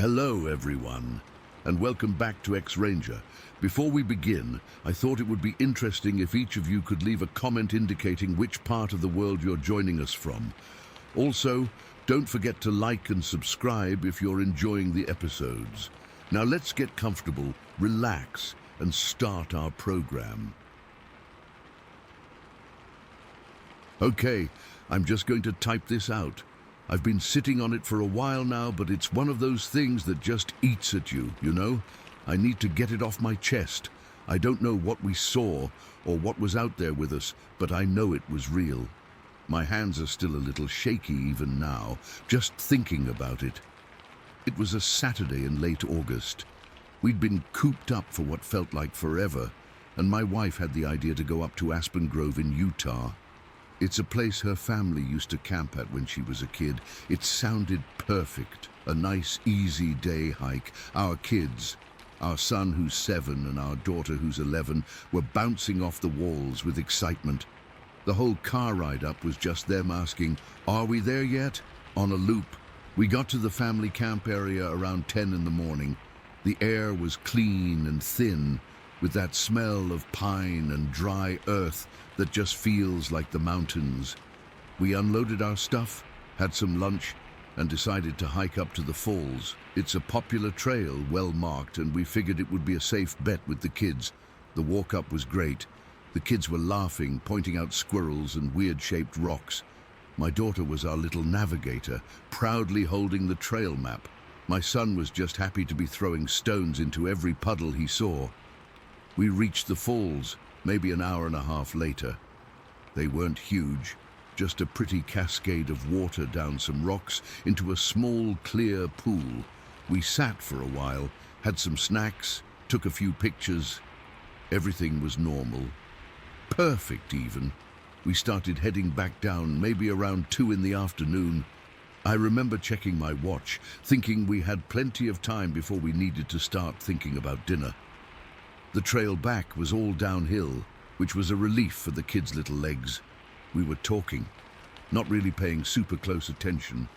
Hello, everyone, and welcome back to X-Ranger. Before we begin, I thought it would be interesting if each of you could leave a comment indicating which part of the world you're joining us from. Also, don't forget to like and subscribe if you're enjoying the episodes. Now let's get comfortable, relax, and start our program. Okay, I'm just going to type this out. I've been sitting on it for a while now, but it's one of those things that just eats at you, you know? I need to get it off my chest. I don't know what we saw or what was out there with us, but I know it was real. My hands are still a little shaky even now, just thinking about it. It was a Saturday in late August. We'd been cooped up for what felt like forever, and my wife had the idea to go up to Aspen Grove in Utah. It's a place her family used to camp at when she was a kid. It sounded perfect. A nice, easy day hike. Our kids, our son who's 7 and our daughter who's 11, were bouncing off the walls with excitement. The whole car ride up was just them asking, "Are we there yet?" on a loop. We got to the family camp area around 10 in the morning. The air was clean and thin, with that smell of pine and dry earth that just feels like the mountains. We unloaded our stuff, had some lunch, and decided to hike up to the falls. It's a popular trail, well marked, and we figured it would be a safe bet with the kids. The walk up was great. The kids were laughing, pointing out squirrels and weird-shaped rocks. My daughter was our little navigator, proudly holding the trail map. My son was just happy to be throwing stones into every puddle he saw. We reached the falls, maybe an hour and a half later. They weren't huge, just a pretty cascade of water down some rocks into a small, clear pool. We sat for a while, had some snacks, took a few pictures. Everything was normal. Perfect, even. We started heading back down, maybe around 2 in the afternoon. I remember checking my watch, thinking we had plenty of time before we needed to start thinking about dinner. The trail back was all downhill, which was a relief for the kids' little legs. We were talking, not really paying super close attention,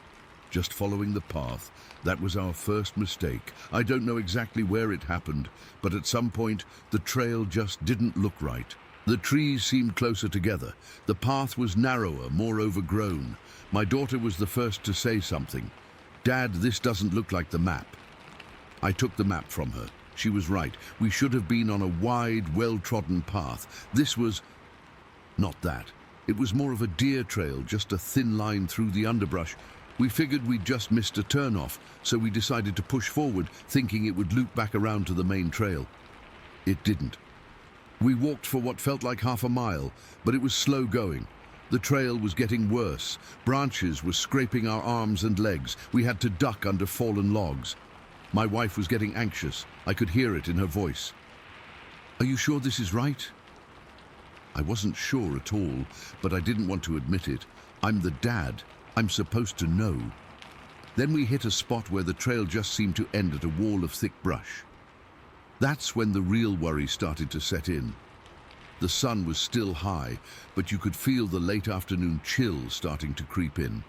just following the path. That was our first mistake. I don't know exactly where it happened, but at some point, the trail just didn't look right. The trees seemed closer together. The path was narrower, more overgrown. My daughter was the first to say something. "Dad, this doesn't look like the map." I took the map from her. She was right. We should have been on a wide, well-trodden path. This was not that. It was more of a deer trail, just a thin line through the underbrush. We figured we'd just missed a turnoff, so we decided to push forward, thinking it would loop back around to the main trail. It didn't. We walked for what felt like half a mile, but it was slow going. The trail was getting worse. Branches were scraping our arms and legs. We had to duck under fallen logs. My wife was getting anxious. I could hear it in her voice. "Are you sure this is right?" I wasn't sure at all, but I didn't want to admit it. I'm the dad. I'm supposed to know. Then we hit a spot where the trail just seemed to end at a wall of thick brush. That's when the real worry started to set in. The sun was still high, but you could feel the late afternoon chill starting to creep in.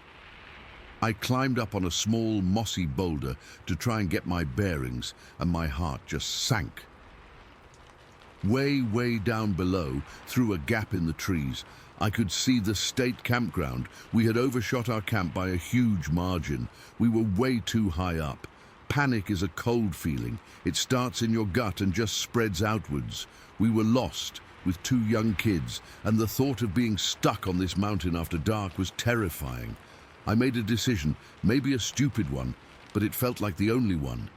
I climbed up on a small, mossy boulder to try and get my bearings, and my heart just sank. Way down below, through a gap in the trees, I could see the state campground. We had overshot our camp by a huge margin. We were way too high up. Panic is a cold feeling. It starts in your gut and just spreads outwards. We were lost, with 2 young kids, and the thought of being stuck on this mountain after dark was terrifying. I made a decision, maybe a stupid one, but it felt like the only one.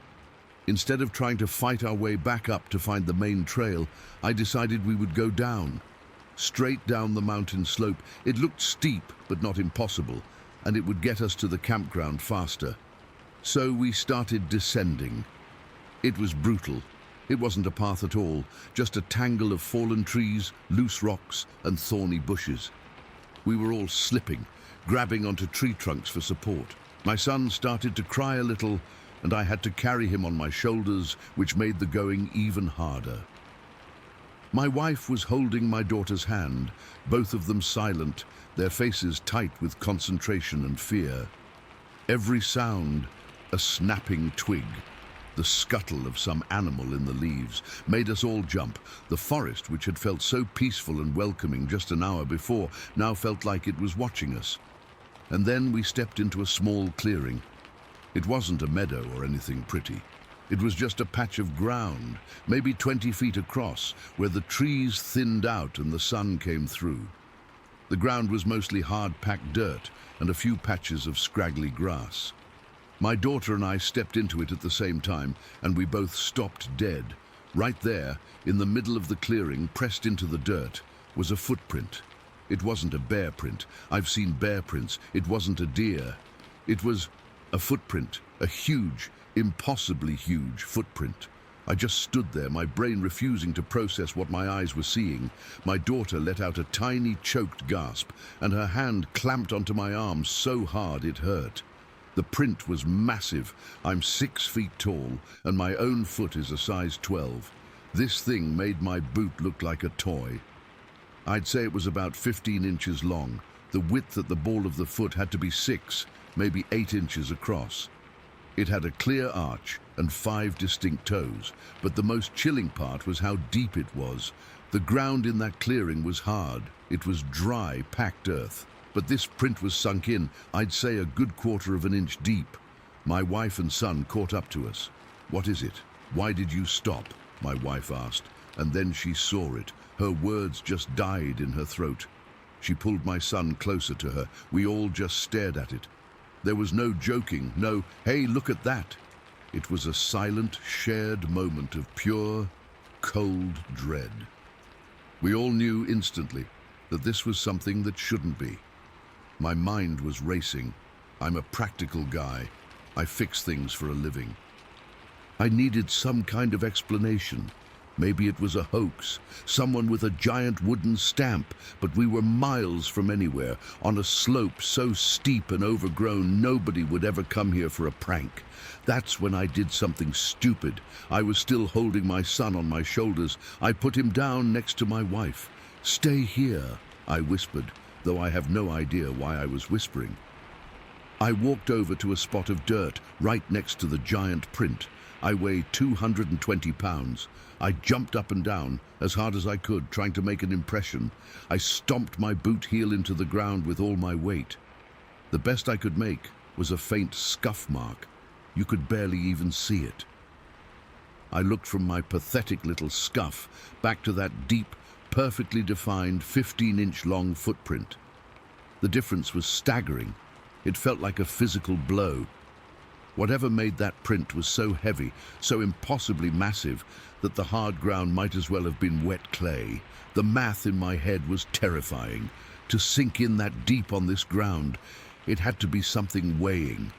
Instead of trying to fight our way back up to find the main trail, I decided we would go down. Straight down the mountain slope. It looked steep, but not impossible, and it would get us to the campground faster. So we started descending. It was brutal. It wasn't a path at all, just a tangle of fallen trees, loose rocks, and thorny bushes. We were all slipping, grabbing onto tree trunks for support. My son started to cry a little, and I had to carry him on my shoulders, which made the going even harder. My wife was holding my daughter's hand, both of them silent, their faces tight with concentration and fear. Every sound, A snapping twig, the scuttle of some animal in the leaves, made us all jump. The forest, which had felt so peaceful and welcoming just an hour before, now felt like it was watching us. And then we stepped into a small clearing. It wasn't a meadow or anything pretty. It was just a patch of ground, maybe 20 feet across, where the trees thinned out and the sun came through. The ground was mostly hard-packed dirt and a few patches of scraggly grass. My daughter and I stepped into it at the same time, and we both stopped dead. Right there, in the middle of the clearing, pressed into the dirt, was a footprint. It wasn't a bear print. I've seen bear prints. It wasn't a deer. It was a footprint, a huge, impossibly huge footprint. I just stood there, my brain refusing to process what my eyes were seeing. My daughter let out a tiny, choked gasp, and her hand clamped onto my arm so hard it hurt. The print was massive. I'm 6 feet tall, and my own foot is a size 12. This thing made my boot look like a toy. I'd say it was about 15 inches long. The width at the ball of the foot had to be 6, maybe 8 inches across. It had a clear arch and 5 distinct toes, but the most chilling part was how deep it was. The ground in that clearing was hard. It was dry, packed earth. But this print was sunk in, I'd say a good 1/4 of an inch deep. My wife and son caught up to us. "What is it? Why did you stop?" my wife asked, and then she saw it. Her words just died in her throat. She pulled my son closer to her. We all just stared at it. There was no joking, no, "Hey, look at that." It was a silent, shared moment of pure, cold dread. We all knew instantly that this was something that shouldn't be. My mind was racing. I'm a practical guy. I fix things for a living. I needed some kind of explanation. Maybe it was a hoax, someone with a giant wooden stamp, but we were miles from anywhere, on a slope so steep and overgrown nobody would ever come here for a prank. That's when I did something stupid. I was still holding my son on my shoulders. I put him down next to my wife. "Stay here," I whispered, though I have no idea why I was whispering. I walked over to a spot of dirt right next to the giant print. I weighed 220 pounds. I jumped up and down as hard as I could, trying to make an impression. I stomped my boot heel into the ground with all my weight. The best I could make was a faint scuff mark. You could barely even see it. I looked from my pathetic little scuff back to that deep, perfectly defined 15-inch long footprint. The difference was staggering. It felt like a physical blow. Whatever made that print was so heavy, so impossibly massive, that the hard ground might as well have been wet clay. The math in my head was terrifying. To sink in that deep on this ground, it had to be something weighing.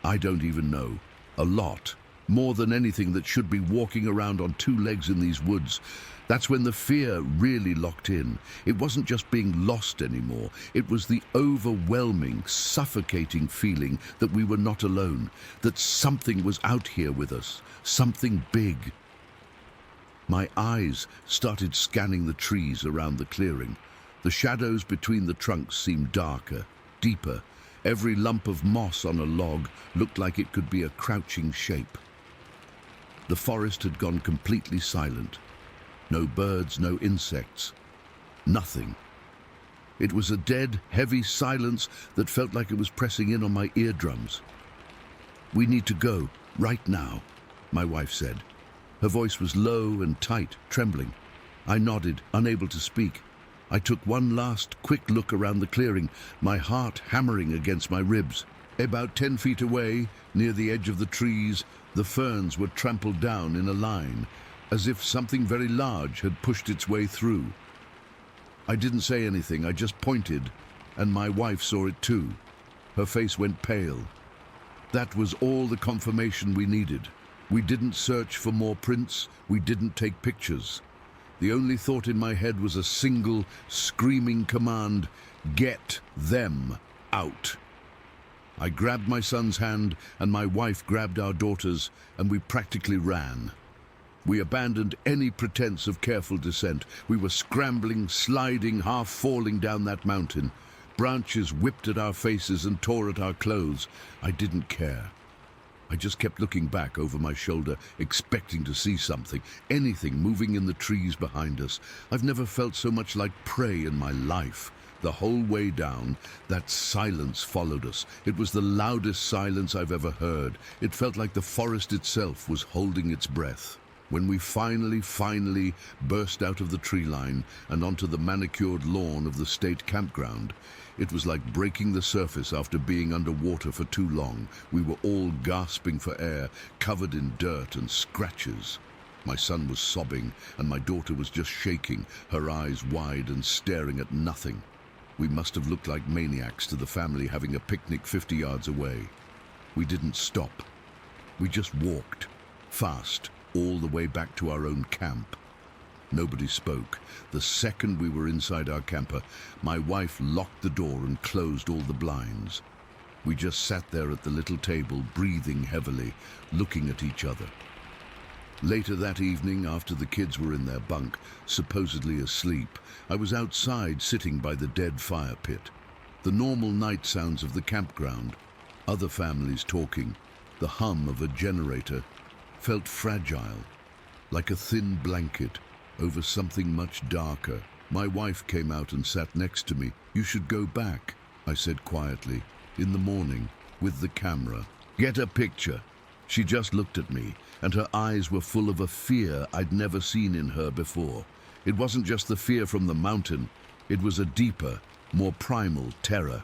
I don't even know. A lot. More than anything that should be walking around on 2 legs in these woods. That's when the fear really locked in. It wasn't just being lost anymore. It was the overwhelming, suffocating feeling that we were not alone, that something was out here with us, something big. My eyes started scanning the trees around the clearing. The shadows between the trunks seemed darker, deeper. Every lump of moss on a log looked like it could be a crouching shape. The forest had gone completely silent. No birds, no insects, nothing. It was a dead, heavy silence that felt like it was pressing in on my eardrums. "We need to go, right now," my wife said. Her voice was low and tight, trembling. I nodded, unable to speak. I took one last, quick look around the clearing, my heart hammering against my ribs. About 10 feet away, near the edge of the trees, the ferns were trampled down in a line, as if something very large had pushed its way through. I didn't say anything, I just pointed, and my wife saw it too. Her face went pale. That was all the confirmation we needed. We didn't search for more prints, we didn't take pictures. The only thought in my head was a single, screaming command: "Get them out." I grabbed my son's hand, and my wife grabbed our daughter's, and we practically ran. We abandoned any pretense of careful descent. We were scrambling, sliding, half falling down that mountain. Branches whipped at our faces and tore at our clothes. I didn't care. I just kept looking back over my shoulder, expecting to see something, anything moving in the trees behind us. I've never felt so much like prey in my life. The whole way down, that silence followed us. It was the loudest silence I've ever heard. It felt like the forest itself was holding its breath. When we finally burst out of the tree line and onto the manicured lawn of the state campground, it was like breaking the surface after being underwater for too long. We were all gasping for air, covered in dirt and scratches. My son was sobbing, and my daughter was just shaking, her eyes wide and staring at nothing. We must have looked like maniacs to the family having a picnic 50 yards away. We didn't stop. We just walked, fast, all the way back to our own camp. Nobody spoke. The second we were inside our camper, my wife locked the door and closed all the blinds. We just sat there at the little table, breathing heavily, looking at each other. Later that evening, after the kids were in their bunk, supposedly asleep, I was outside sitting by the dead fire pit. The normal night sounds of the campground, other families talking, the hum of a generator, felt fragile, like a thin blanket over something much darker. My wife came out and sat next to me. "You should go back," I said quietly, "in the morning, with the camera. Get a picture." She just looked at me, and her eyes were full of a fear I'd never seen in her before. It wasn't just the fear from the mountain, it was a deeper, more primal terror.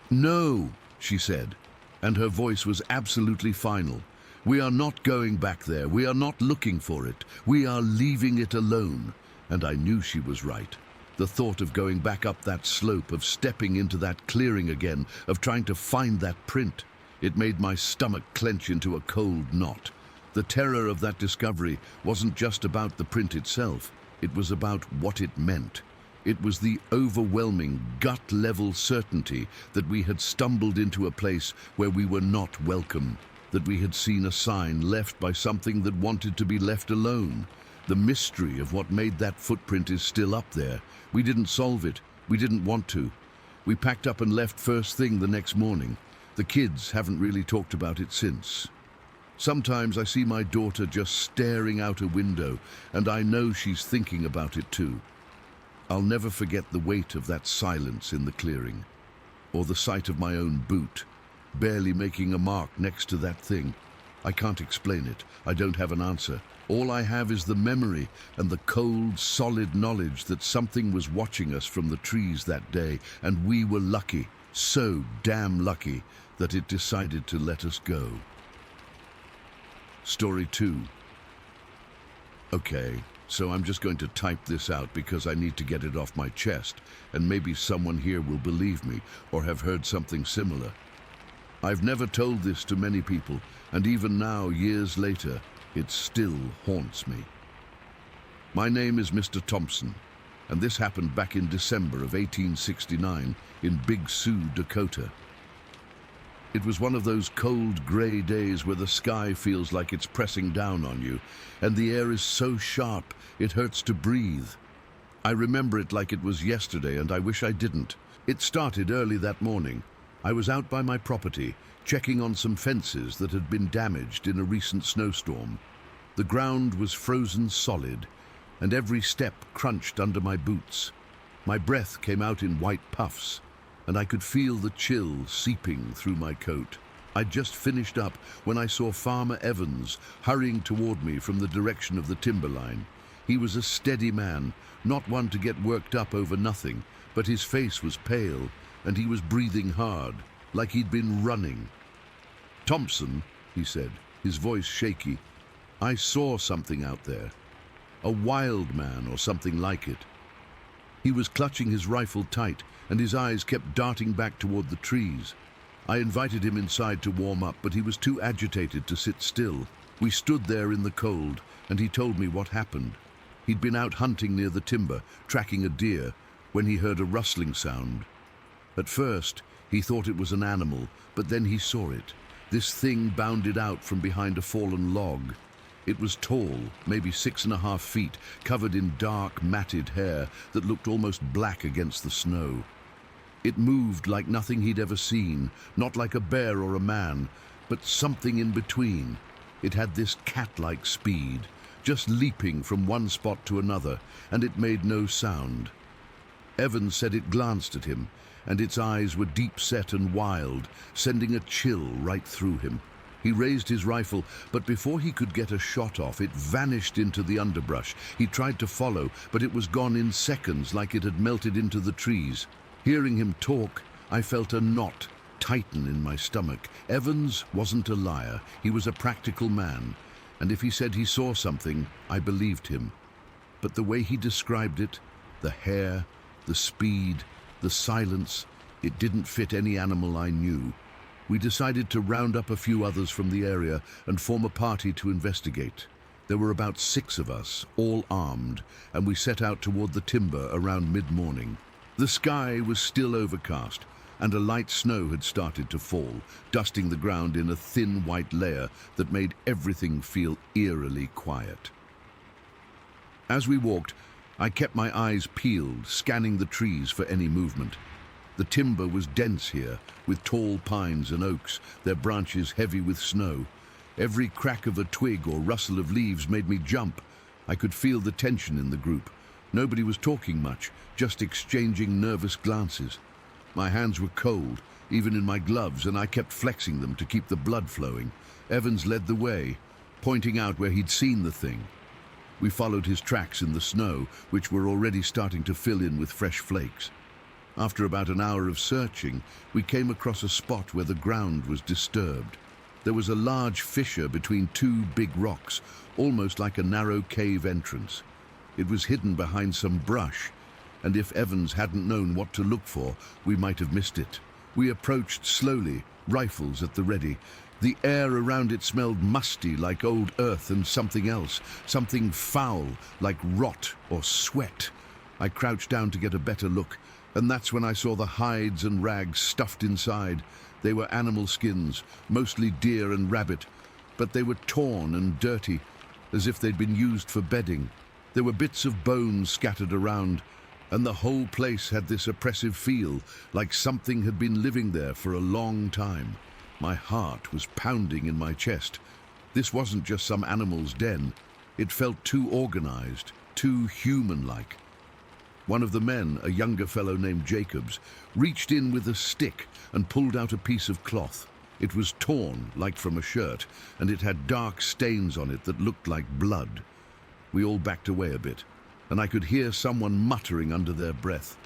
"No," she said, and her voice was absolutely final. "We are not going back there. We are not looking for it. We are leaving it alone." And I knew she was right. The thought of going back up that slope, of stepping into that clearing again, of trying to find that print, it made my stomach clench into a cold knot. The terror of that discovery wasn't just about the print itself. It was about what it meant. It was the overwhelming, gut-level certainty that we had stumbled into a place where we were not welcome, that we had seen a sign left by something that wanted to be left alone. The mystery of what made that footprint is still up there. We didn't solve it. We didn't want to. We packed up and left first thing the next morning. The kids haven't really talked about it since. Sometimes I see my daughter just staring out a window, and I know she's thinking about it too. I'll never forget the weight of that silence in the clearing, or the sight of my own boot, barely making a mark next to that thing. I can't explain it. I don't have an answer. All I have is the memory and the cold, solid knowledge that something was watching us from the trees that day, and we were lucky, so damn lucky, that it decided to let us go. Story 2. Okay, so I'm just going to type this out because I need to get it off my chest, and maybe someone here will believe me or have heard something similar. I've never told this to many people, and even now, years later, it still haunts me. My name is Mr. Thompson, and this happened back in December of 1869 in Big Sioux, Dakota. It was one of those cold, gray days where the sky feels like it's pressing down on you, and the air is so sharp it hurts to breathe. I remember it like it was yesterday, and I wish I didn't. It started early that morning. I was out by my property, checking on some fences that had been damaged in a recent snowstorm. The ground was frozen solid, and every step crunched under my boots. My breath came out in white puffs, and I could feel the chill seeping through my coat. I'd just finished up when I saw Farmer Evans hurrying toward me from the direction of the timberline. He was a steady man, not one to get worked up over nothing, but his face was pale, and he was breathing hard, like he'd been running. "Thompson," he said, his voice shaky, "I saw something out there. A wild man or something like it." He was clutching his rifle tight, and his eyes kept darting back toward the trees. I invited him inside to warm up, but he was too agitated to sit still. We stood there in the cold, and he told me what happened. He'd been out hunting near the timber, tracking a deer, when he heard a rustling sound. At first, he thought it was an animal, but then he saw it. This thing bounded out from behind a fallen log. It was tall, maybe 6.5 feet, covered in dark, matted hair that looked almost black against the snow. It moved like nothing he'd ever seen, not like a bear or a man, but something in between. It had this cat-like speed, just leaping from one spot to another, and it made no sound. Evans said it glanced at him, and its eyes were deep-set and wild, sending a chill right through him. He raised his rifle, but before he could get a shot off, it vanished into the underbrush. He tried to follow, but it was gone in seconds, like it had melted into the trees. Hearing him talk, I felt a knot tighten in my stomach. Evans wasn't a liar. He was a practical man, and if he said he saw something, I believed him. But the way he described it, the hair, the speed, the silence, it didn't fit any animal I knew. We decided to round up a few others from the area and form a party to investigate. There were about 6 of us, all armed, and we set out toward the timber around mid-morning. The sky was still overcast, and a light snow had started to fall, dusting the ground in a thin white layer that made everything feel eerily quiet. As we walked, I kept my eyes peeled, scanning the trees for any movement. The timber was dense here, with tall pines and oaks, their branches heavy with snow. Every crack of a twig or rustle of leaves made me jump. I could feel the tension in the group. Nobody was talking much, just exchanging nervous glances. My hands were cold, even in my gloves, and I kept flexing them to keep the blood flowing. Evans led the way, pointing out where he'd seen the thing. We followed his tracks in the snow, which were already starting to fill in with fresh flakes. After about an hour of searching, we came across a spot where the ground was disturbed. There was a large fissure between 2 big rocks, almost like a narrow cave entrance. It was hidden behind some brush, and if Evans hadn't known what to look for, we might have missed it. We approached slowly, rifles at the ready. The air around it smelled musty, like old earth and something else, something foul, like rot or sweat. I crouched down to get a better look, and that's when I saw the hides and rags stuffed inside. They were animal skins, mostly deer and rabbit, but they were torn and dirty, as if they'd been used for bedding. There were bits of bones scattered around, and the whole place had this oppressive feel, like something had been living there for a long time. My heart was pounding in my chest. This wasn't just some animal's den. It felt too organized, too human-like. One of the men, a younger fellow named Jacobs, reached in with a stick and pulled out a piece of cloth. It was torn, like from a shirt, and it had dark stains on it that looked like blood. We all backed away a bit, and I could hear someone muttering under their breath.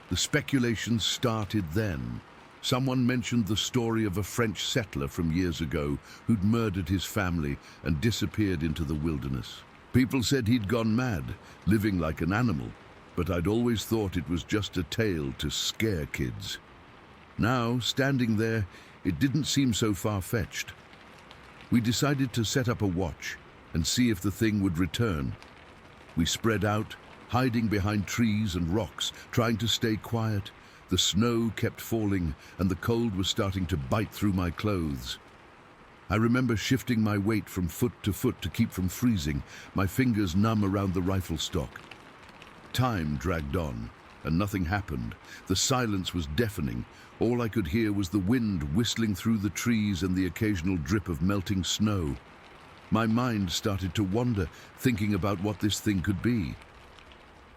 The speculation started then. Someone mentioned the story of a French settler from years ago who'd murdered his family and disappeared into the wilderness. People said he'd gone mad, living like an animal, but I'd always thought it was just a tale to scare kids. Now, standing there, it didn't seem so far-fetched. We decided to set up a watch and see if the thing would return. We spread out, hiding behind trees and rocks, trying to stay quiet. The snow kept falling, and the cold was starting to bite through my clothes. I remember shifting my weight from foot to foot to keep from freezing, my fingers numb around the rifle stock. Time dragged on, and nothing happened. The silence was deafening. All I could hear was the wind whistling through the trees and the occasional drip of melting snow. My mind started to wander, thinking about what this thing could be.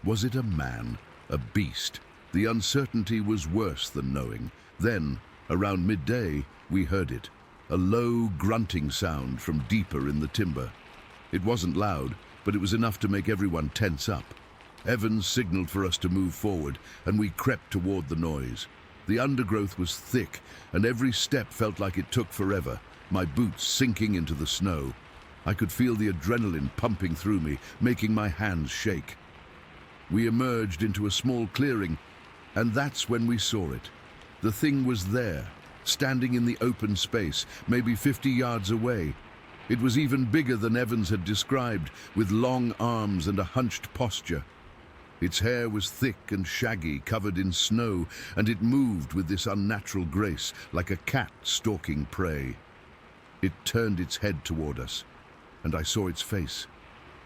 Was it a man? A beast? The uncertainty was worse than knowing. Then, around midday, we heard it. A low, grunting sound from deeper in the timber. It wasn't loud, but it was enough to make everyone tense up. Evans signaled for us to move forward, and we crept toward the noise. The undergrowth was thick, and every step felt like it took forever, my boots sinking into the snow. I could feel the adrenaline pumping through me, making my hands shake. We emerged into a small clearing, and that's when we saw it. The thing was there, standing in the open space, maybe 50 yards away. It was even bigger than Evans had described, with long arms and a hunched posture. Its hair was thick and shaggy, covered in snow, and it moved with this unnatural grace, like a cat stalking prey. It turned its head toward us, and I saw its face.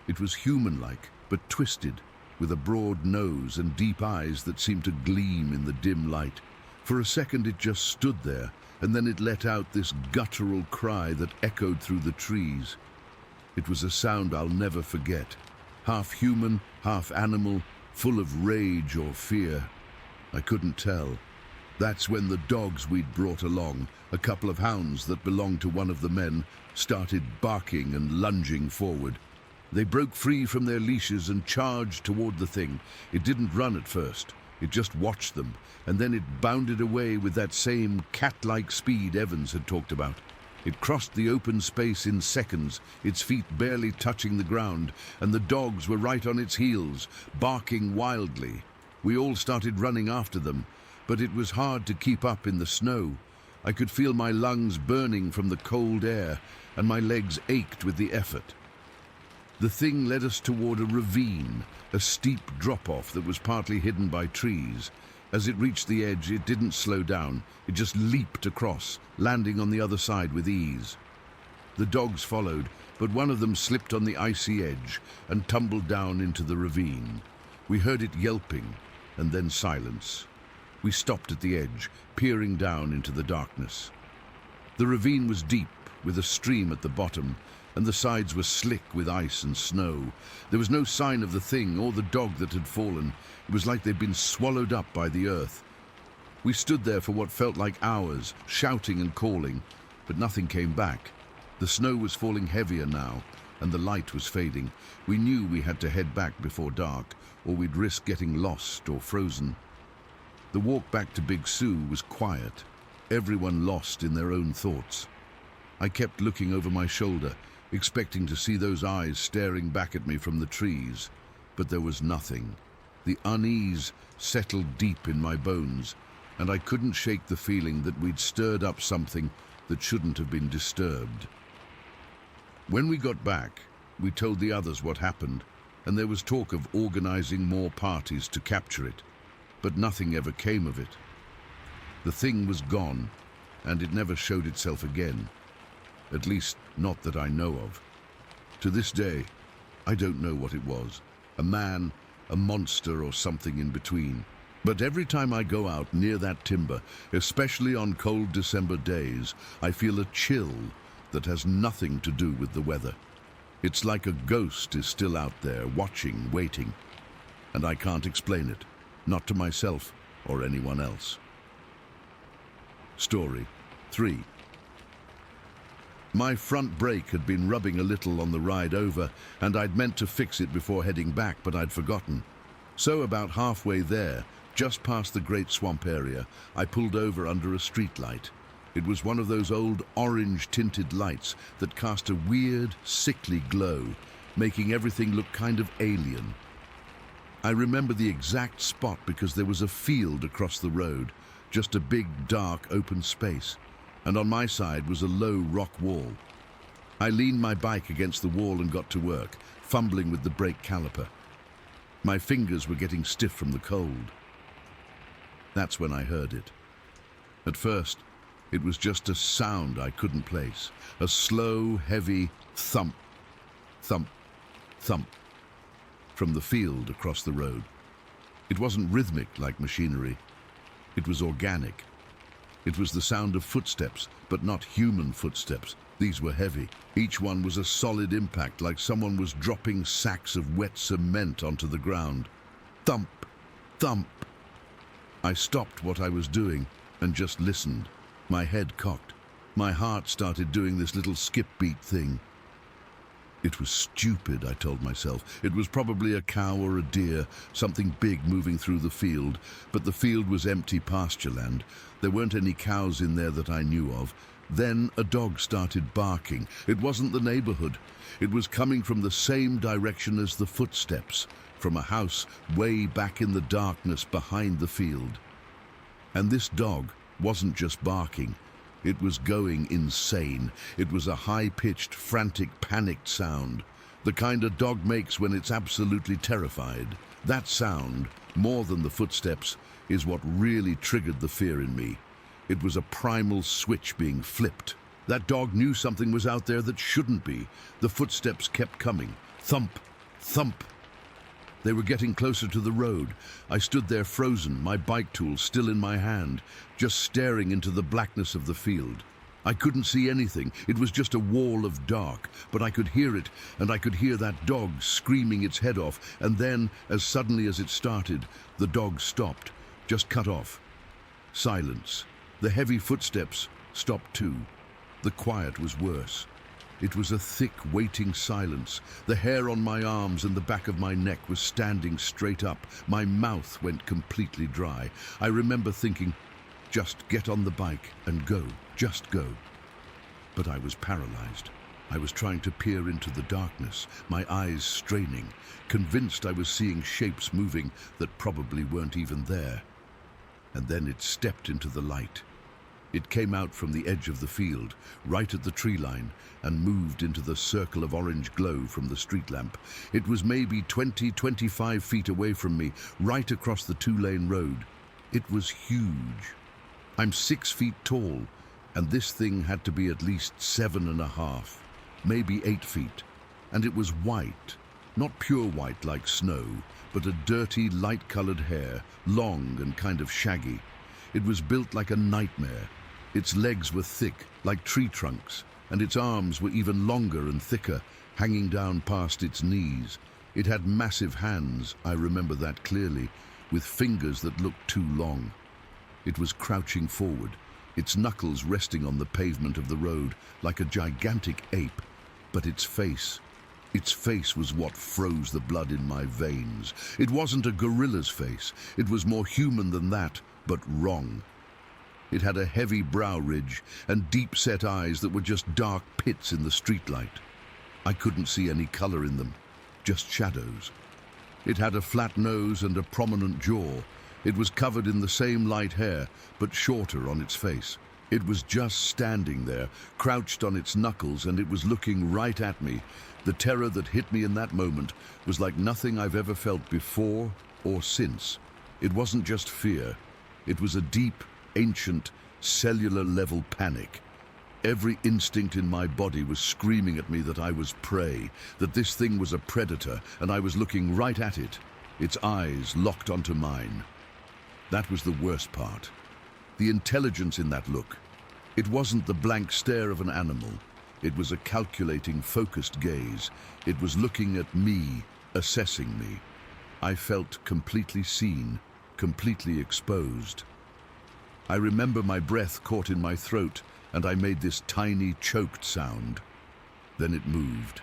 It was human-like, but twisted, with a broad nose and deep eyes that seemed to gleam in the dim light. For a second it just stood there, and then it let out this guttural cry that echoed through the trees. It was a sound I'll never forget. Half human, half animal, full of rage or fear. I couldn't tell. That's when the dogs we'd brought along, a couple of hounds that belonged to one of the men, started barking and lunging forward. They broke free from their leashes and charged toward the thing. It didn't run at first. It just watched them, and then it bounded away with that same cat-like speed Evans had talked about. It crossed the open space in seconds, its feet barely touching the ground, and the dogs were right on its heels, barking wildly. We all started running after them, but it was hard to keep up in the snow. I could feel my lungs burning from the cold air, and my legs ached with the effort. The thing led us toward a ravine, a steep drop-off that was partly hidden by trees. As it reached the edge, it didn't slow down. It just leaped across, landing on the other side with ease. The dogs followed, but one of them slipped on the icy edge and tumbled down into the ravine. We heard it yelping, and then silence. We stopped at the edge, peering down into the darkness. The ravine was deep, with a stream at the bottom, and the sides were slick with ice and snow. There was no sign of the thing or the dog that had fallen. It was like they'd been swallowed up by the earth. We stood there for what felt like hours, shouting and calling, but nothing came back. The snow was falling heavier now, and the light was fading. We knew we had to head back before dark, or we'd risk getting lost or frozen. The walk back to Big Sioux was quiet, everyone lost in their own thoughts. I kept looking over my shoulder, expecting to see those eyes staring back at me from the trees, but there was nothing. The unease settled deep in my bones, and I couldn't shake the feeling that we'd stirred up something that shouldn't have been disturbed. When we got back, we told the others what happened, and there was talk of organizing more parties to capture it, but nothing ever came of it. The thing was gone, and it never showed itself again. At least, not that I know of. To this day, I don't know what it was. A man, a monster, or something in between. But every time I go out near that timber, especially on cold December days, I feel a chill that has nothing to do with the weather. It's like a ghost is still out there, watching, waiting. And I can't explain it, not to myself or anyone else. Story 3. My front brake had been rubbing a little on the ride over, and I'd meant to fix it before heading back, but I'd forgotten. So about halfway there, just past the Great Swamp area, I pulled over under a streetlight. It was one of those old orange-tinted lights that cast a weird, sickly glow, making everything look kind of alien. I remember the exact spot because there was a field across the road, just a big, dark, open space, and on my side was a low rock wall. I leaned my bike against the wall and got to work, fumbling with the brake caliper. My fingers were getting stiff from the cold. That's when I heard it. At first, it was just a sound I couldn't place, a slow, heavy thump, thump, thump from the field across the road. It wasn't rhythmic like machinery. It was organic. It was the sound of footsteps, but not human footsteps. These were heavy. Each one was a solid impact, like someone was dropping sacks of wet cement onto the ground. Thump, thump. I stopped what I was doing and just listened, my head cocked. My heart started doing this little skip beat thing. It was stupid, I told myself. It was probably a cow or a deer, something big moving through the field, but the field was empty pasture land. There weren't any cows in there that I knew of. Then a dog started barking. It wasn't the neighborhood. It was coming from the same direction as the footsteps, from a house way back in the darkness behind the field. And this dog wasn't just barking. It was going insane. It was a high-pitched, frantic, panicked sound. The kind a dog makes when it's absolutely terrified. That sound, more than the footsteps, is what really triggered the fear in me. It was a primal switch being flipped. That dog knew something was out there that shouldn't be. The footsteps kept coming. Thump, thump. They were getting closer to the road. I stood there frozen, my bike tool still in my hand, just staring into the blackness of the field. I couldn't see anything. It was just a wall of dark, but I could hear it, and I could hear that dog screaming its head off, and then, as suddenly as it started, the dog stopped, just cut off. Silence. The heavy footsteps stopped too. The quiet was worse. It was a thick, waiting silence. The hair on my arms and the back of my neck was standing straight up. My mouth went completely dry. I remember thinking, just get on the bike and go, just go. But I was paralyzed. I was trying to peer into the darkness, my eyes straining, convinced I was seeing shapes moving that probably weren't even there. And then it stepped into the light. It came out from the edge of the field, right at the tree line, and moved into the circle of orange glow from the street lamp. It was maybe 20-25 feet away from me, right across the two-lane road. It was huge. I'm 6 feet tall, and this thing had to be at least 7.5, maybe 8 feet. And it was white, not pure white like snow, but a dirty, light-colored hair, long and kind of shaggy. It was built like a nightmare. Its legs were thick, like tree trunks, and its arms were even longer and thicker, hanging down past its knees. It had massive hands, I remember that clearly, with fingers that looked too long. It was crouching forward, its knuckles resting on the pavement of the road, like a gigantic ape. But its face was what froze the blood in my veins. It wasn't a gorilla's face. It was more human than that, but wrong. It had a heavy brow ridge and deep-set eyes that were just dark pits in the streetlight. I couldn't see any color in them, just shadows. It had a flat nose and a prominent jaw. It was covered in the same light hair, but shorter on its face. It was just standing there, crouched on its knuckles, and it was looking right at me. The terror that hit me in that moment was like nothing I've ever felt before or since. It wasn't just fear. It was a deep, ancient, cellular-level panic. Every instinct in my body was screaming at me that I was prey, that this thing was a predator, and I was looking right at it, its eyes locked onto mine. That was the worst part. The intelligence in that look. It wasn't the blank stare of an animal. It was a calculating, focused gaze. It was looking at me, assessing me. I felt completely seen, completely exposed. I remember my breath caught in my throat, and I made this tiny, choked sound. Then it moved.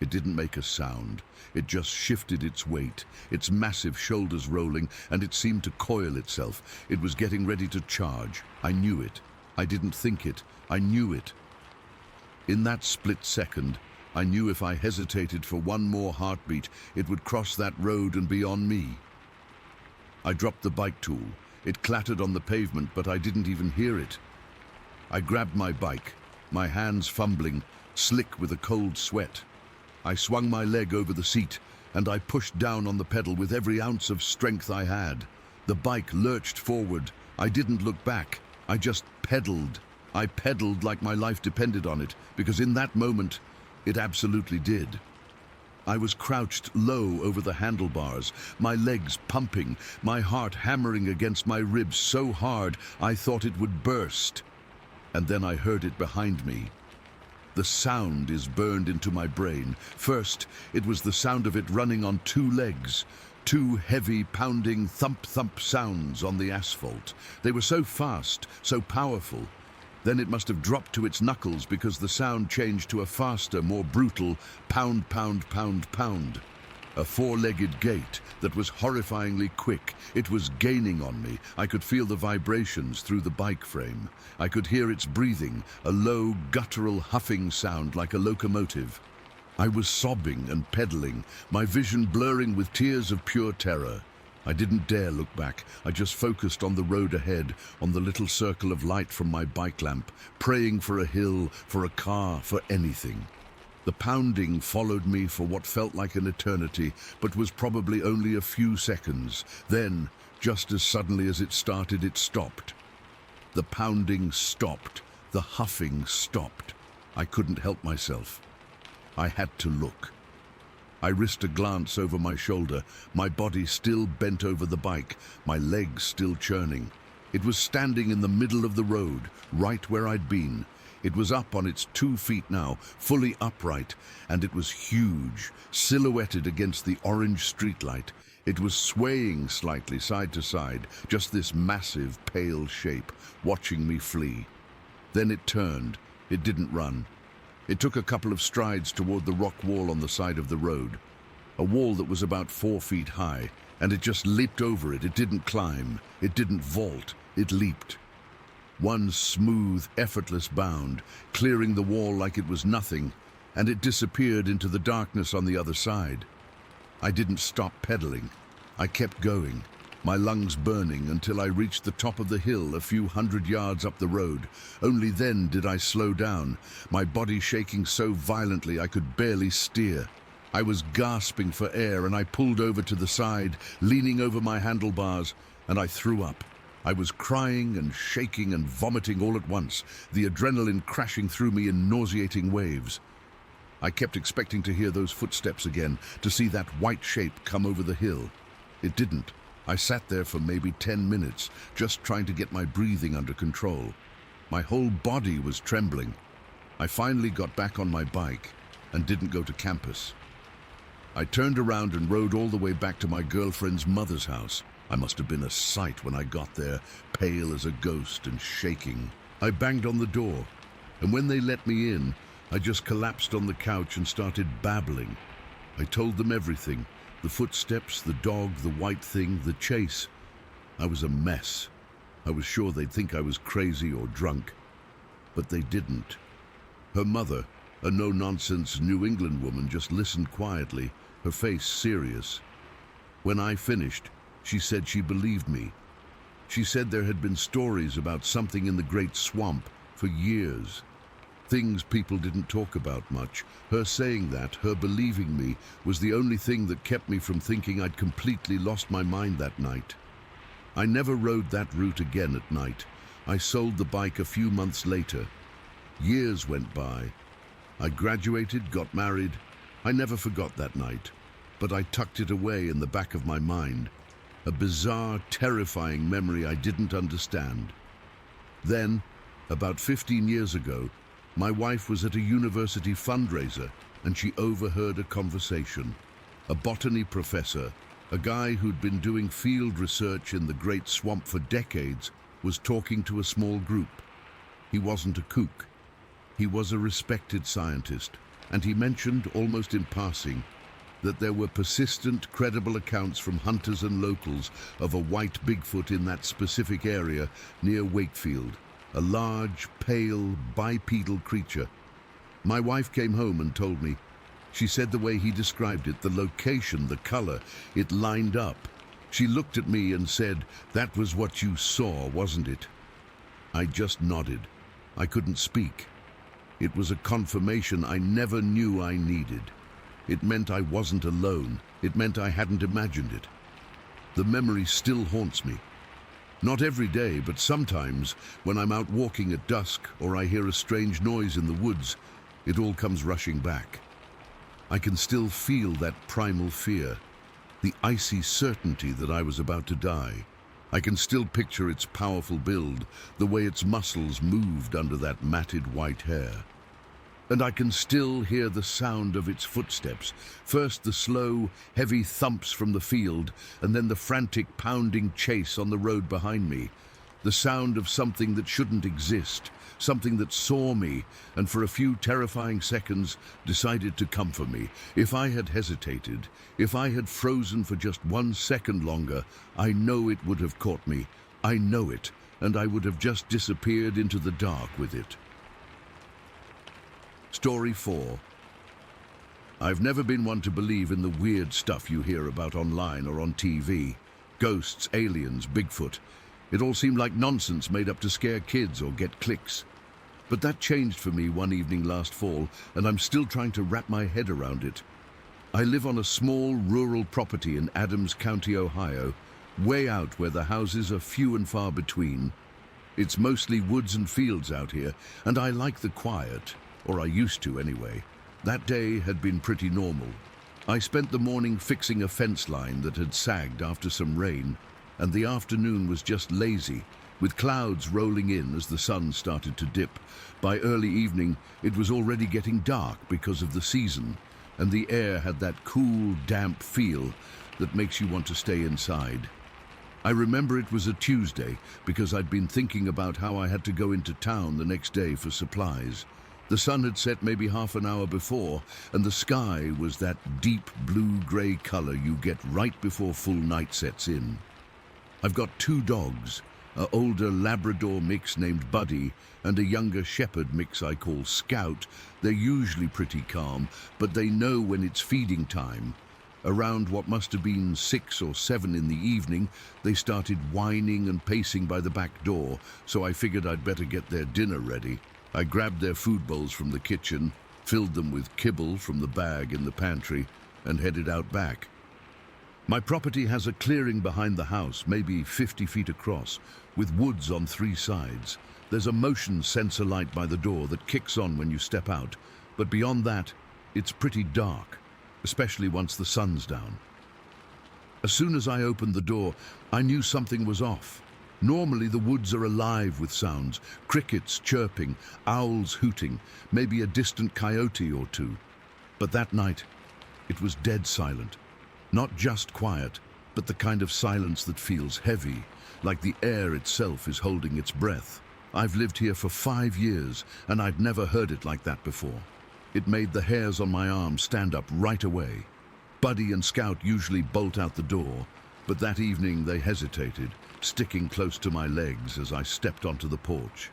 It didn't make a sound. It just shifted its weight, its massive shoulders rolling, and it seemed to coil itself. It was getting ready to charge. I knew it. I didn't think it. I knew it. In that split second, I knew if I hesitated for one more heartbeat, it would cross that road and be on me. I dropped the bike tool. It clattered on the pavement, but I didn't even hear it. I grabbed my bike, my hands fumbling, slick with a cold sweat. I swung my leg over the seat, and I pushed down on the pedal with every ounce of strength I had. The bike lurched forward. I didn't look back. I just pedaled. I pedaled like my life depended on it, because in that moment, it absolutely did. I was crouched low over the handlebars, my legs pumping, my heart hammering against my ribs so hard I thought it would burst. And then I heard it behind me. The sound is burned into my brain. First, it was the sound of it running on two legs, two heavy, pounding thump-thump sounds on the asphalt. They were so fast, so powerful. Then it must have dropped to its knuckles because the sound changed to a faster, more brutal pound, pound, pound, pound. A four-legged gait that was horrifyingly quick. It was gaining on me. I could feel the vibrations through the bike frame. I could hear its breathing, a low, guttural huffing sound like a locomotive. I was sobbing and pedaling, my vision blurring with tears of pure terror. I didn't dare look back. I just focused on the road ahead, on the little circle of light from my bike lamp, praying for a hill, for a car, for anything. The pounding followed me for what felt like an eternity, but was probably only a few seconds. Then, just as suddenly as it started, it stopped. The pounding stopped. The huffing stopped. I couldn't help myself. I had to look. I risked a glance over my shoulder, my body still bent over the bike, my legs still churning. It was standing in the middle of the road, right where I'd been. It was up on its 2 feet now, fully upright, and it was huge, silhouetted against the orange streetlight. It was swaying slightly side to side, just this massive, pale shape, watching me flee. Then it turned. It didn't run. It took a couple of strides toward the rock wall on the side of the road, a wall that was about 4 feet high, and it just leaped over it. It didn't climb. It didn't vault. It leaped. One smooth, effortless bound, clearing the wall like it was nothing, and it disappeared into the darkness on the other side. I didn't stop pedaling. I kept going, my lungs burning until I reached the top of the hill a few hundred yards up the road. Only then did I slow down, my body shaking so violently I could barely steer. I was gasping for air, and I pulled over to the side, leaning over my handlebars, and I threw up. I was crying and shaking and vomiting all at once, the adrenaline crashing through me in nauseating waves. I kept expecting to hear those footsteps again, to see that white shape come over the hill. It didn't. I sat there for maybe 10 minutes, just trying to get my breathing under control. My whole body was trembling. I finally got back on my bike and didn't go to campus. I turned around and rode all the way back to my girlfriend's mother's house. I must have been a sight when I got there, pale as a ghost and shaking. I banged on the door, and when they let me in, I just collapsed on the couch and started babbling. I told them everything, the footsteps, the dog, the white thing, the chase. I was a mess. I was sure they'd think I was crazy or drunk, but they didn't. Her mother, a no-nonsense New England woman, just listened quietly, her face serious. When I finished, she said she believed me. She said there had been stories about something in the Great Swamp for years. Things people didn't talk about much. Her saying that, her believing me, was the only thing that kept me from thinking I'd completely lost my mind that night. I never rode that route again at night. I sold the bike a few months later. Years went by. I graduated, got married. I never forgot that night, but I tucked it away in the back of my mind. A bizarre, terrifying memory I didn't understand. Then, about 15 years ago, my wife was at a university fundraiser and she overheard a conversation. A botany professor, a guy who'd been doing field research in the Great Swamp for decades, was talking to a small group. He wasn't a kook. He was a respected scientist, and he mentioned, almost in passing, that there were persistent, credible accounts from hunters and locals of a white Bigfoot in that specific area near Wakefield, a large, pale, bipedal creature. My wife came home and told me. She said the way he described it, the location, the color, it lined up. She looked at me and said, "That was what you saw, wasn't it?" I just nodded. I couldn't speak. It was a confirmation I never knew I needed. It meant I wasn't alone. It meant I hadn't imagined it. The memory still haunts me. Not every day, but sometimes, when I'm out walking at dusk or I hear a strange noise in the woods, it all comes rushing back. I can still feel that primal fear, the icy certainty that I was about to die. I can still picture its powerful build, the way its muscles moved under that matted white hair. And I can still hear the sound of its footsteps, first the slow, heavy thumps from the field, and then the frantic, pounding chase on the road behind me. The sound of something that shouldn't exist, something that saw me, and for a few terrifying seconds decided to come for me. If I had hesitated, if I had frozen for just 1 second longer, I know it would have caught me. I know it, and I would have just disappeared into the dark with it. Story 4. I've never been one to believe in the weird stuff you hear about online or on TV. Ghosts, aliens, Bigfoot. It all seemed like nonsense made up to scare kids or get clicks. But that changed for me one evening last fall, and I'm still trying to wrap my head around it. I live on a small rural property in Adams County, Ohio, way out where the houses are few and far between. It's mostly woods and fields out here, and I like the quiet. Or I used to anyway. That day had been pretty normal. I spent the morning fixing a fence line that had sagged after some rain, and the afternoon was just lazy, with clouds rolling in as the sun started to dip. By early evening, it was already getting dark because of the season, and the air had that cool, damp feel that makes you want to stay inside. I remember it was a Tuesday because I'd been thinking about how I had to go into town the next day for supplies. The sun had set maybe half an hour before, and the sky was that deep blue-grey color you get right before full night sets in. I've got two dogs, an older Labrador mix named Buddy and a younger Shepherd mix I call Scout. They're usually pretty calm, but they know when it's feeding time. Around what must have been 6 or 7 in the evening, they started whining and pacing by the back door, so I figured I'd better get their dinner ready. I grabbed their food bowls from the kitchen, filled them with kibble from the bag in the pantry, and headed out back. My property has a clearing behind the house, maybe 50 feet across, with woods on 3 sides. There's a motion sensor light by the door that kicks on when you step out, but beyond that, it's pretty dark, especially once the sun's down. As soon as I opened the door, I knew something was off. Normally the woods are alive with sounds, crickets chirping, owls hooting, maybe a distant coyote or two. But that night, it was dead silent. Not just quiet, but the kind of silence that feels heavy, like the air itself is holding its breath. I've lived here for 5 years, and I'd never heard it like that before. It made the hairs on my arm stand up right away. Buddy and Scout usually bolt out the door, but that evening they hesitated, sticking close to my legs as I stepped onto the porch.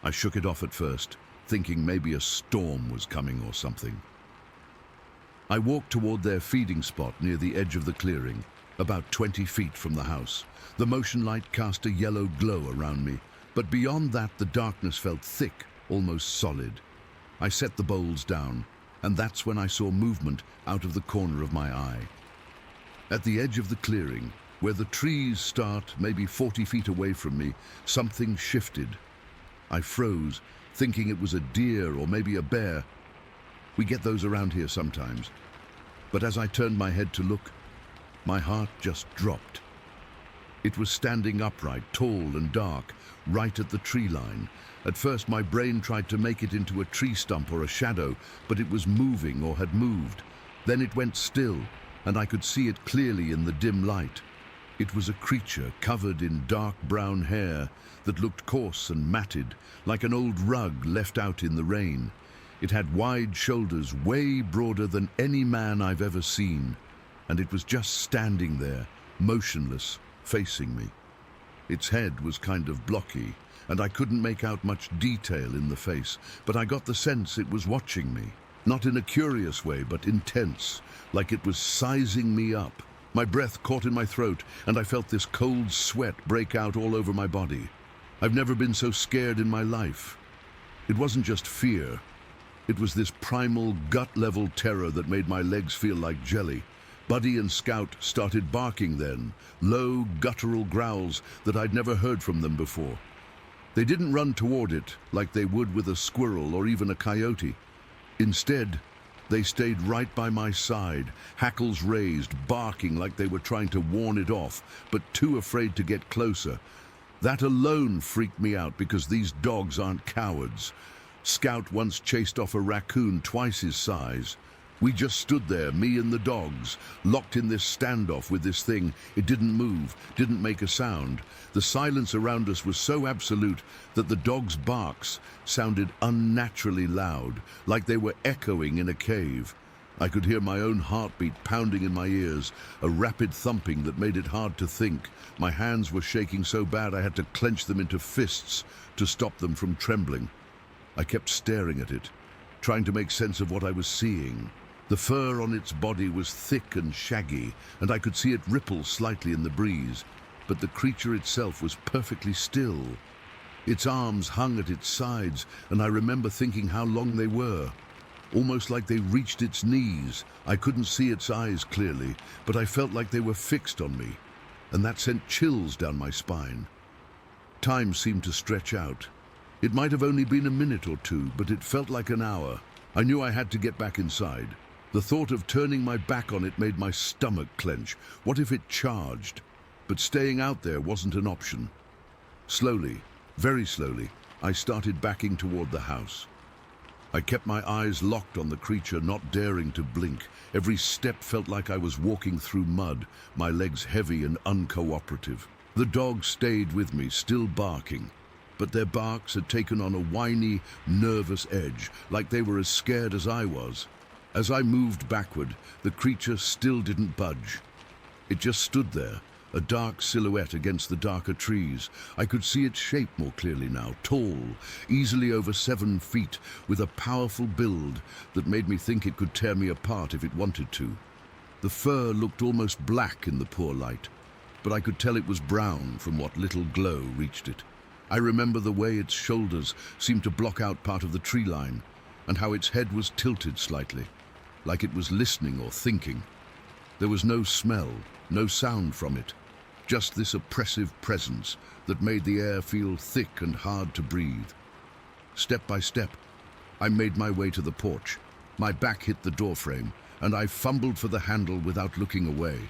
I shook it off at first, thinking maybe a storm was coming or something. I walked toward their feeding spot near the edge of the clearing, about 20 feet from the house. The motion light cast a yellow glow around me, but beyond that the darkness felt thick, almost solid. I set the bowls down, and that's when I saw movement out of the corner of my eye. At the edge of the clearing, where the trees start maybe 40 feet away from me, something shifted. I froze, thinking it was a deer or maybe a bear. We get those around here sometimes. But as I turned my head to look, my heart just dropped. It was standing upright, tall and dark, right at the tree line. At first my brain tried to make it into a tree stump or a shadow, but it was moving or had moved. Then it went still, and I could see it clearly in the dim light. It was a creature covered in dark brown hair that looked coarse and matted, like an old rug left out in the rain. It had wide shoulders, way broader than any man I've ever seen, and it was just standing there, motionless, facing me. Its head was kind of blocky, and I couldn't make out much detail in the face, but I got the sense it was watching me. Not in a curious way, but intense, like it was sizing me up. My breath caught in my throat, and I felt this cold sweat break out all over my body. I've never been so scared in my life. It wasn't just fear. It was this primal, gut-level terror that made my legs feel like jelly. Buddy and Scout started barking then, low, guttural growls that I'd never heard from them before. They didn't run toward it like they would with a squirrel or even a coyote. Instead, they stayed right by my side, hackles raised, barking like they were trying to warn it off, but too afraid to get closer. That alone freaked me out because these dogs aren't cowards. Scout once chased off a raccoon twice his size. We just stood there, me and the dogs, locked in this standoff with this thing. It didn't move, didn't make a sound. The silence around us was so absolute that the dogs' barks sounded unnaturally loud, like they were echoing in a cave. I could hear my own heartbeat pounding in my ears, a rapid thumping that made it hard to think. My hands were shaking so bad I had to clench them into fists to stop them from trembling. I kept staring at it, trying to make sense of what I was seeing. The fur on its body was thick and shaggy, and I could see it ripple slightly in the breeze, but the creature itself was perfectly still. Its arms hung at its sides, and I remember thinking how long they were, almost like they reached its knees. I couldn't see its eyes clearly, but I felt like they were fixed on me, and that sent chills down my spine. Time seemed to stretch out. It might have only been a minute or two, but it felt like an hour. I knew I had to get back inside. The thought of turning my back on it made my stomach clench. What if it charged? But staying out there wasn't an option. Slowly, very slowly, I started backing toward the house. I kept my eyes locked on the creature, not daring to blink. Every step felt like I was walking through mud, my legs heavy and uncooperative. The dogs stayed with me, still barking, but their barks had taken on a whiny, nervous edge, like they were as scared as I was. As I moved backward, the creature still didn't budge. It just stood there, a dark silhouette against the darker trees. I could see its shape more clearly now, tall, easily over 7 feet, with a powerful build that made me think it could tear me apart if it wanted to. The fur looked almost black in the poor light, but I could tell it was brown from what little glow reached it. I remember the way its shoulders seemed to block out part of the tree line, and how its head was tilted slightly, like it was listening or thinking. There was no smell, no sound from it, just this oppressive presence that made the air feel thick and hard to breathe. Step by step, I made my way to the porch. My back hit the doorframe, and I fumbled for the handle without looking away.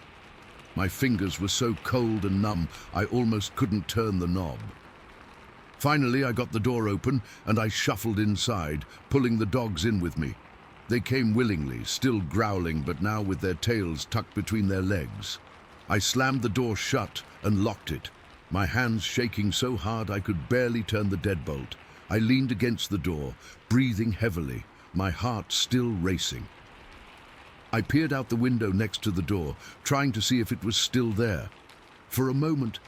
My fingers were so cold and numb, I almost couldn't turn the knob. Finally, I got the door open, and I shuffled inside, pulling the dogs in with me. They came willingly, still growling, but now with their tails tucked between their legs. I slammed the door shut and locked it, my hands shaking so hard I could barely turn the deadbolt. I leaned against the door, breathing heavily, my heart still racing. I peered out the window next to the door, trying to see if it was still there. For a moment,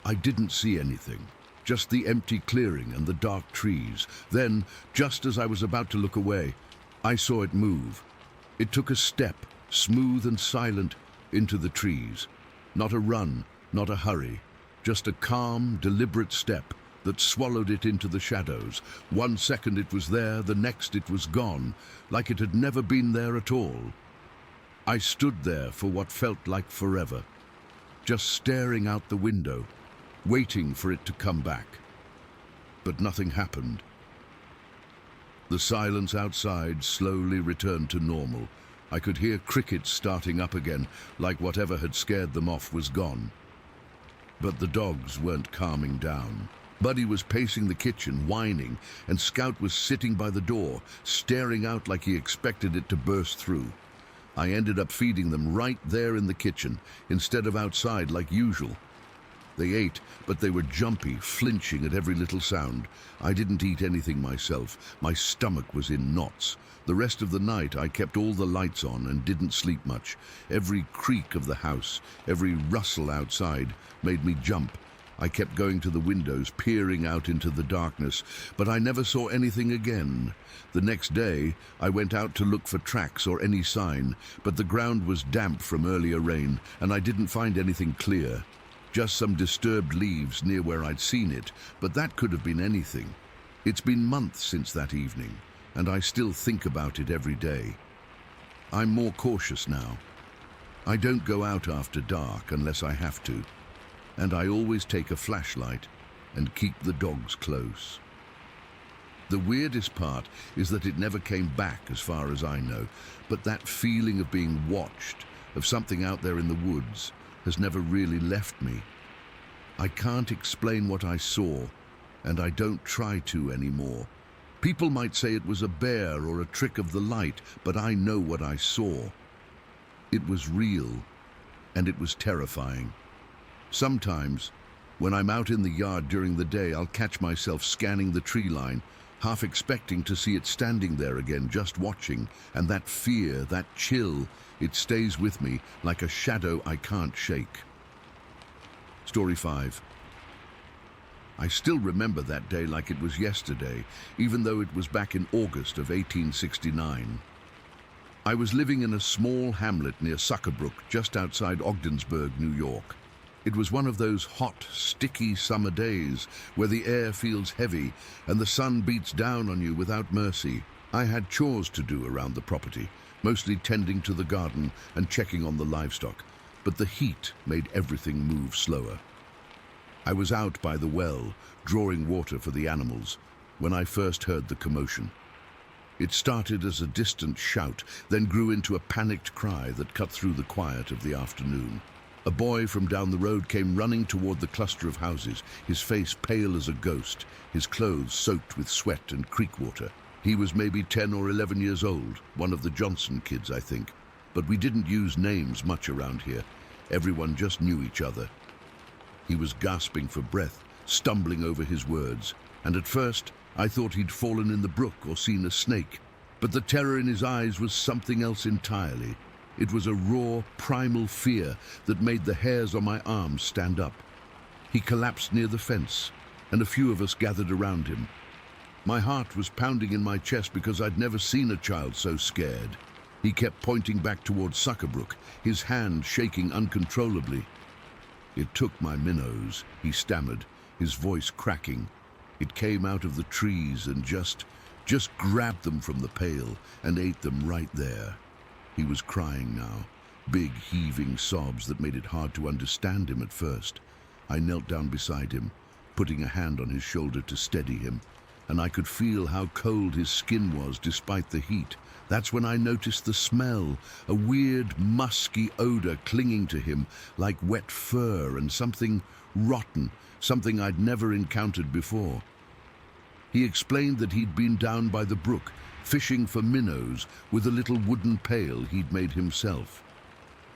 I didn't see anything, just the empty clearing and the dark trees. Then, just as I was about to look away, I saw it move. It took a step, smooth and silent, into the trees. Not a run, not a hurry, just a calm, deliberate step that swallowed it into the shadows. 1 second it was there, the next it was gone, like it had never been there at all. I stood there for what felt like forever, just staring out the window, waiting for it to come back. But nothing happened. The silence outside slowly returned to normal. I could hear crickets starting up again, like whatever had scared them off was gone. But the dogs weren't calming down. Buddy was pacing the kitchen, whining, and Scout was sitting by the door, staring out like he expected it to burst through. I ended up feeding them right there in the kitchen, instead of outside like usual. They ate, but they were jumpy, flinching at every little sound. I didn't eat anything myself. My stomach was in knots. The rest of the night I kept all the lights on and didn't sleep much. Every creak of the house, every rustle outside made me jump. I kept going to the windows, peering out into the darkness, but I never saw anything again. The next day, I went out to look for tracks or any sign, but the ground was damp from earlier rain, and I didn't find anything clear. Just some disturbed leaves near where I'd seen it, but that could have been anything. It's been months since that evening, and I still think about it every day. I'm more cautious now. I don't go out after dark unless I have to, and I always take a flashlight and keep the dogs close. The weirdest part is that it never came back as far as I know, but that feeling of being watched, of something out there in the woods, has never really left me. I can't explain what I saw, and I don't try to anymore. People might say it was a bear or a trick of the light, but I know what I saw. It was real, and it was terrifying. Sometimes, when I'm out in the yard during the day, I'll catch myself scanning the tree line, half expecting to see it standing there again, just watching, and that fear, that chill, it stays with me like a shadow I can't shake. Story 5. I still remember that day like it was yesterday, even though it was back in August of 1869. I was living in a small hamlet near Suckerbrook, just outside Ogdensburg, New York. It was one of those hot, sticky summer days where the air feels heavy and the sun beats down on you without mercy. I had chores to do around the property, mostly tending to the garden and checking on the livestock, but the heat made everything move slower. I was out by the well, drawing water for the animals, when I first heard the commotion. It started as a distant shout, then grew into a panicked cry that cut through the quiet of the afternoon. A boy from down the road came running toward the cluster of houses, his face pale as a ghost, his clothes soaked with sweat and creek water. He was maybe 10 or 11 years old, one of the Johnson kids, I think. But we didn't use names much around here. Everyone just knew each other. He was gasping for breath, stumbling over his words, and at first I thought he'd fallen in the brook or seen a snake. But the terror in his eyes was something else entirely. It was a raw, primal fear that made the hairs on my arms stand up. He collapsed near the fence, and a few of us gathered around him. My heart was pounding in my chest because I'd never seen a child so scared. He kept pointing back towards Suckerbrook, his hand shaking uncontrollably. "It took my minnows," he stammered, his voice cracking. "It came out of the trees and just grabbed them from the pail and ate them right there." He was crying now, big heaving sobs that made it hard to understand him at first. I knelt down beside him, putting a hand on his shoulder to steady him, and I could feel how cold his skin was despite the heat. That's when I noticed the smell, a weird, musky odor clinging to him like wet fur and something rotten, something I'd never encountered before. He explained that he'd been down by the brook, fishing for minnows with a little wooden pail he'd made himself.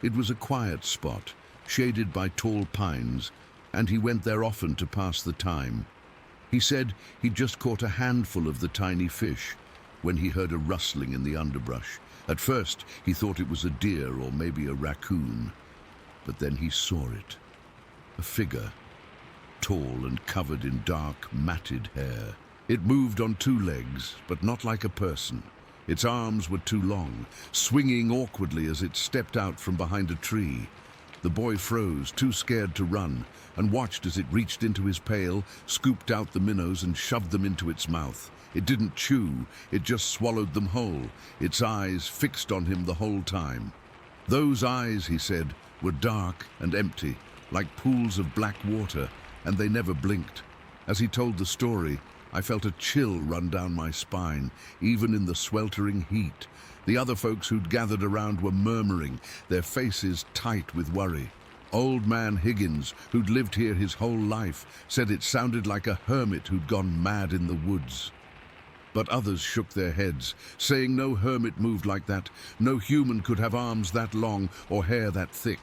It was a quiet spot, shaded by tall pines, and he went there often to pass the time. He said he'd just caught a handful of the tiny fish when he heard a rustling in the underbrush. At first, he thought it was a deer or maybe a raccoon, but then he saw it. A figure, tall and covered in dark, matted hair. It moved on two legs, but not like a person. Its arms were too long, swinging awkwardly as it stepped out from behind a tree. The boy froze, too scared to run, and watched as it reached into his pail, scooped out the minnows and shoved them into its mouth. It didn't chew, it just swallowed them whole, its eyes fixed on him the whole time. Those eyes, he said, were dark and empty, like pools of black water, and they never blinked. As he told the story, I felt a chill run down my spine, even in the sweltering heat. The other folks who'd gathered around were murmuring, their faces tight with worry. Old man Higgins, who'd lived here his whole life, said it sounded like a hermit who'd gone mad in the woods. But others shook their heads, saying no hermit moved like that, no human could have arms that long or hair that thick.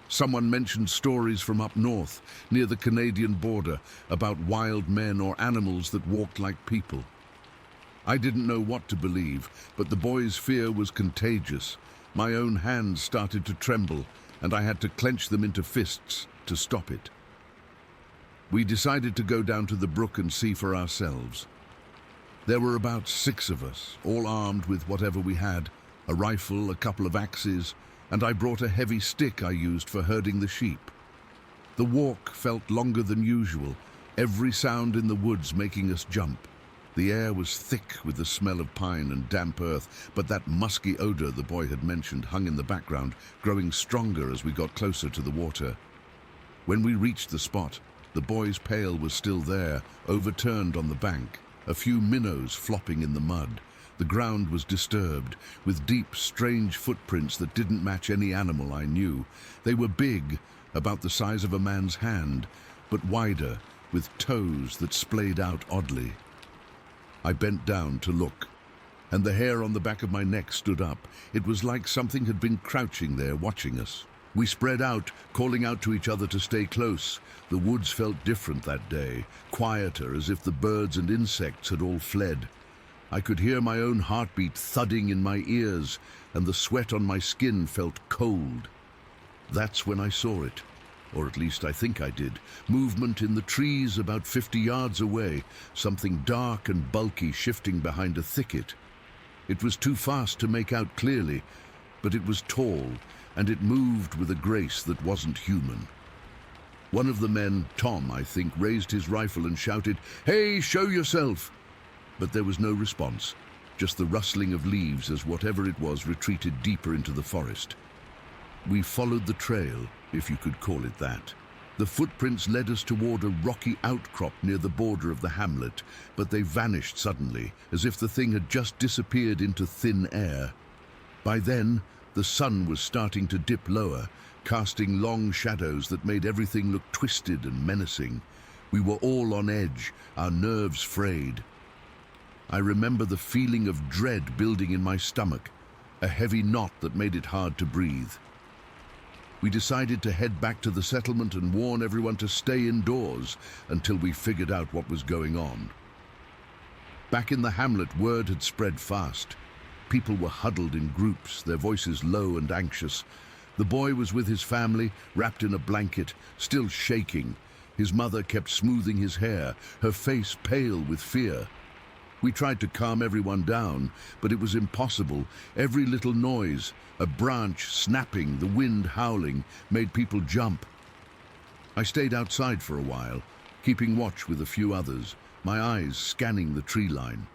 Someone mentioned stories from up north, near the Canadian border, about wild men or animals that walked like people. I didn't know what to believe, but the boy's fear was contagious. My own hands started to tremble, and I had to clench them into fists to stop it. We decided to go down to the brook and see for ourselves. There were about 6 of us, all armed with whatever we had, a rifle, a couple of axes, and I brought a heavy stick I used for herding the sheep. The walk felt longer than usual, every sound in the woods making us jump. The air was thick with the smell of pine and damp earth, but that musky odor the boy had mentioned hung in the background, growing stronger as we got closer to the water. When we reached the spot, the boy's pail was still there, overturned on the bank, a few minnows flopping in the mud. The ground was disturbed, with deep, strange footprints that didn't match any animal I knew. They were big, about the size of a man's hand, but wider, with toes that splayed out oddly. I bent down to look, and the hair on the back of my neck stood up. It was like something had been crouching there, watching us. We spread out, calling out to each other to stay close. The woods felt different that day, quieter, as if the birds and insects had all fled. I could hear my own heartbeat thudding in my ears, and the sweat on my skin felt cold. That's when I saw it, or at least I think I did. Movement in the trees about 50 yards away, something dark and bulky shifting behind a thicket. It was too fast to make out clearly, but it was tall, and it moved with a grace that wasn't human. One of the men, Tom, I think, raised his rifle and shouted, "Hey, show yourself!" But there was no response, just the rustling of leaves as whatever it was retreated deeper into the forest. We followed the trail, if you could call it that. The footprints led us toward a rocky outcrop near the border of the hamlet, but they vanished suddenly, as if the thing had just disappeared into thin air. By then, the sun was starting to dip lower, casting long shadows that made everything look twisted and menacing. We were all on edge, our nerves frayed. I remember the feeling of dread building in my stomach, a heavy knot that made it hard to breathe. We decided to head back to the settlement and warn everyone to stay indoors until we figured out what was going on. Back in the hamlet, word had spread fast. People were huddled in groups, their voices low and anxious. The boy was with his family, wrapped in a blanket, still shaking. His mother kept smoothing his hair, her face pale with fear. We tried to calm everyone down, but it was impossible. Every little noise, a branch snapping, the wind howling, made people jump. I stayed outside for a while, keeping watch with a few others, my eyes scanning the tree line.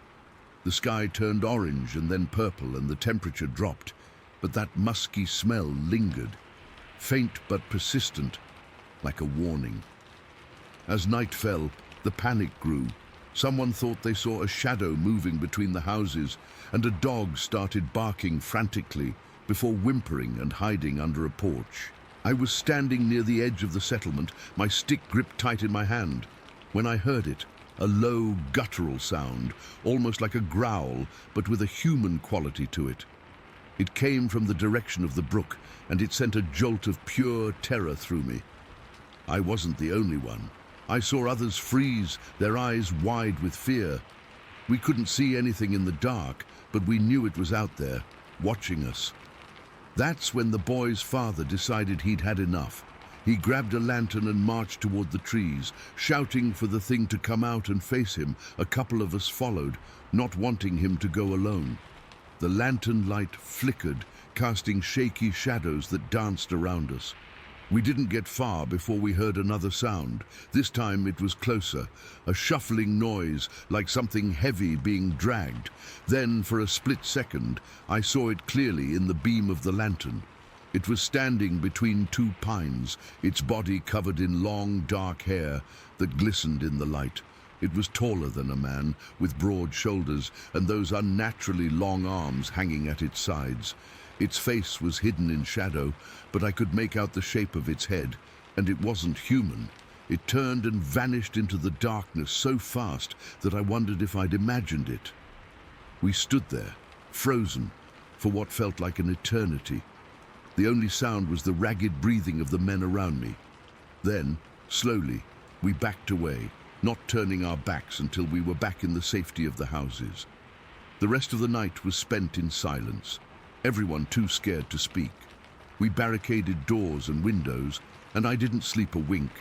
The sky turned orange and then purple, and the temperature dropped, but that musky smell lingered, faint but persistent, like a warning. As night fell, the panic grew. Someone thought they saw a shadow moving between the houses, and a dog started barking frantically before whimpering and hiding under a porch. I was standing near the edge of the settlement, my stick gripped tight in my hand, when I heard it, a low, guttural sound, almost like a growl, but with a human quality to it. It came from the direction of the brook, and it sent a jolt of pure terror through me. I wasn't the only one. I saw others freeze, their eyes wide with fear. We couldn't see anything in the dark, but we knew it was out there, watching us. That's when the boy's father decided he'd had enough. He grabbed a lantern and marched toward the trees, shouting for the thing to come out and face him. A couple of us followed, not wanting him to go alone. The lantern light flickered, casting shaky shadows that danced around us. We didn't get far before we heard another sound. This time it was closer, a shuffling noise like something heavy being dragged. Then, for a split second, I saw it clearly in the beam of the lantern. It was standing between two pines, its body covered in long, dark hair that glistened in the light. It was taller than a man, with broad shoulders and those unnaturally long arms hanging at its sides. Its face was hidden in shadow, but I could make out the shape of its head, and it wasn't human. It turned and vanished into the darkness so fast that I wondered if I'd imagined it. We stood there, frozen, for what felt like an eternity. The only sound was the ragged breathing of the men around me. Then, slowly, we backed away, not turning our backs until we were back in the safety of the houses. The rest of the night was spent in silence, everyone too scared to speak. We barricaded doors and windows, and I didn't sleep a wink.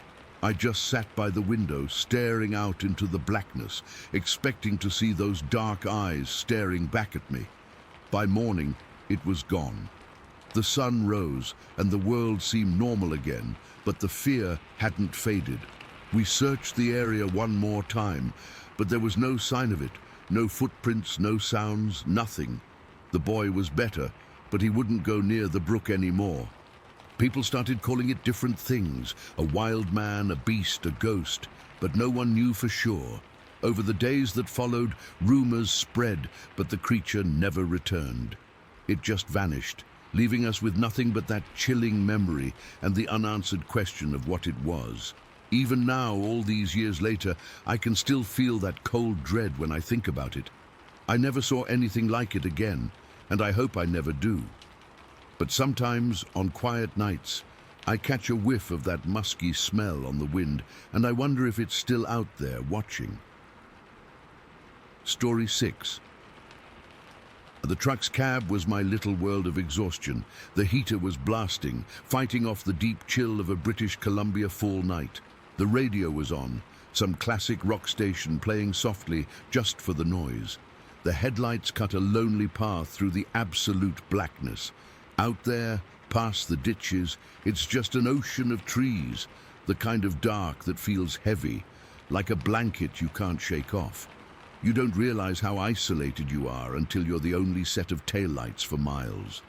I just sat by the window, staring out into the blackness, expecting to see those dark eyes staring back at me. By morning, it was gone. The sun rose, and the world seemed normal again, but the fear hadn't faded. We searched the area one more time, but there was no sign of it. No footprints, no sounds, nothing. The boy was better, but he wouldn't go near the brook anymore. People started calling it different things, a wild man, a beast, a ghost, but no one knew for sure. Over the days that followed, rumors spread, but the creature never returned. It just vanished, leaving us with nothing but that chilling memory and the unanswered question of what it was. Even now, all these years later, I can still feel that cold dread when I think about it. I never saw anything like it again, and I hope I never do. But sometimes, on quiet nights, I catch a whiff of that musky smell on the wind, and I wonder if it's still out there watching. Story 6. The truck's cab was my little world of exhaustion. The heater was blasting, fighting off the deep chill of a British Columbia fall night. The radio was on, some classic rock station playing softly just for the noise. The headlights cut a lonely path through the absolute blackness. Out there, past the ditches, it's just an ocean of trees, the kind of dark that feels heavy, like a blanket you can't shake off. You don't realize how isolated you are until you're the only set of taillights for miles.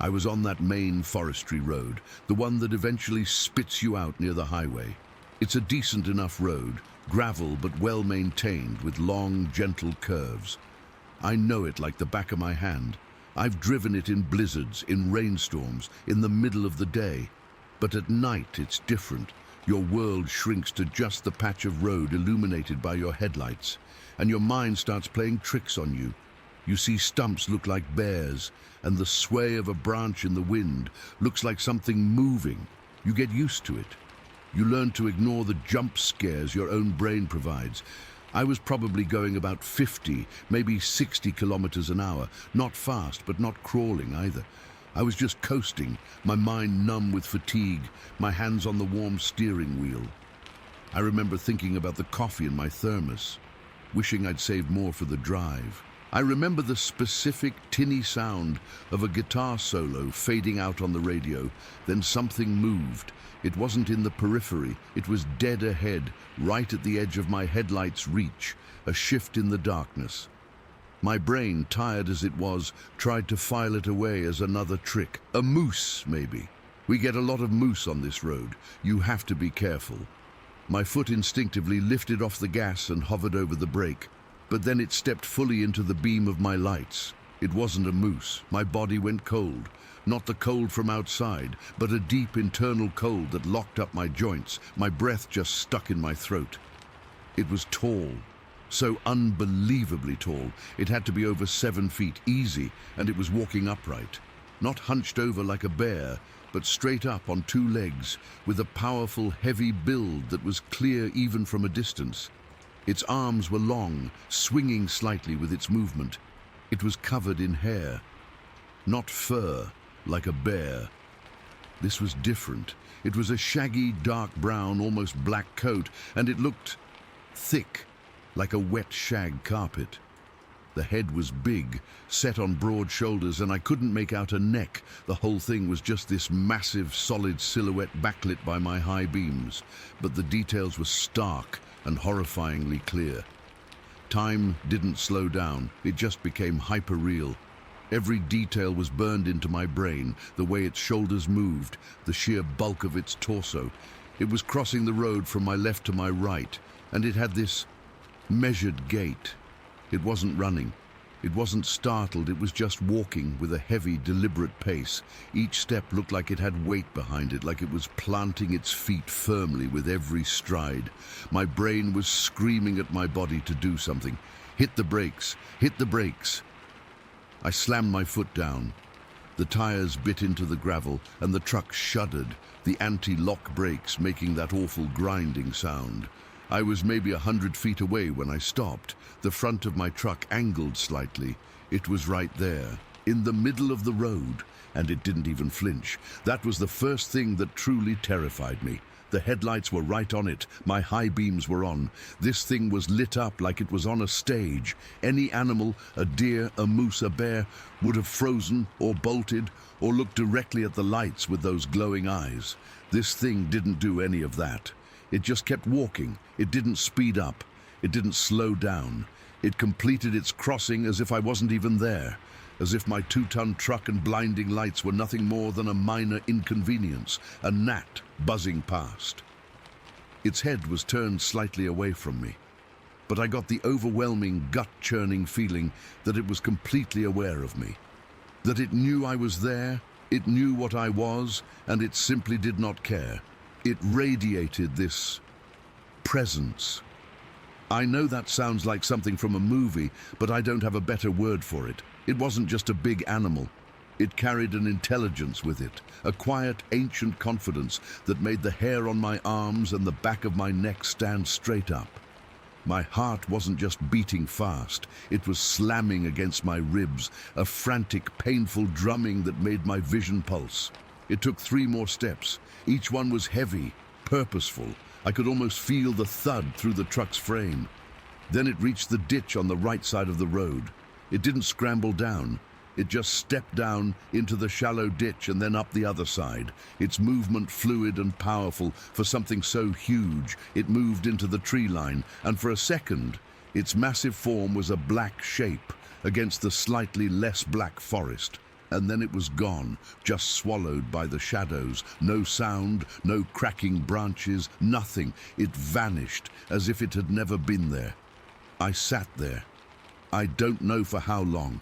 I was on that main forestry road, the one that eventually spits you out near the highway. It's a decent enough road, gravel but well maintained with long, gentle curves. I know it like the back of my hand. I've driven it in blizzards, in rainstorms, in the middle of the day. But at night it's different. Your world shrinks to just the patch of road illuminated by your headlights, and your mind starts playing tricks on you. You see stumps look like bears, and the sway of a branch in the wind looks like something moving. You get used to it. You learn to ignore the jump scares your own brain provides. I was probably going about 50, maybe 60 kilometers an hour, not fast, but not crawling either. I was just coasting, my mind numb with fatigue, my hands on the warm steering wheel. I remember thinking about the coffee in my thermos, wishing I'd saved more for the drive. I remember the specific tinny sound of a guitar solo fading out on the radio. Then something moved. It wasn't in the periphery. It was dead ahead, right at the edge of my headlight's reach, a shift in the darkness. My brain, tired as it was, tried to file it away as another trick. A moose, maybe. We get a lot of moose on this road. You have to be careful. My foot instinctively lifted off the gas and hovered over the brake. But then it stepped fully into the beam of my lights. It wasn't a moose. My body went cold. Not the cold from outside, but a deep internal cold that locked up my joints. My breath just stuck in my throat. It was tall. So unbelievably tall. It had to be over 7 feet, easy, and it was walking upright. Not hunched over like a bear, but straight up on 2 legs, with a powerful, heavy build that was clear even from a distance. Its arms were long, swinging slightly with its movement. It was covered in hair. Not fur, like a bear. This was different. It was a shaggy, dark brown, almost black coat, and it looked thick, like a wet shag carpet. The head was big, set on broad shoulders, and I couldn't make out a neck. The whole thing was just this massive, solid silhouette backlit by my high beams. But the details were stark and horrifyingly clear. Time didn't slow down, it just became hyper-real. Every detail was burned into my brain, the way its shoulders moved, the sheer bulk of its torso. It was crossing the road from my left to my right, and it had this measured gait. It wasn't running. It wasn't startled, it was just walking with a heavy, deliberate pace. Each step looked like it had weight behind it, like it was planting its feet firmly with every stride. My brain was screaming at my body to do something. Hit the brakes! Hit the brakes! I slammed my foot down. The tires bit into the gravel, and the truck shuddered, the anti-lock brakes making that awful grinding sound. I was maybe 100 feet away when I stopped. The front of my truck angled slightly. It was right there, in the middle of the road, and it didn't even flinch. That was the first thing that truly terrified me. The headlights were right on it. My high beams were on. This thing was lit up like it was on a stage. Any animal, a deer, a moose, a bear, would have frozen or bolted or looked directly at the lights with those glowing eyes. This thing didn't do any of that. It just kept walking. It didn't speed up. It didn't slow down. It completed its crossing as if I wasn't even there, as if my 2-ton truck and blinding lights were nothing more than a minor inconvenience, a gnat buzzing past. Its head was turned slightly away from me, but I got the overwhelming, gut-churning feeling that it was completely aware of me, that it knew I was there, it knew what I was, and it simply did not care. It radiated this presence. I know that sounds like something from a movie, but I don't have a better word for it. It wasn't just a big animal. It carried an intelligence with it, a quiet, ancient confidence that made the hair on my arms and the back of my neck stand straight up. My heart wasn't just beating fast, it was slamming against my ribs, a frantic, painful drumming that made my vision pulse. It took 3 more steps. Each one was heavy, purposeful. I could almost feel the thud through the truck's frame. Then it reached the ditch on the right side of the road. It didn't scramble down. It just stepped down into the shallow ditch and then up the other side. Its movement fluid and powerful for something so huge. It moved into the tree line, and for a second, its massive form was a black shape against the slightly less black forest. And then it was gone, just swallowed by the shadows. No sound, no cracking branches, nothing. It vanished, as if it had never been there. I sat there. I don't know for how long.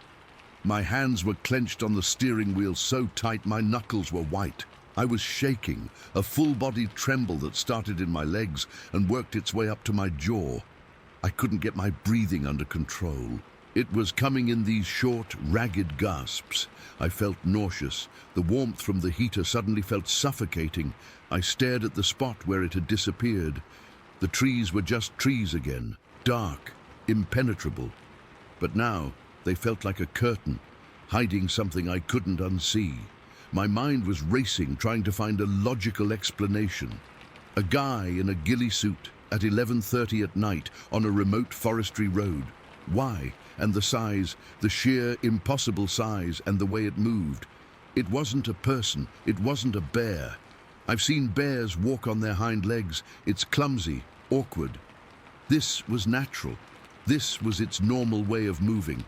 My hands were clenched on the steering wheel so tight my knuckles were white. I was shaking, a full-body tremble that started in my legs and worked its way up to my jaw. I couldn't get my breathing under control. It was coming in these short, ragged gasps. I felt nauseous. The warmth from the heater suddenly felt suffocating. I stared at the spot where it had disappeared. The trees were just trees again, dark, impenetrable. But now they felt like a curtain, hiding something I couldn't unsee. My mind was racing, trying to find a logical explanation. A guy in a ghillie suit at 11:30 at night on a remote forestry road. Why? And the size, the sheer impossible size, and the way it moved. It wasn't a person, it wasn't a bear. I've seen bears walk on their hind legs. It's clumsy, awkward. This was natural. This was its normal way of moving.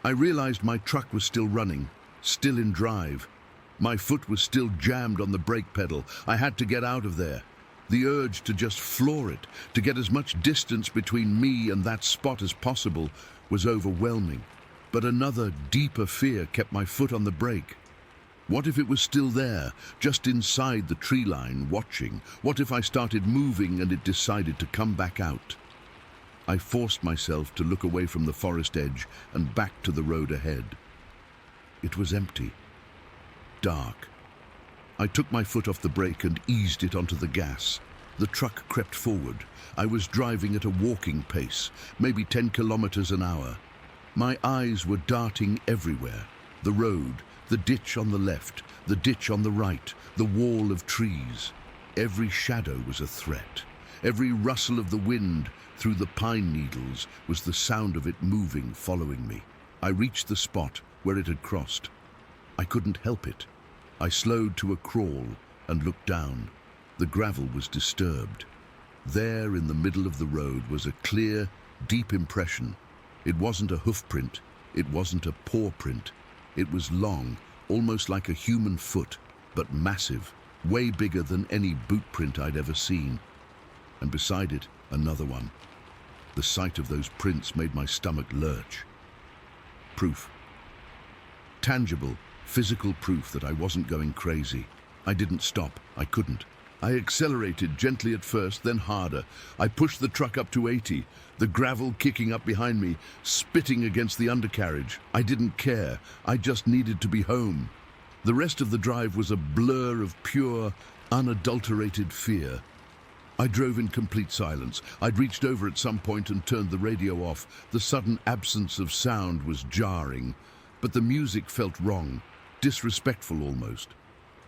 I realized my truck was still running, still in drive. My foot was still jammed on the brake pedal. I had to get out of there. The urge to just floor it, to get as much distance between me and that spot as possible, was overwhelming. But another, deeper fear kept my foot on the brake. What if it was still there, just inside the tree line, watching? What if I started moving and it decided to come back out? I forced myself to look away from the forest edge and back to the road ahead. It was empty. Dark. I took my foot off the brake and eased it onto the gas. The truck crept forward. I was driving at a walking pace, maybe 10 kilometers an hour. My eyes were darting everywhere. The road, the ditch on the left, the ditch on the right, the wall of trees. Every shadow was a threat. Every rustle of the wind through the pine needles was the sound of it moving, following me. I reached the spot where it had crossed. I couldn't help it. I slowed to a crawl and looked down. The gravel was disturbed. There in the middle of the road was a clear, deep impression. It wasn't a hoof print. It wasn't a paw print. It was long, almost like a human foot, but massive, way bigger than any boot print I'd ever seen. And beside it, another one. The sight of those prints made my stomach lurch. Proof. Tangible, physical proof that I wasn't going crazy. I didn't stop. I couldn't. I accelerated gently at first, then harder. I pushed the truck up to 80, the gravel kicking up behind me, spitting against the undercarriage. I didn't care. I just needed to be home. The rest of the drive was a blur of pure, unadulterated fear. I drove in complete silence. I'd reached over at some point and turned the radio off. The sudden absence of sound was jarring, but the music felt wrong, disrespectful almost.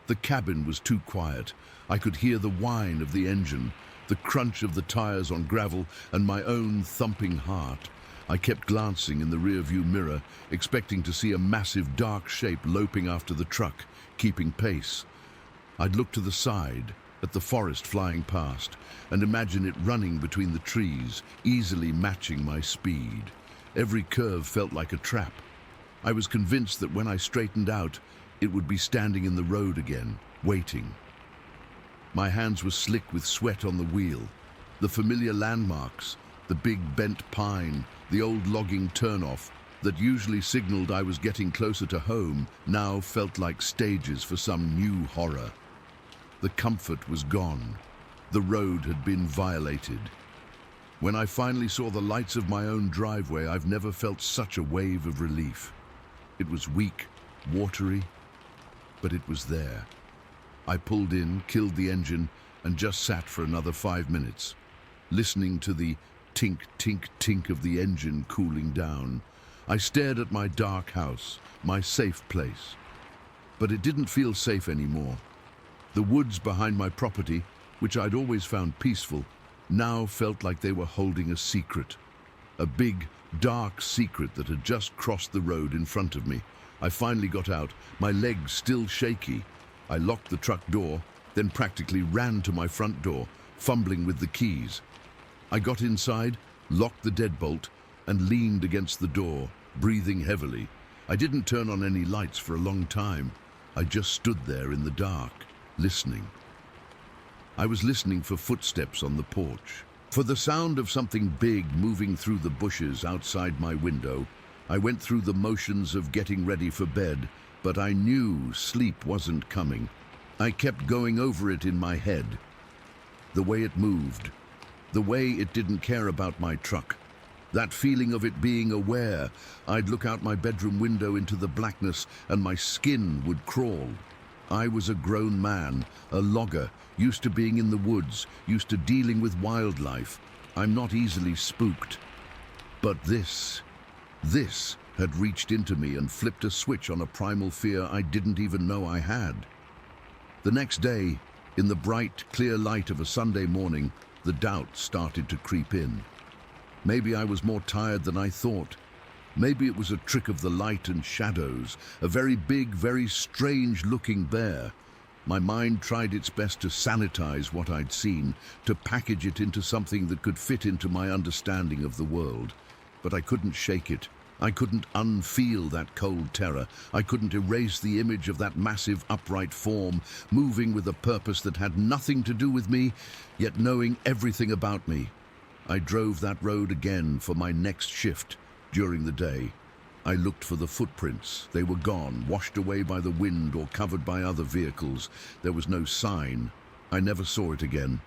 The cabin was too quiet. I could hear the whine of the engine, the crunch of the tires on gravel, and my own thumping heart. I kept glancing in the rearview mirror, expecting to see a massive dark shape loping after the truck, keeping pace. I'd look to the side, at the forest flying past, and imagine it running between the trees, easily matching my speed. Every curve felt like a trap. I was convinced that when I straightened out, it would be standing in the road again, waiting. My hands were slick with sweat on the wheel. The familiar landmarks, the big bent pine, the old logging turnoff that usually signaled I was getting closer to home, now felt like stages for some new horror. The comfort was gone. The road had been violated. When I finally saw the lights of my own driveway, I've never felt such a wave of relief. It was weak, watery, but it was there. I pulled in, killed the engine, and just sat for another 5 minutes, listening to the tink, tink, tink of the engine cooling down. I stared at my dark house, my safe place. But it didn't feel safe anymore. The woods behind my property, which I'd always found peaceful, now felt like they were holding a secret. A big, dark secret that had just crossed the road in front of me. I finally got out, my legs still shaky. I locked the truck door, then practically ran to my front door, fumbling with the keys. I got inside, locked the deadbolt, and leaned against the door, breathing heavily. I didn't turn on any lights for a long time. I just stood there in the dark, listening. I was listening for footsteps on the porch, for the sound of something big moving through the bushes outside my window. I went through the motions of getting ready for bed, but I knew sleep wasn't coming. I kept going over it in my head. The way it moved, the way it didn't care about my truck. That feeling of it being aware. I'd look out my bedroom window into the blackness and my skin would crawl. I was a grown man, a logger, used to being in the woods, used to dealing with wildlife. I'm not easily spooked. But this had reached into me and flipped a switch on a primal fear I didn't even know I had. The next day, in the bright, clear light of a Sunday morning, the doubt started to creep in. Maybe I was more tired than I thought. Maybe it was a trick of the light and shadows, a very big, very strange-looking bear. My mind tried its best to sanitize what I'd seen, to package it into something that could fit into my understanding of the world. But I couldn't shake it. I couldn't unfeel that cold terror. I couldn't erase the image of that massive, upright form, moving with a purpose that had nothing to do with me, yet knowing everything about me. I drove that road again for my next shift during the day. I looked for the footprints. They were gone, washed away by the wind or covered by other vehicles. There was no sign. I never saw it again.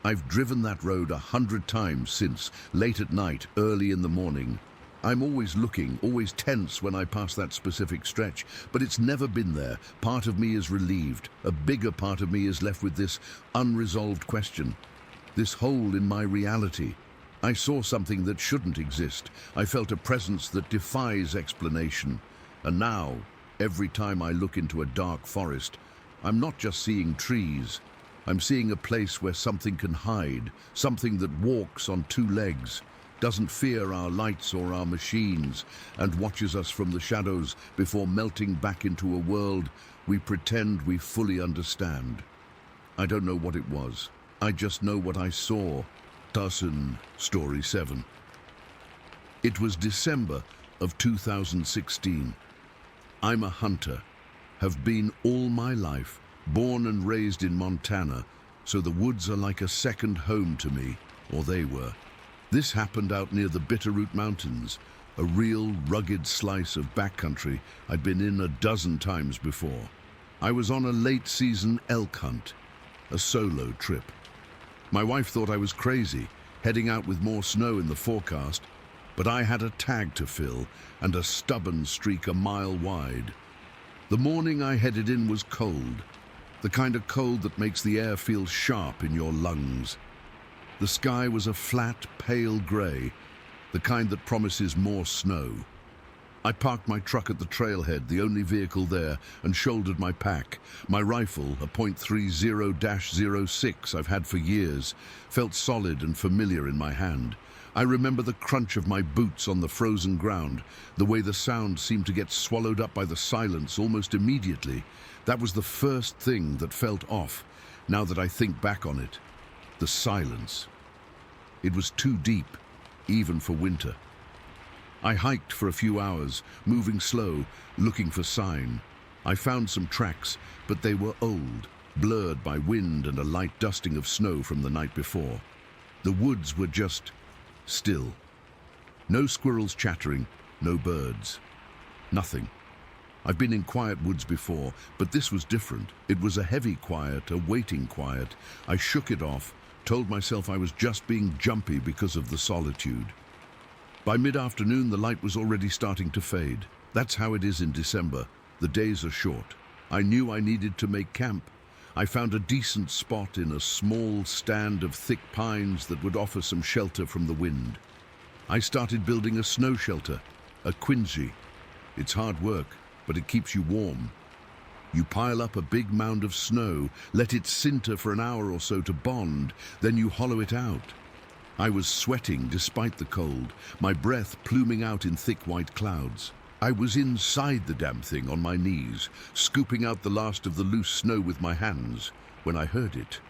I've driven that road 100 times since, late at night, early in the morning. I'm always looking, always tense when I pass that specific stretch, but it's never been there. Part of me is relieved. A bigger part of me is left with this unresolved question. This hole in my reality. I saw something that shouldn't exist. I felt a presence that defies explanation. And now, every time I look into a dark forest, I'm not just seeing trees. I'm seeing a place where something can hide, something that walks on two legs, doesn't fear our lights or our machines, and watches us from the shadows before melting back into a world we pretend we fully understand. I don't know what it was. I just know what I saw. Tarson, Story 7. It was December of 2016. I'm a hunter, have been all my life, born and raised in Montana, so the woods are like a second home to me, or they were. This happened out near the Bitterroot Mountains, a real rugged slice of backcountry I'd been in a dozen times before. I was on a late-season elk hunt, a solo trip. My wife thought I was crazy, heading out with more snow in the forecast, but I had a tag to fill and a stubborn streak a mile wide. The morning I headed in was cold, the kind of cold that makes the air feel sharp in your lungs. The sky was a flat, pale grey, the kind that promises more snow. I parked my truck at the trailhead, the only vehicle there, and shouldered my pack. My rifle, a .30-06 I've had for years, felt solid and familiar in my hand. I remember the crunch of my boots on the frozen ground, the way the sound seemed to get swallowed up by the silence almost immediately. That was the first thing that felt off, now that I think back on it. The silence. It was too deep, even for winter. I hiked for a few hours, moving slow, looking for sign. I found some tracks, but they were old, blurred by wind and a light dusting of snow from the night before. The woods were just still. No squirrels chattering, no birds. Nothing. I've been in quiet woods before, but this was different. It was a heavy quiet, a waiting quiet. I shook it off, told myself I was just being jumpy because of the solitude. By mid-afternoon, the light was already starting to fade. That's how it is in December. The days are short. I knew I needed to make camp. I found a decent spot in a small stand of thick pines that would offer some shelter from the wind. I started building a snow shelter, a quinzhee. It's hard work, but it keeps you warm. You pile up a big mound of snow, let it sinter for an hour or so to bond, then you hollow it out. I was sweating despite the cold, my breath pluming out in thick white clouds. I was inside the damn thing on my knees, scooping out the last of the loose snow with my hands, when I heard it.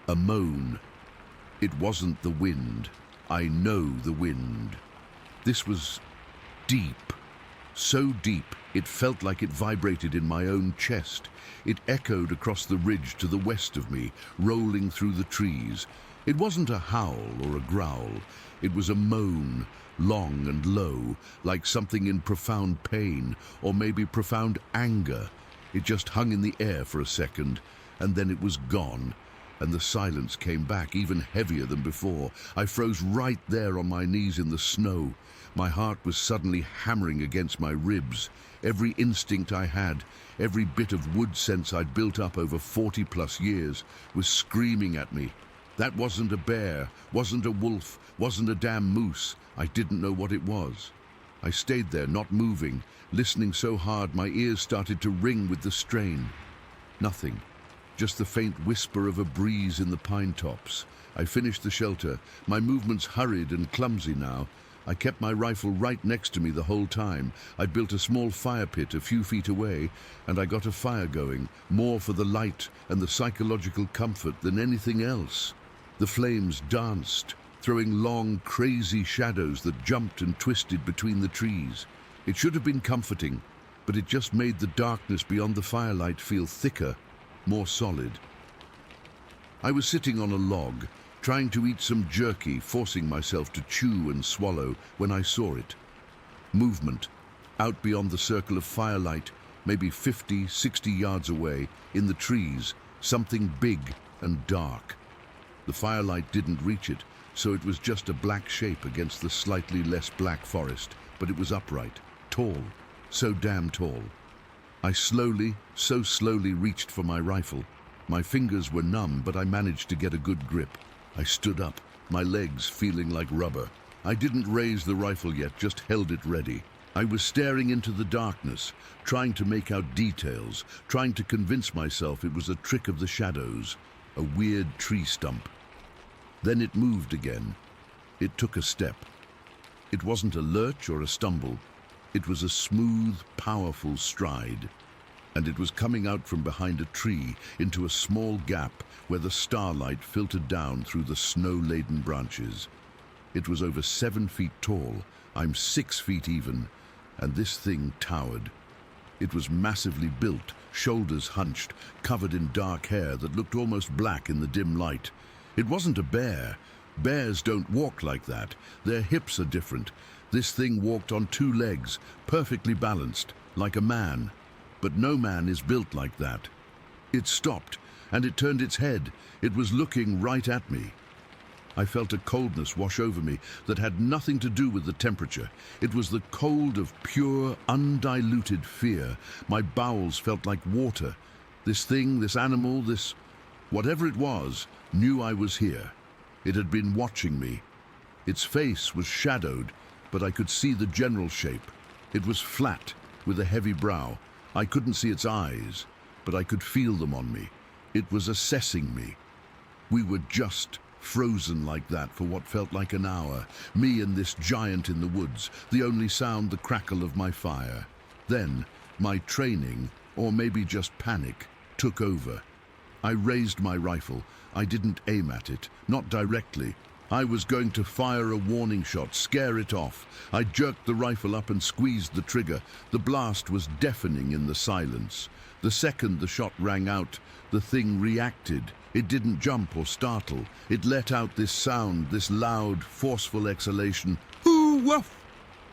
A moan. It wasn't the wind. I know the wind. This was deep, So deep, it felt like it vibrated in my own chest. It echoed across the ridge to the west of me, rolling through the trees. It wasn't a howl or a growl. It was a moan, long and low, like something in profound pain, or maybe profound anger. It just hung in the air for a second, and then it was gone, and the silence came back, even heavier than before. I froze right there on my knees in the snow. My heart was suddenly hammering against my ribs. Every instinct I had, every bit of wood sense I'd built up over 40+ years, was screaming at me. That wasn't a bear, wasn't a wolf, wasn't a damn moose. I didn't know what it was. I stayed there, not moving, listening so hard my ears started to ring with the strain. Nothing. Just the faint whisper of a breeze in the pine tops. I finished the shelter, my movements hurried and clumsy now. I kept my rifle right next to me the whole time. I built a small fire pit a few feet away, and I got a fire going, more for the light and the psychological comfort than anything else. The flames danced, throwing long, crazy shadows that jumped and twisted between the trees. It should have been comforting, but it just made the darkness beyond the firelight feel thicker, more solid. I was sitting on a log, trying to eat some jerky, forcing myself to chew and swallow, when I saw it. Movement, out beyond the circle of firelight, maybe 50, 60 yards away, in the trees, something big and dark. The firelight didn't reach it, so it was just a black shape against the slightly less black forest, but it was upright, tall, so damn tall. I so slowly reached for my rifle. My fingers were numb, but I managed to get a good grip. I stood up, my legs feeling like rubber. I didn't raise the rifle yet, just held it ready. I was staring into the darkness, trying to make out details, trying to convince myself it was a trick of the shadows, a weird tree stump. Then it moved again. It took a step. It wasn't a lurch or a stumble. It was a smooth, powerful stride. And it was coming out from behind a tree into a small gap where the starlight filtered down through the snow-laden branches. It was over 7 feet tall. I'm 6 feet even, and this thing towered. It was massively built, shoulders hunched, covered in dark hair that looked almost black in the dim light. It wasn't a bear. Bears don't walk like that. Their hips are different. This thing walked on 2 legs, perfectly balanced, like a man. But no man is built like that. It stopped, and it turned its head. It was looking right at me. I felt a coldness wash over me that had nothing to do with the temperature. It was the cold of pure, undiluted fear. My bowels felt like water. This thing, this animal, this whatever it was, knew I was here. It had been watching me. Its face was shadowed, but I could see the general shape. It was flat, with a heavy brow. I couldn't see its eyes, but I could feel them on me. It was assessing me. We were just frozen like that for what felt like an hour, me and this giant in the woods, the only sound the crackle of my fire. Then, my training, or maybe just panic, took over. I raised my rifle. I didn't aim at it, not directly. I was going to fire a warning shot, scare it off. I jerked the rifle up and squeezed the trigger. The blast was deafening in the silence. The second the shot rang out, the thing reacted. It didn't jump or startle. It let out this sound, this loud, forceful exhalation, "Hoo woof!"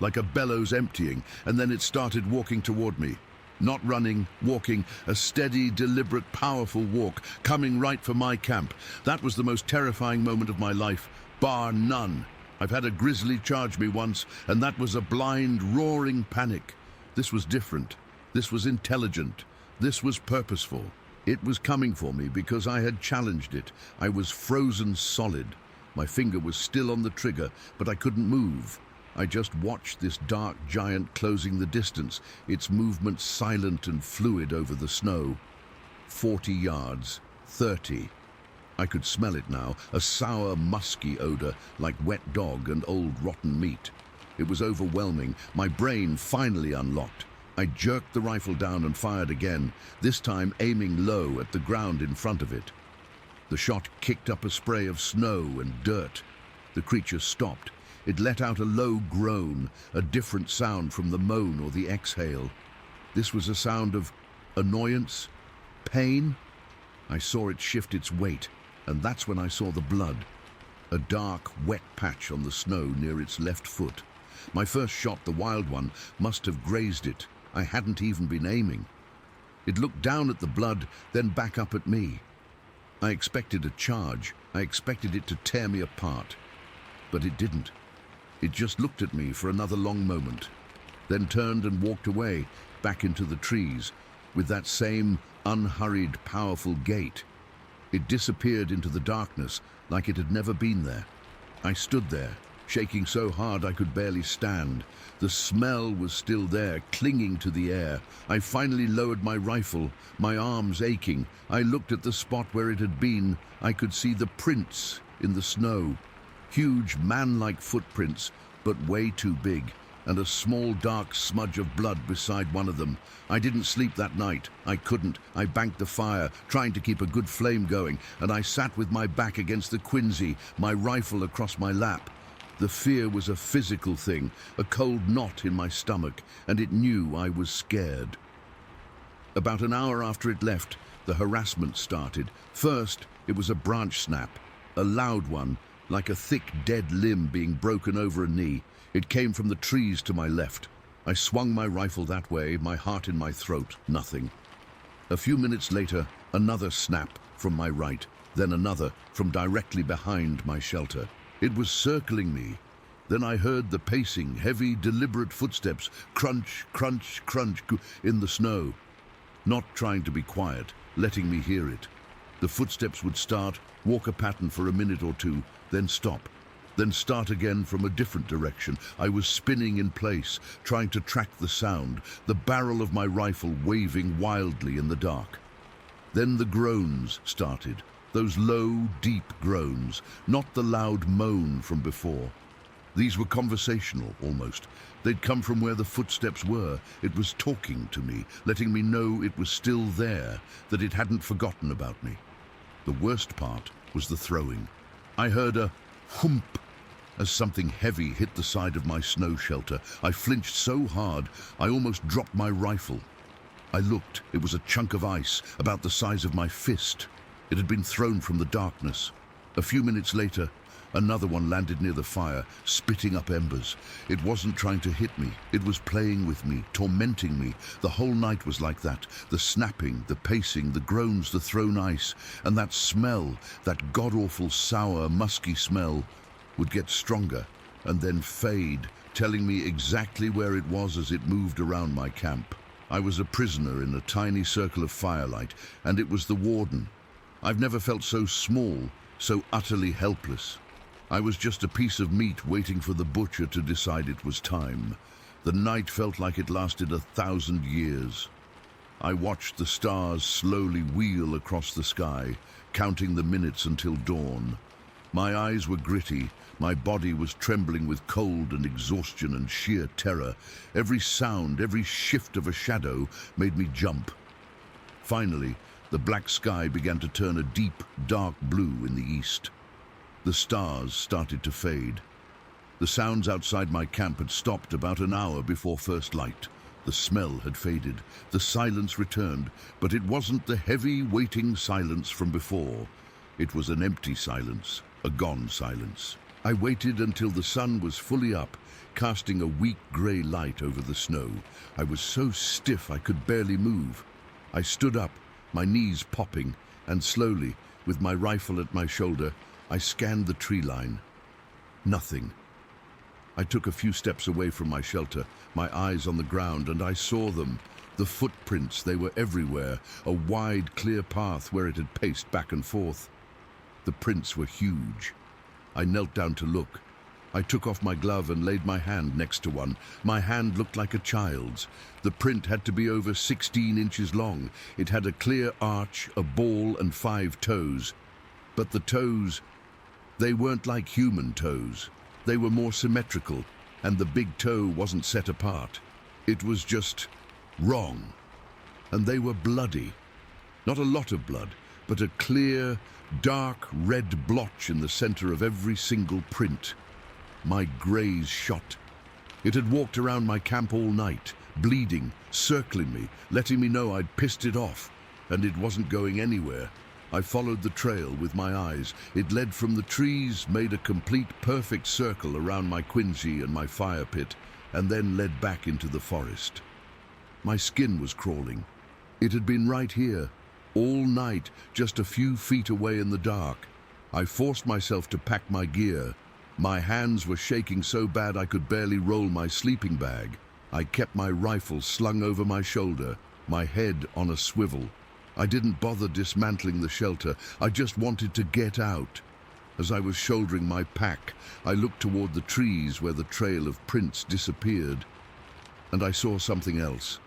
like a bellows emptying, and then it started walking toward me. Not running, walking, a steady, deliberate, powerful walk, coming right for my camp. That was the most terrifying moment of my life, bar none. I've had a grizzly charge me once, and that was a blind, roaring panic. This was different. This was intelligent. This was purposeful. It was coming for me because I had challenged it. I was frozen solid. My finger was still on the trigger, but I couldn't move. I just watched this dark giant closing the distance, its movement silent and fluid over the snow. 40 yards, 30. I could smell it now, a sour, musky odor, like wet dog and old rotten meat. It was overwhelming. My brain finally unlocked. I jerked the rifle down and fired again, this time aiming low at the ground in front of it. The shot kicked up a spray of snow and dirt. The creature stopped. It let out a low groan, a different sound from the moan or the exhale. This was a sound of annoyance, pain. I saw it shift its weight, and that's when I saw the blood. A dark, wet patch on the snow near its left foot. My first shot, the wild one, must have grazed it. I hadn't even been aiming. It looked down at the blood, then back up at me. I expected a charge. I expected it to tear me apart. But it didn't. It just looked at me for another long moment, then turned and walked away, back into the trees, with that same unhurried, powerful gait. It disappeared into the darkness like it had never been there. I stood there, shaking so hard I could barely stand. The smell was still there, clinging to the air. I finally lowered my rifle, my arms aching. I looked at the spot where it had been. I could see the prints in the snow. Huge, man-like footprints, but way too big, and a small dark smudge of blood beside one of them. I didn't sleep that night. I couldn't. I banked the fire, trying to keep a good flame going, and I sat with my back against the quinsy, my rifle across my lap. The fear was a physical thing, a cold knot in my stomach, and it knew I was scared. About an hour after it left, the harassment started. First, it was a branch snap, a loud one, like a thick, dead limb being broken over a knee. It came from the trees to my left. I swung my rifle that way, my heart in my throat, nothing. A few minutes later, another snap from my right, then another from directly behind my shelter. It was circling me. Then I heard the pacing, heavy, deliberate footsteps, crunch, crunch, crunch, in the snow. Not trying to be quiet, letting me hear it. The footsteps would start, walk a pattern for a minute or two, then stop. Then start again from a different direction. I was spinning in place, trying to track the sound, the barrel of my rifle waving wildly in the dark. Then the groans started, those low, deep groans, not the loud moan from before. These were conversational, almost. They'd come from where the footsteps were. It was talking to me, letting me know it was still there, that it hadn't forgotten about me. The worst part was the throwing. I heard a hump as something heavy hit the side of my snow shelter. I flinched so hard, I almost dropped my rifle. I looked. It was a chunk of ice, about the size of my fist. It had been thrown from the darkness. A few minutes later, another one landed near the fire, spitting up embers. It wasn't trying to hit me. It was playing with me, tormenting me. The whole night was like that. The snapping, the pacing, the groans, the thrown ice, and that smell, that god-awful, sour, musky smell, would get stronger and then fade, telling me exactly where it was as it moved around my camp. I was a prisoner in a tiny circle of firelight, and it was the warden. I've never felt so small, so utterly helpless. I was just a piece of meat waiting for the butcher to decide it was time. The night felt like it lasted 1,000 years. I watched the stars slowly wheel across the sky, counting the minutes until dawn. My eyes were gritty, my body was trembling with cold and exhaustion and sheer terror. Every sound, every shift of a shadow made me jump. Finally, the black sky began to turn a deep, dark blue in the east. The stars started to fade. The sounds outside my camp had stopped about an hour before first light. The smell had faded. The silence returned, but it wasn't the heavy, waiting silence from before. It was an empty silence, a gone silence. I waited until the sun was fully up, casting a weak grey light over the snow. I was so stiff I could barely move. I stood up, my knees popping, and slowly, with my rifle at my shoulder, I scanned the tree line. Nothing. I took a few steps away from my shelter, my eyes on the ground, and I saw them. The footprints, they were everywhere, a wide, clear path where it had paced back and forth. The prints were huge. I knelt down to look. I took off my glove and laid my hand next to one. My hand looked like a child's. The print had to be over 16 inches long. It had a clear arch, a ball, and 5 toes. But the toes, they weren't like human toes. They were more symmetrical, and the big toe wasn't set apart. It was just wrong. And they were bloody. Not a lot of blood, but a clear, dark red blotch in the center of every single print. my graze shot. It had walked around my camp all night, bleeding, circling me, letting me know I'd pissed it off, and it wasn't going anywhere. I followed the trail with my eyes. It led from the trees, made a complete perfect circle around my Quincy and my fire pit, and then led back into the forest. My skin was crawling. It had been right here, all night, just a few feet away in the dark. I forced myself to pack my gear. My hands were shaking so bad I could barely roll my sleeping bag. I kept my rifle slung over my shoulder, my head on a swivel. I didn't bother dismantling the shelter. I just wanted to get out. As I was shouldering my pack, I looked toward the trees where the trail of prints disappeared, and I saw something else.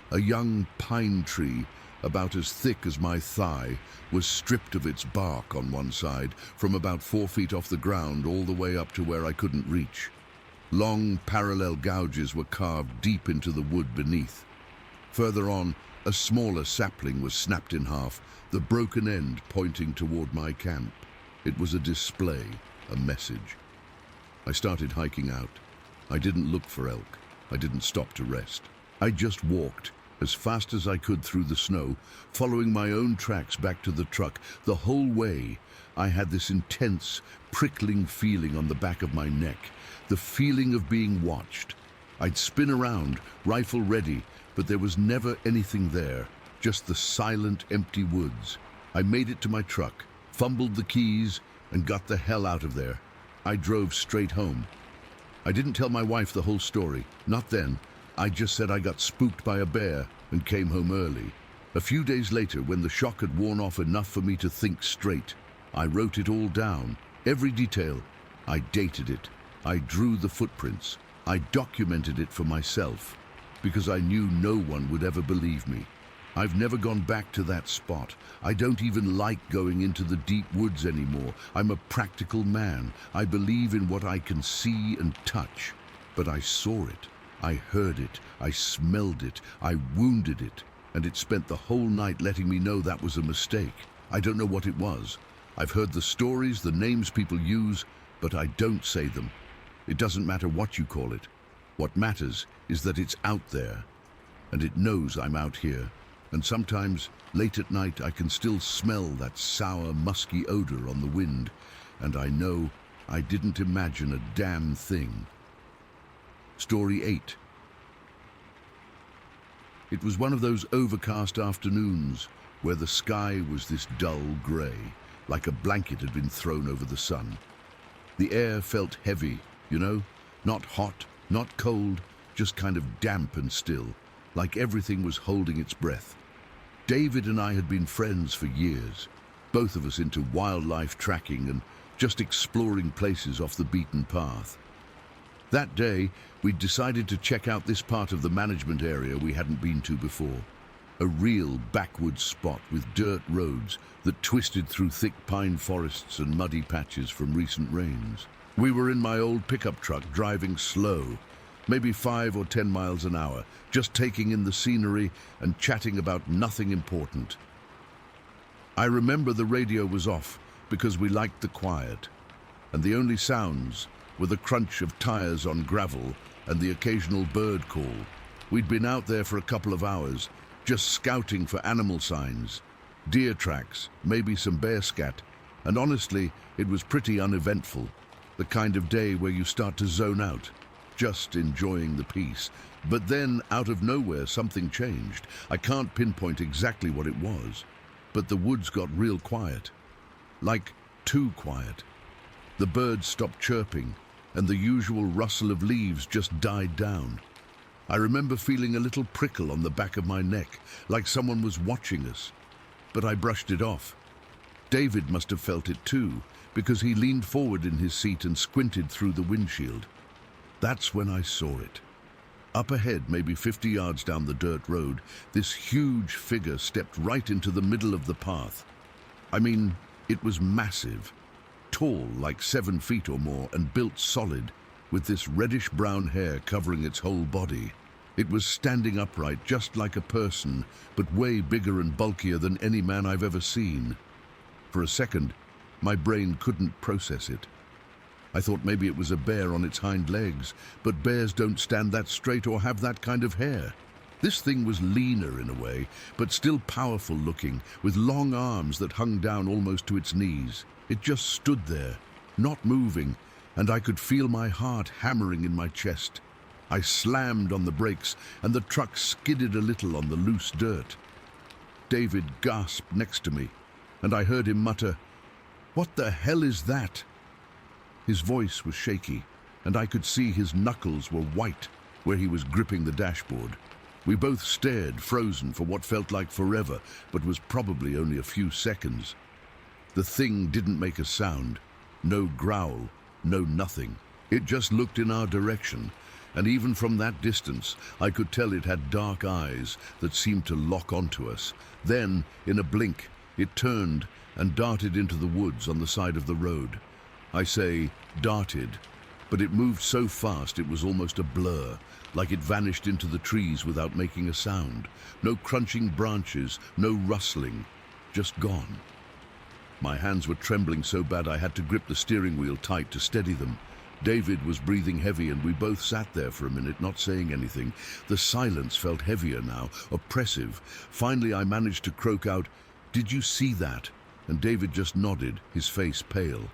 A young pine tree, about as thick as my thigh, was stripped of its bark on one side, from about 4 feet off the ground all the way up to where I couldn't reach. Long parallel gouges were carved deep into the wood beneath. Further on, a smaller sapling was snapped in half, the broken end pointing toward my camp. It was a display, a message. I started hiking out. I didn't look for elk. I didn't stop to rest. I just walked as fast as I could through the snow, following my own tracks back to the truck. The whole way, I had this intense, prickling feeling on the back of my neck, the feeling of being watched. I'd spin around, rifle ready, but there was never anything there, just the silent, empty woods. I made it to my truck, fumbled the keys, and got the hell out of there. I drove straight home. I didn't tell my wife the whole story, not then. I just said I got spooked by a bear and came home early. A few days later, when the shock had worn off enough for me to think straight, I wrote it all down, every detail. I dated it. I drew the footprints. I documented it for myself, because I knew no one would ever believe me. I've never gone back to that spot. I don't even like going into the deep woods anymore. I'm a practical man. I believe in what I can see and touch. But I saw it. I heard it. I smelled it. I wounded it. And it spent the whole night letting me know that was a mistake. I don't know what it was. I've heard the stories, the names people use, but I don't say them. It doesn't matter what you call it. What matters is that it's out there, and it knows I'm out here. And sometimes, late at night, I can still smell that sour, musky odor on the wind, and I know I didn't imagine a damn thing. Story 8. It was one of those overcast afternoons where the sky was this dull grey, like a blanket had been thrown over the sun. The air felt heavy, you know, not hot, not cold, just kind of damp and still, like everything was holding its breath. David and I had been friends for years, both of us into wildlife tracking and just exploring places off the beaten path. That day, we'd decided to check out this part of the management area we hadn't been to before. A real backwoods spot with dirt roads that twisted through thick pine forests and muddy patches from recent rains. We were in my old pickup truck driving slow, maybe 5 or 10 miles an hour, just taking in the scenery and chatting about nothing important. I remember the radio was off because we liked the quiet, and the only sounds were the crunch of tires on gravel and the occasional bird call. We'd been out there for a couple of hours, just scouting for animal signs, deer tracks, maybe some bear scat, and honestly, it was pretty uneventful. The kind of day where you start to zone out, just enjoying the peace. But then, out of nowhere, something changed. I can't pinpoint exactly what it was, but the woods got real quiet. Like, too quiet. The birds stopped chirping, and the usual rustle of leaves just died down. I remember feeling a little prickle on the back of my neck, like someone was watching us, but I brushed it off. David must have felt it too, because he leaned forward in his seat and squinted through the windshield. That's when I saw it. Up ahead, maybe 50 yards down the dirt road, this huge figure stepped right into the middle of the path. I mean, it was massive, tall, like 7 feet or more, and built solid, with this reddish-brown hair covering its whole body. It was standing upright, just like a person, but way bigger and bulkier than any man I've ever seen. For a second, my brain couldn't process it. I thought maybe it was a bear on its hind legs, but bears don't stand that straight or have that kind of hair. This thing was leaner in a way, but still powerful looking, with long arms that hung down almost to its knees. It just stood there, not moving, and I could feel my heart hammering in my chest. I slammed on the brakes, and the truck skidded a little on the loose dirt. David gasped next to me, and I heard him mutter, "What the hell is that?" His voice was shaky, and I could see his knuckles were white where he was gripping the dashboard. We both stared, frozen for what felt like forever, but was probably only a few seconds. The thing didn't make a sound, no growl, no nothing. It just looked in our direction, and even from that distance, I could tell it had dark eyes that seemed to lock onto us. Then, in a blink, it turned and darted into the woods on the side of the road. I say darted, but it moved so fast it was almost a blur, like it vanished into the trees without making a sound. No crunching branches, no rustling, just gone. My hands were trembling so bad I had to grip the steering wheel tight to steady them. David was breathing heavy, and we both sat there for a minute, not saying anything. The silence felt heavier now, oppressive. Finally, I managed to croak out, "Did you see that?" And David just nodded, his face pale.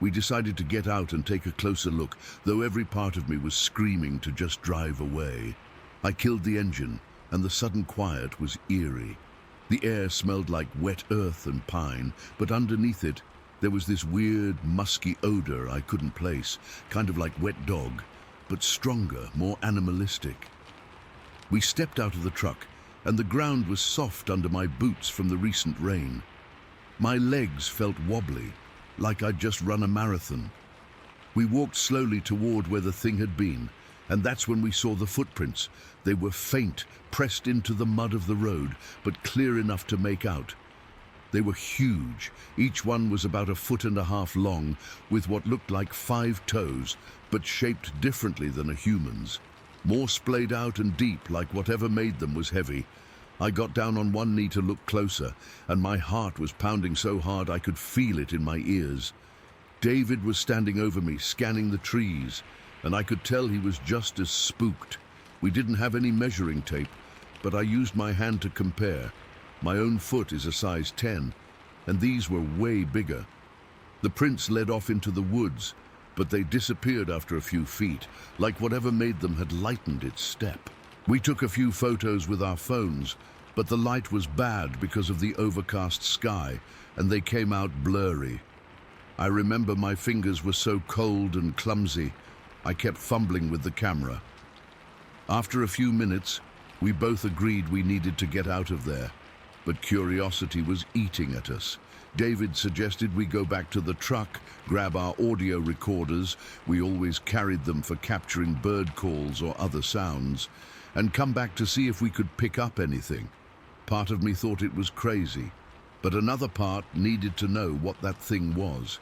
We decided to get out and take a closer look, though every part of me was screaming to just drive away. I killed the engine, and the sudden quiet was eerie. The air smelled like wet earth and pine, but underneath it, there was this weird, musky odor I couldn't place, kind of like wet dog, but stronger, more animalistic. We stepped out of the truck, and the ground was soft under my boots from the recent rain. My legs felt wobbly, like I'd just run a marathon. We walked slowly toward where the thing had been, and that's when we saw the footprints. They were faint, pressed into the mud of the road, but clear enough to make out. They were huge. Each one was about 1.5 feet long, with what looked like 5 toes, but shaped differently than a human's. More splayed out and deep, like whatever made them was heavy. I got down on one knee to look closer, and my heart was pounding so hard I could feel it in my ears. David was standing over me, scanning the trees, and I could tell he was just as spooked. We didn't have any measuring tape, but I used my hand to compare. My own foot is a size 10, and these were way bigger. The prints led off into the woods, but they disappeared after a few feet, like whatever made them had lightened its step. We took a few photos with our phones, but the light was bad because of the overcast sky, and they came out blurry. I remember my fingers were so cold and clumsy, I kept fumbling with the camera. After a few minutes, we both agreed we needed to get out of there, but curiosity was eating at us. David suggested we go back to the truck, grab our audio recorders, we always carried them for capturing bird calls or other sounds, and come back to see if we could pick up anything. Part of me thought it was crazy, but another part needed to know what that thing was.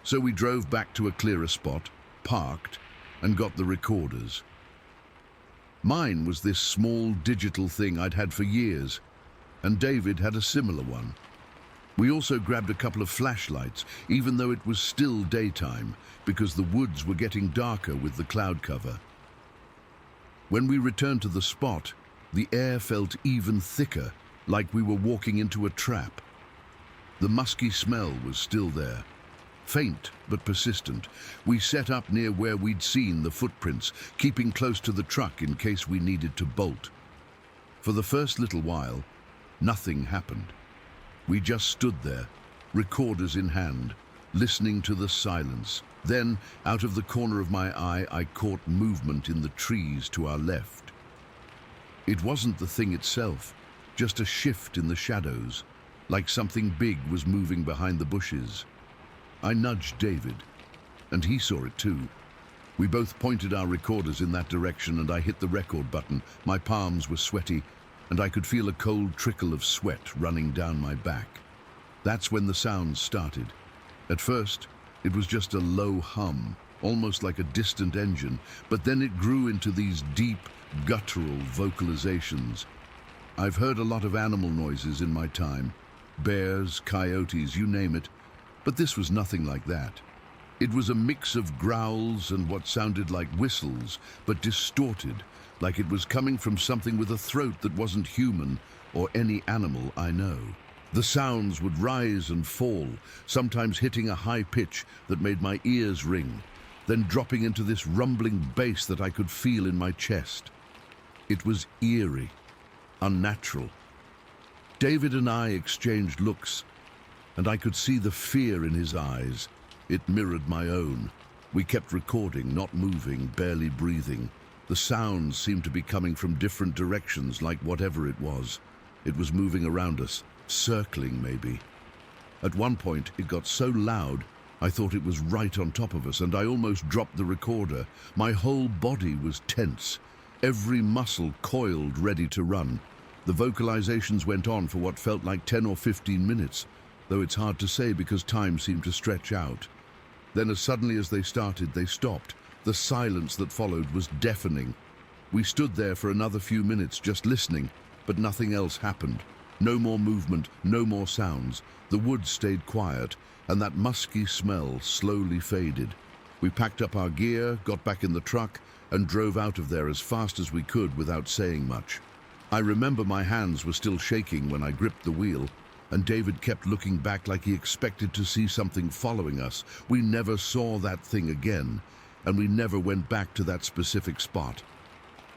So we drove back to a clearer spot, parked, and got the recorders. Mine was this small digital thing I'd had for years, and David had a similar one. We also grabbed a couple of flashlights, even though it was still daytime, because the woods were getting darker with the cloud cover. When we returned to the spot, the air felt even thicker, like we were walking into a trap. The musky smell was still there. Faint but persistent. We set up near where we'd seen the footprints, keeping close to the truck in case we needed to bolt. For the first little while, nothing happened. We just stood there, recorders in hand, listening to the silence. Then, out of the corner of my eye, I caught movement in the trees to our left. It wasn't the thing itself, just a shift in the shadows, like something big was moving behind the bushes. I nudged David, and he saw it too. We both pointed our recorders in that direction, and I hit the record button. My palms were sweaty, and I could feel a cold trickle of sweat running down my back. That's when the sound started. At first, it was just a low hum, almost like a distant engine, but then it grew into these deep, guttural vocalizations. I've heard a lot of animal noises in my time, bears, coyotes, you name it, but this was nothing like that. It was a mix of growls and what sounded like whistles, but distorted, like it was coming from something with a throat that wasn't human or any animal I know. The sounds would rise and fall, sometimes hitting a high pitch that made my ears ring, then dropping into this rumbling bass that I could feel in my chest. It was eerie, unnatural. David and I exchanged looks, and I could see the fear in his eyes. It mirrored my own. We kept recording, not moving, barely breathing. The sounds seemed to be coming from different directions, like whatever it was. It was moving around us, circling maybe. At one point, it got so loud, I thought it was right on top of us, and I almost dropped the recorder. My whole body was tense, every muscle coiled, ready to run. The vocalizations went on for what felt like 10 or 15 minutes, though it's hard to say because time seemed to stretch out. Then as suddenly as they started, they stopped. The silence that followed was deafening. We stood there for another few minutes just listening, but nothing else happened. No more movement, no more sounds. The woods stayed quiet, and that musky smell slowly faded. We packed up our gear, got back in the truck, and drove out of there as fast as we could without saying much. I remember my hands were still shaking when I gripped the wheel, and David kept looking back like he expected to see something following us. We never saw that thing again, and we never went back to that specific spot.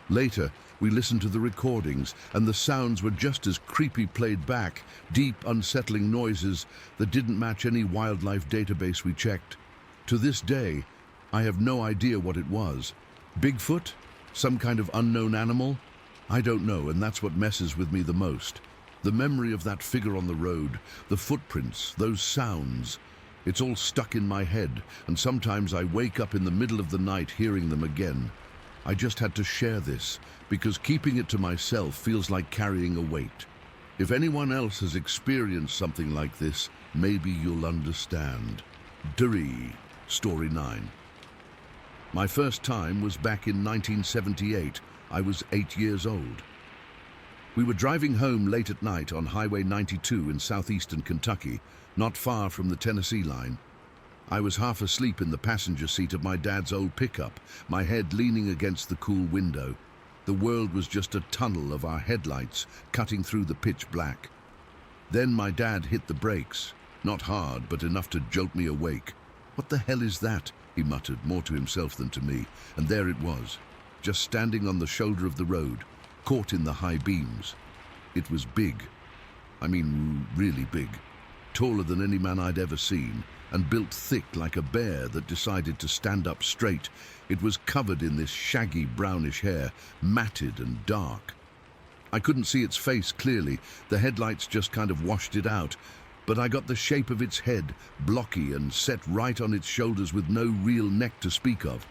Later, we listened to the recordings, and the sounds were just as creepy played back, deep, unsettling noises that didn't match any wildlife database we checked. To this day, I have no idea what it was. Bigfoot? Some kind of unknown animal? I don't know, and that's what messes with me the most. The memory of that figure on the road, the footprints, those sounds. It's all stuck in my head, and sometimes I wake up in the middle of the night hearing them again. I just had to share this, because keeping it to myself feels like carrying a weight. If anyone else has experienced something like this, maybe you'll understand. Duri, Story 9. My first time was back in 1978. I was 8 years old. We were driving home late at night on Highway 92 in southeastern Kentucky, not far from the Tennessee line. I was half asleep in the passenger seat of my dad's old pickup, my head leaning against the cool window. The world was just a tunnel of our headlights cutting through the pitch black. Then my dad hit the brakes, not hard, but enough to jolt me awake. "What the hell is that?" he muttered, more to himself than to me, and there it was, just standing on the shoulder of the road, caught in the high beams. It was big. I mean, really big. Taller than any man I'd ever seen, and built thick like a bear that decided to stand up straight. It was covered in this shaggy brownish hair, matted and dark. I couldn't see its face clearly, the headlights just kind of washed it out, but I got the shape of its head, blocky and set right on its shoulders with no real neck to speak of.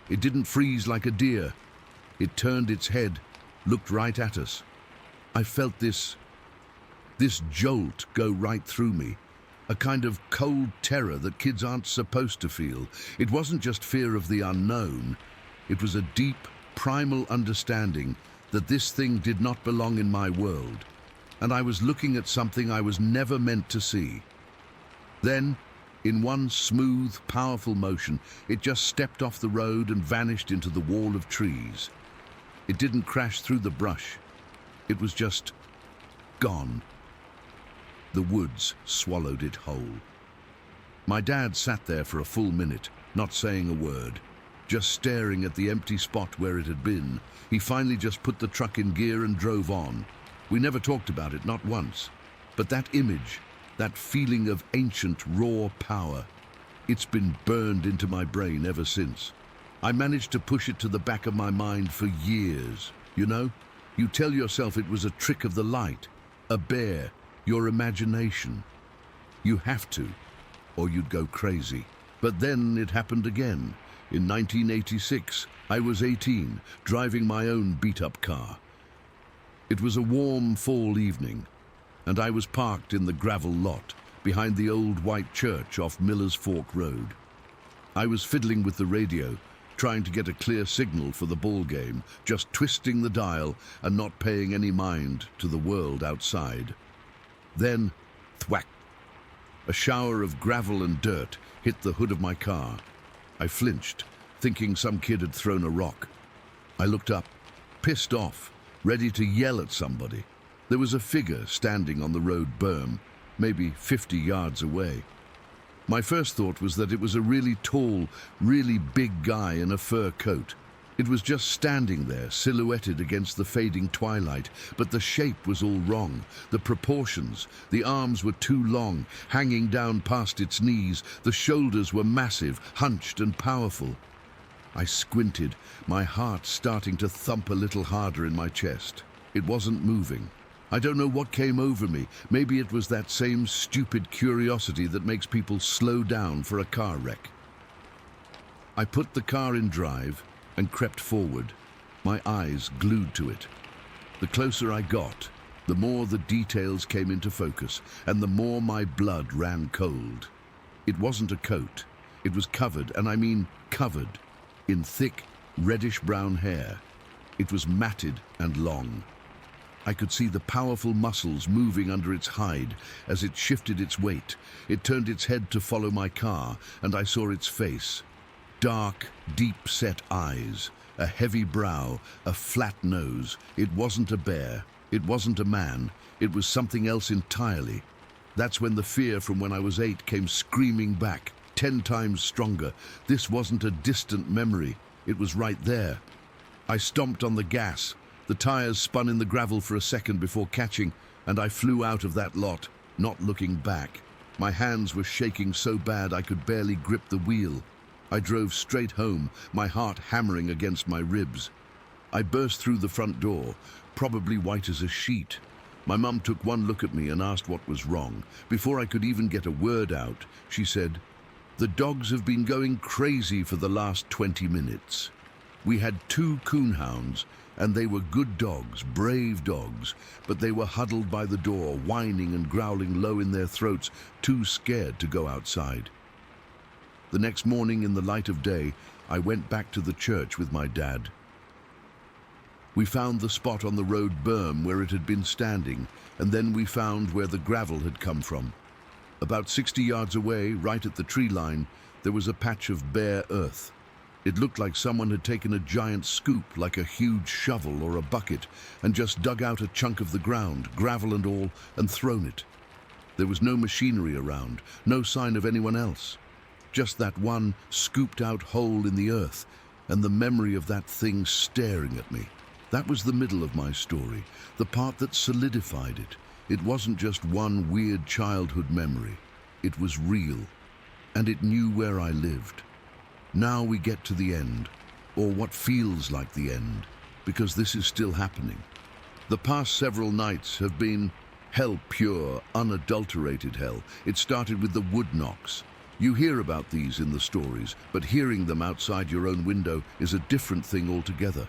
It didn't freeze like a deer. It turned its head, looked right at us. I felt this jolt go right through me. A kind of cold terror that kids aren't supposed to feel. It wasn't just fear of the unknown. It was a deep, primal understanding that this thing did not belong in my world, and I was looking at something I was never meant to see. Then, in one smooth, powerful motion, it just stepped off the road and vanished into the wall of trees. It didn't crash through the brush. It was just gone. The woods swallowed it whole. My dad sat there for a full minute, not saying a word, just staring at the empty spot where it had been. He finally just put the truck in gear and drove on. We never talked about it, not once. But that image, that feeling of ancient, raw power, it's been burned into my brain ever since. I managed to push it to the back of my mind for years. You know, you tell yourself it was a trick of the light, a bear, your imagination. You have to, or you'd go crazy. But then it happened again. In 1986, I was 18, driving my own beat-up car. It was a warm fall evening, and I was parked in the gravel lot behind the old white church off Miller's Fork Road. I was fiddling with the radio, trying to get a clear signal for the ball game, just twisting the dial and not paying any mind to the world outside. Then, thwack! A shower of gravel and dirt hit the hood of my car. I flinched, thinking some kid had thrown a rock. I looked up, pissed off, ready to yell at somebody. There was a figure standing on the road berm, maybe 50 yards away. My first thought was that it was a really tall, really big guy in a fur coat. It was just standing there, silhouetted against the fading twilight, but the shape was all wrong. The proportions, the arms were too long, hanging down past its knees. The shoulders were massive, hunched and powerful. I squinted, my heart starting to thump a little harder in my chest. It wasn't moving. I don't know what came over me. Maybe it was that same stupid curiosity that makes people slow down for a car wreck. I put the car in drive and crept forward, my eyes glued to it. The closer I got, the more the details came into focus, and the more my blood ran cold. It wasn't a coat. It was covered, and I mean covered, in thick, reddish-brown hair. It was matted and long. I could see the powerful muscles moving under its hide as it shifted its weight. It turned its head to follow my car, and I saw its face. Dark, deep-set eyes, a heavy brow, a flat nose. It wasn't a bear. It wasn't a man. It was something else entirely. That's when the fear from when I was 8 came screaming back, 10 times stronger. This wasn't a distant memory. It was right there. I stomped on the gas. The tires spun in the gravel for a second before catching, and I flew out of that lot, not looking back. My hands were shaking so bad I could barely grip the wheel. I drove straight home, my heart hammering against my ribs. I burst through the front door, probably white as a sheet. My mum took one look at me and asked what was wrong. Before I could even get a word out, she said, "The dogs have been going crazy for the last 20 minutes. We had 2 coonhounds, and they were good dogs, brave dogs, but they were huddled by the door, whining and growling low in their throats, too scared to go outside." The next morning, in the light of day, I went back to the church with my dad. We found the spot on the road berm where it had been standing, and then we found where the gravel had come from. About 60 yards away, right at the tree line, there was a patch of bare earth. It looked like someone had taken a giant scoop, like a huge shovel or a bucket, and just dug out a chunk of the ground, gravel and all, and thrown it. There was no machinery around, no sign of anyone else. Just that one scooped-out hole in the earth, and the memory of that thing staring at me. That was the middle of my story, the part that solidified it. It wasn't just one weird childhood memory. It was real, and it knew where I lived. Now we get to the end, or what feels like the end, because this is still happening. The past several nights have been hell, pure, unadulterated hell. It started with the wood knocks. You hear about these in the stories, but hearing them outside your own window is a different thing altogether.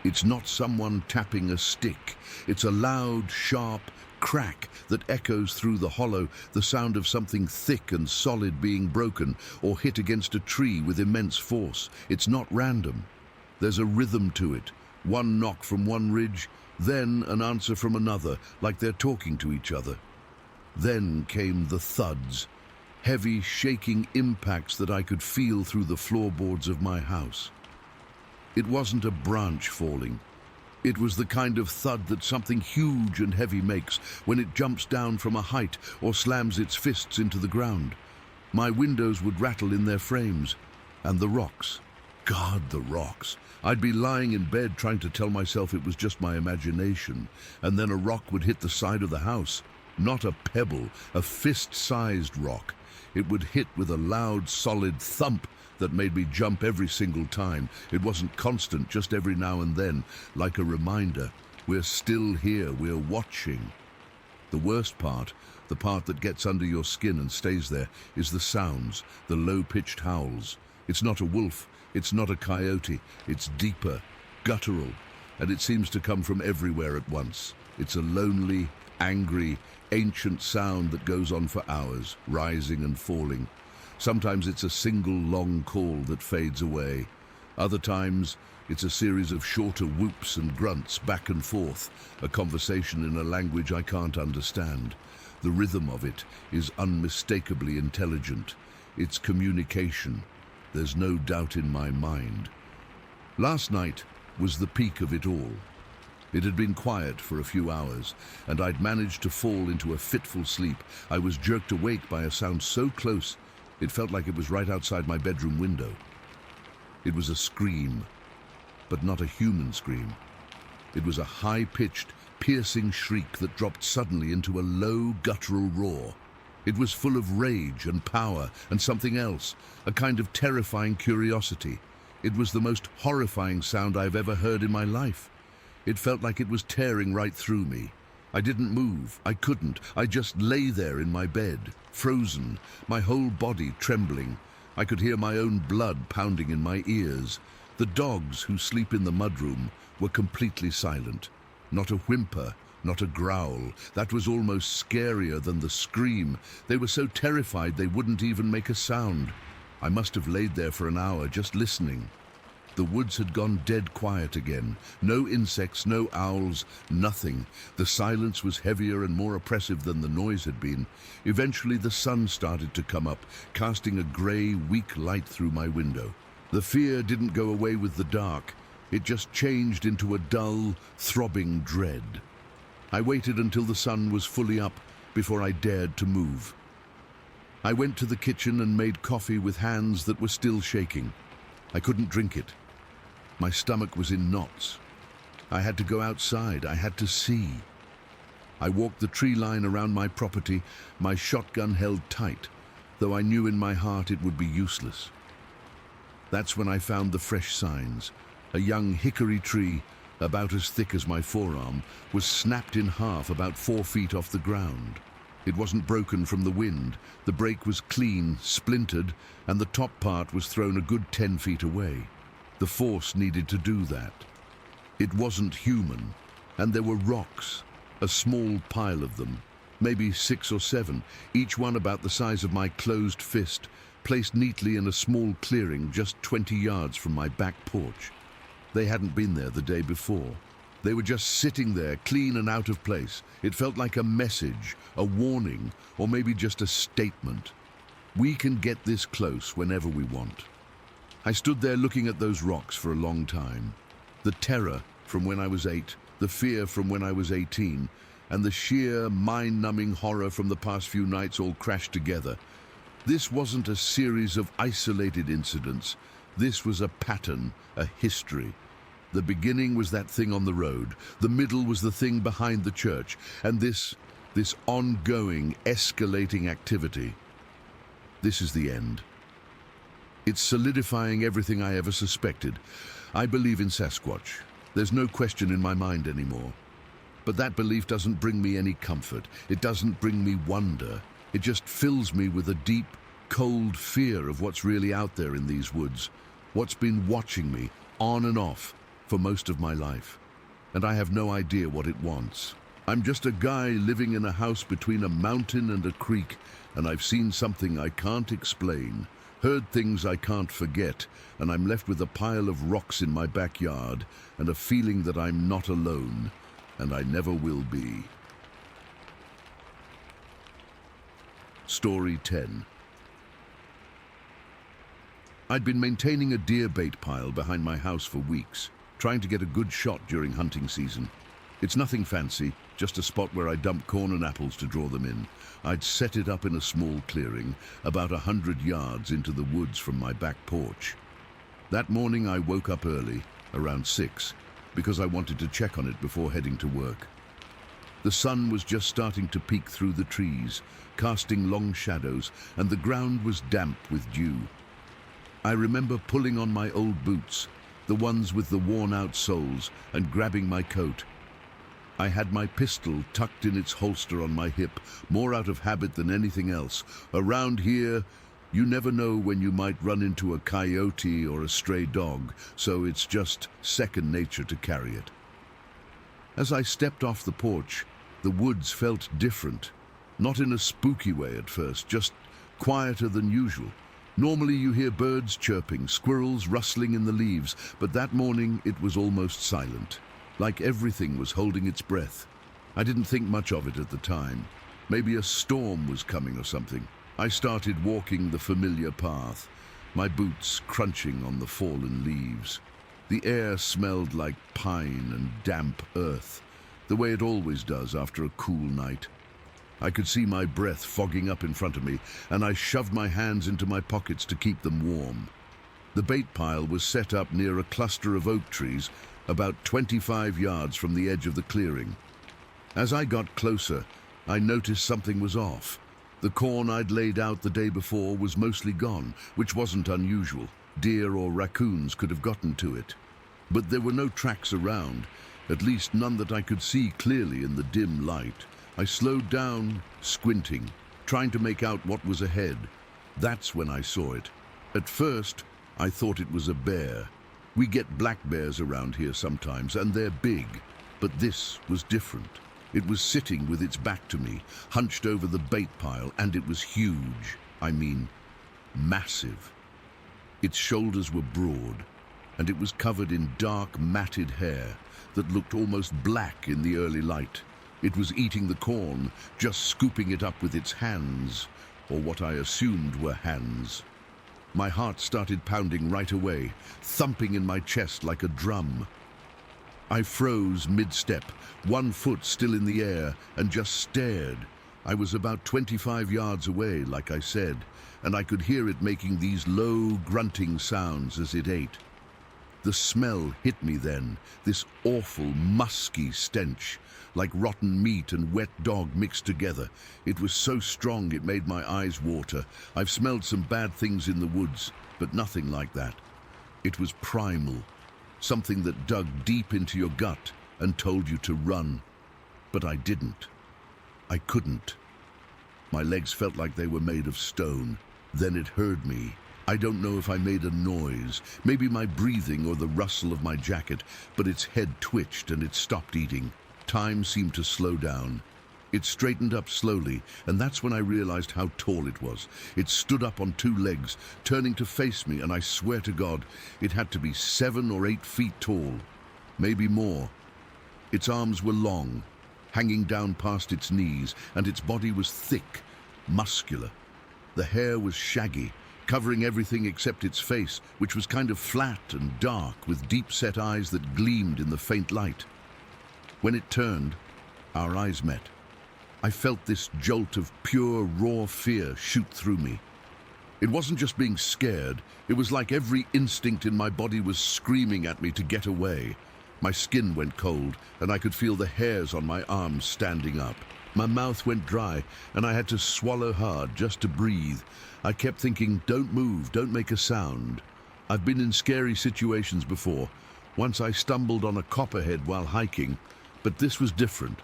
It's not someone tapping a stick. It's a loud, sharp crack that echoes through the hollow, the sound of something thick and solid being broken or hit against a tree with immense force. It's not random. There's a rhythm to it. One knock from one ridge, then an answer from another, like they're talking to each other. Then came the thuds. Heavy, shaking impacts that I could feel through the floorboards of my house. It wasn't a branch falling. It was the kind of thud that something huge and heavy makes when it jumps down from a height or slams its fists into the ground. My windows would rattle in their frames. And the rocks. God, the rocks. I'd be lying in bed trying to tell myself it was just my imagination, and then a rock would hit the side of the house. Not a pebble, a fist-sized rock. It would hit with a loud, solid thump that made me jump every single time. It wasn't constant, just every now and then, like a reminder. We're still here, we're watching. The worst part, the part that gets under your skin and stays there, is the sounds, the low-pitched howls. It's not a wolf, it's not a coyote, it's deeper, guttural, and it seems to come from everywhere at once. It's a lonely, angry, ancient sound that goes on for hours, rising and falling. Sometimes it's a single long call that fades away. Other times, it's a series of shorter whoops and grunts back and forth, a conversation in a language I can't understand. The rhythm of it is unmistakably intelligent. It's communication. There's no doubt in my mind. Last night was the peak of it all. It had been quiet for a few hours, and I'd managed to fall into a fitful sleep. I was jerked awake by a sound so close, it felt like it was right outside my bedroom window. It was a scream, but not a human scream. It was a high-pitched, piercing shriek that dropped suddenly into a low, guttural roar. It was full of rage and power and something else, a kind of terrifying curiosity. It was the most horrifying sound I've ever heard in my life. It felt like it was tearing right through me. I didn't move. I couldn't. I just lay there in my bed, frozen, my whole body trembling. I could hear my own blood pounding in my ears. The dogs who sleep in the mudroom were completely silent. Not a whimper, not a growl. That was almost scarier than the scream. They were so terrified they wouldn't even make a sound. I must have laid there for an hour just listening. The woods had gone dead quiet again. No insects, no owls, nothing. The silence was heavier and more oppressive than the noise had been. Eventually the sun started to come up, casting a grey, weak light through my window. The fear didn't go away with the dark. It just changed into a dull, throbbing dread. I waited until the sun was fully up before I dared to move. I went to the kitchen and made coffee with hands that were still shaking. I couldn't drink it. My stomach was in knots. I had to go outside. I had to see. I walked the tree line around my property, my shotgun held tight, though I knew in my heart it would be useless. That's when I found the fresh signs. A young hickory tree, about as thick as my forearm, was snapped in half about 4 feet off the ground. It wasn't broken from the wind. The break was clean, splintered, and the top part was thrown a good 10 feet away. The force needed to do that. It wasn't human, and there were rocks, a small pile of them, maybe 6 or 7, each one about the size of my closed fist, placed neatly in a small clearing just 20 yards from my back porch. They hadn't been there the day before. They were just sitting there, clean and out of place. It felt like a message, a warning, or maybe just a statement. We can get this close whenever we want. I stood there looking at those rocks for a long time. The terror from when I was 8, the fear from when I was 18, and the sheer, mind-numbing horror from the past few nights all crashed together. This wasn't a series of isolated incidents. This was a pattern, a history. The beginning was that thing on the road. The middle was the thing behind the church. And this ongoing, escalating activity. This is the end. It's solidifying everything I ever suspected. I believe in Sasquatch. There's no question in my mind anymore. But that belief doesn't bring me any comfort. It doesn't bring me wonder. It just fills me with a deep, cold fear of what's really out there in these woods. What's been watching me, on and off, for most of my life. And I have no idea what it wants. I'm just a guy living in a house between a mountain and a creek, and I've seen something I can't explain. Heard things I can't forget, and I'm left with a pile of rocks in my backyard and a feeling that I'm not alone, and I never will be. Story 10. I'd been maintaining a deer bait pile behind my house for weeks, trying to get a good shot during hunting season. It's nothing fancy, just a spot where I dump corn and apples to draw them in. I'd set it up in a small clearing, about 100 yards into the woods from my back porch. That morning I woke up early, around 6, because I wanted to check on it before heading to work. The sun was just starting to peek through the trees, casting long shadows, and the ground was damp with dew. I remember pulling on my old boots, the ones with the worn-out soles, and grabbing my coat. I had my pistol tucked in its holster on my hip, more out of habit than anything else. Around here, you never know when you might run into a coyote or a stray dog, so it's just second nature to carry it. As I stepped off the porch, the woods felt different. Not in a spooky way at first, just quieter than usual. Normally you hear birds chirping, squirrels rustling in the leaves, but that morning it was almost silent. Like everything was holding its breath. I didn't think much of it at the time. Maybe a storm was coming or something. I started walking the familiar path, my boots crunching on the fallen leaves. The air smelled like pine and damp earth, the way it always does after a cool night. I could see my breath fogging up in front of me, and I shoved my hands into my pockets to keep them warm. The bait pile was set up near a cluster of oak trees, about 25 yards from the edge of the clearing. As I got closer, I noticed something was off. The corn I'd laid out the day before was mostly gone, which wasn't unusual. Deer or raccoons could have gotten to it. But there were no tracks around, at least none that I could see clearly in the dim light. I slowed down, squinting, trying to make out what was ahead. That's when I saw it. At first, I thought it was a bear. We get black bears around here sometimes, and they're big, but this was different. It was sitting with its back to me, hunched over the bait pile, and it was huge. I mean, massive. Its shoulders were broad, and it was covered in dark, matted hair that looked almost black in the early light. It was eating the corn, just scooping it up with its hands, or what I assumed were hands. My heart started pounding right away, thumping in my chest like a drum. I froze mid-step, one foot still in the air, and just stared. I was about 25 yards away, like I said, and I could hear it making these low, grunting sounds as it ate. The smell hit me then, this awful, musky stench, like rotten meat and wet dog mixed together. It was so strong it made my eyes water. I've smelled some bad things in the woods, but nothing like that. It was primal, something that dug deep into your gut and told you to run. But I didn't. I couldn't. My legs felt like they were made of stone. Then it heard me. I don't know if I made a noise, maybe my breathing or the rustle of my jacket, but its head twitched and it stopped eating. Time seemed to slow down. It straightened up slowly, and that's when I realized how tall it was. It stood up on two legs, turning to face me, and I swear to God, it had to be 7 or 8 feet tall, maybe more. Its arms were long, hanging down past its knees, and its body was thick, muscular. The hair was shaggy, covering everything except its face, which was kind of flat and dark, with deep-set eyes that gleamed in the faint light. When it turned, our eyes met. I felt this jolt of pure, raw fear shoot through me. It wasn't just being scared, it was like every instinct in my body was screaming at me to get away. My skin went cold, and I could feel the hairs on my arms standing up. My mouth went dry, and I had to swallow hard just to breathe. I kept thinking, don't move, don't make a sound. I've been in scary situations before. Once I stumbled on a copperhead while hiking, but this was different.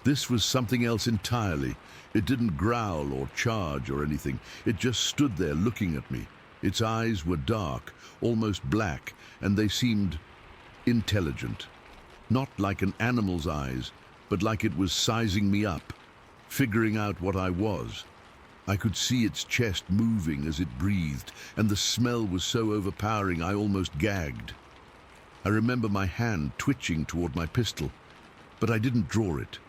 This was something else entirely. It didn't growl or charge or anything. It just stood there looking at me. Its eyes were dark, almost black, and they seemed intelligent. Not like an animal's eyes, but like it was sizing me up, figuring out what I was. I could see its chest moving as it breathed, and the smell was so overpowering I almost gagged. I remember my hand twitching toward my pistol, but I didn't draw it.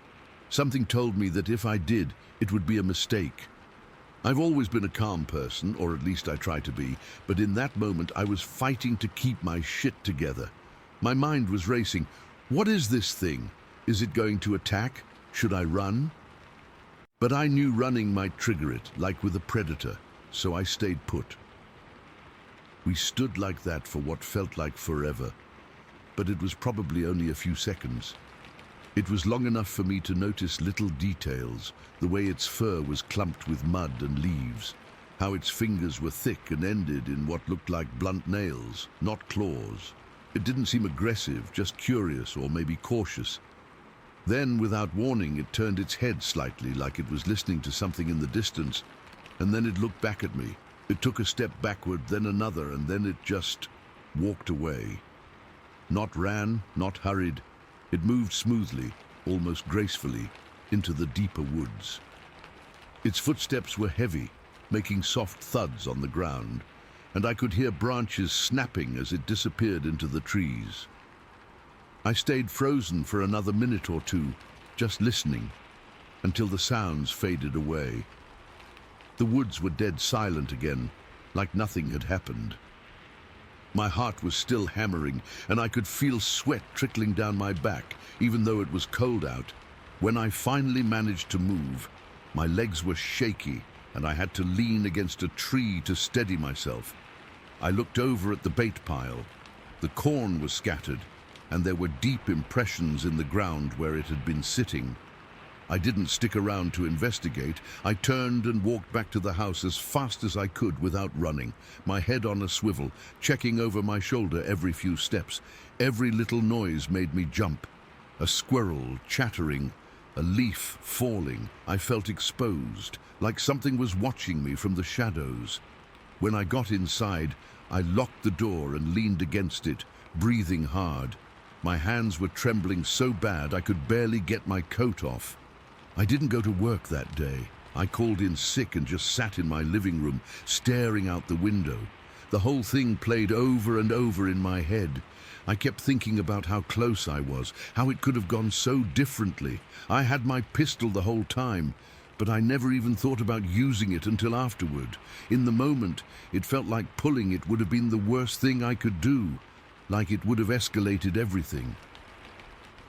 Something told me that if I did, it would be a mistake. I've always been a calm person, or at least I try to be, but in that moment I was fighting to keep my shit together. My mind was racing. What is this thing? Is it going to attack? Should I run? But I knew running might trigger it, like with a predator, so I stayed put. We stood like that for what felt like forever, but it was probably only a few seconds. It was long enough for me to notice little details, the way its fur was clumped with mud and leaves, how its fingers were thick and ended in what looked like blunt nails, not claws. It didn't seem aggressive, just curious or maybe cautious. Then, without warning, it turned its head slightly, like it was listening to something in the distance, and then it looked back at me. It took a step backward, then another, and then it just walked away. Not ran, not hurried. It moved smoothly, almost gracefully, into the deeper woods. Its footsteps were heavy, making soft thuds on the ground, and I could hear branches snapping as it disappeared into the trees. I stayed frozen for another minute or two, just listening. until the sounds faded away. The woods were dead silent again, like nothing had happened. My heart was still hammering, and I could feel sweat trickling down my back, even though it was cold out. When I finally managed to move, my legs were shaky, and I had to lean against a tree to steady myself. I looked over at the bait pile. The corn was scattered, and there were deep impressions in the ground where it had been sitting. I didn't stick around to investigate. I turned and walked back to the house as fast as I could without running, my head on a swivel, checking over my shoulder every few steps. Every little noise made me jump. A squirrel chattering, a leaf falling. I felt exposed, like something was watching me from the shadows. When I got inside, I locked the door and leaned against it, breathing hard. My hands were trembling so bad I could barely get my coat off. I didn't go to work that day. I called in sick and just sat in my living room, staring out the window. The whole thing played over and over in my head. I kept thinking about how close I was, how it could have gone so differently. I had my pistol the whole time, but I never even thought about using it until afterward. In the moment, it felt like pulling it would have been the worst thing I could do, like it would have escalated everything.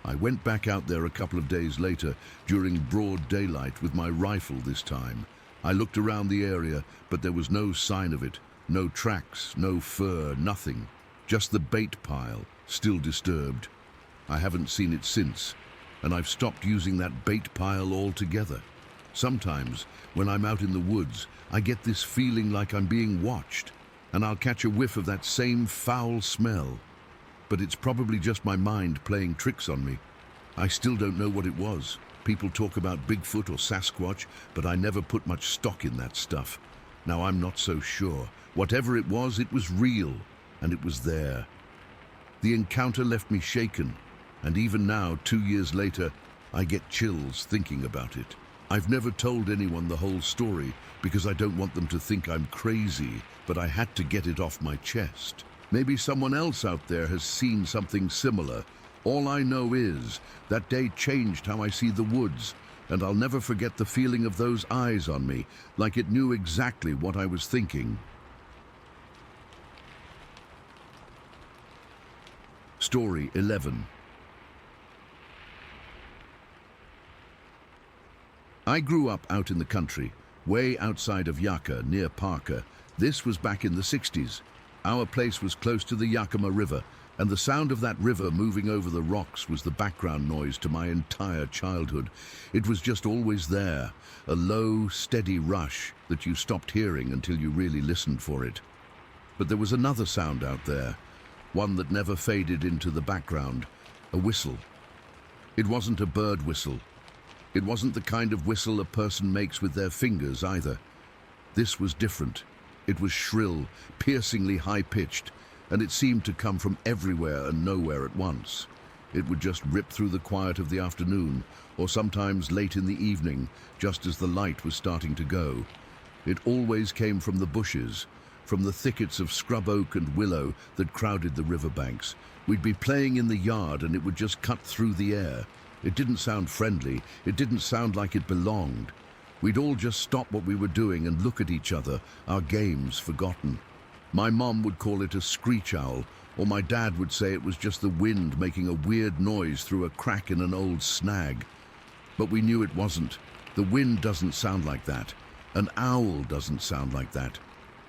I went back out there a couple of days later, during broad daylight, with my rifle this time. I looked around the area, but there was no sign of it. No tracks, no fur, nothing. Just the bait pile, still disturbed. I haven't seen it since, and I've stopped using that bait pile altogether. Sometimes, when I'm out in the woods, I get this feeling like I'm being watched, and I'll catch a whiff of that same foul smell. But it's probably just my mind playing tricks on me. I still don't know what it was. People talk about Bigfoot or Sasquatch, but I never put much stock in that stuff. Now I'm not so sure. Whatever it was real, and it was there. The encounter left me shaken, and even now, 2 years later, I get chills thinking about it. I've never told anyone the whole story because I don't want them to think I'm crazy, but I had to get it off my chest. Maybe someone else out there has seen something similar. All I know is that day changed how I see the woods, and I'll never forget the feeling of those eyes on me, like it knew exactly what I was thinking. Story 11. I grew up out in the country, way outside of Yakka, near Parker. This was back in the 60s. Our place was close to the Yakima River, and the sound of that river moving over the rocks was the background noise to my entire childhood. It was just always there, a low, steady rush that you stopped hearing until you really listened for it. But there was another sound out there, one that never faded into the background, a whistle. It wasn't a bird whistle. It wasn't the kind of whistle a person makes with their fingers either. This was different. It was shrill, piercingly high-pitched, and it seemed to come from everywhere and nowhere at once. It would just rip through the quiet of the afternoon, or sometimes late in the evening, just as the light was starting to go. It always came from the bushes, from the thickets of scrub oak and willow that crowded the riverbanks. We'd be playing in the yard and it would just cut through the air. It didn't sound friendly. It didn't sound like it belonged. We'd all just stop what we were doing and look at each other, our games forgotten. My mom would call it a screech owl, or my dad would say it was just the wind making a weird noise through a crack in an old snag. But we knew it wasn't. The wind doesn't sound like that. An owl doesn't sound like that.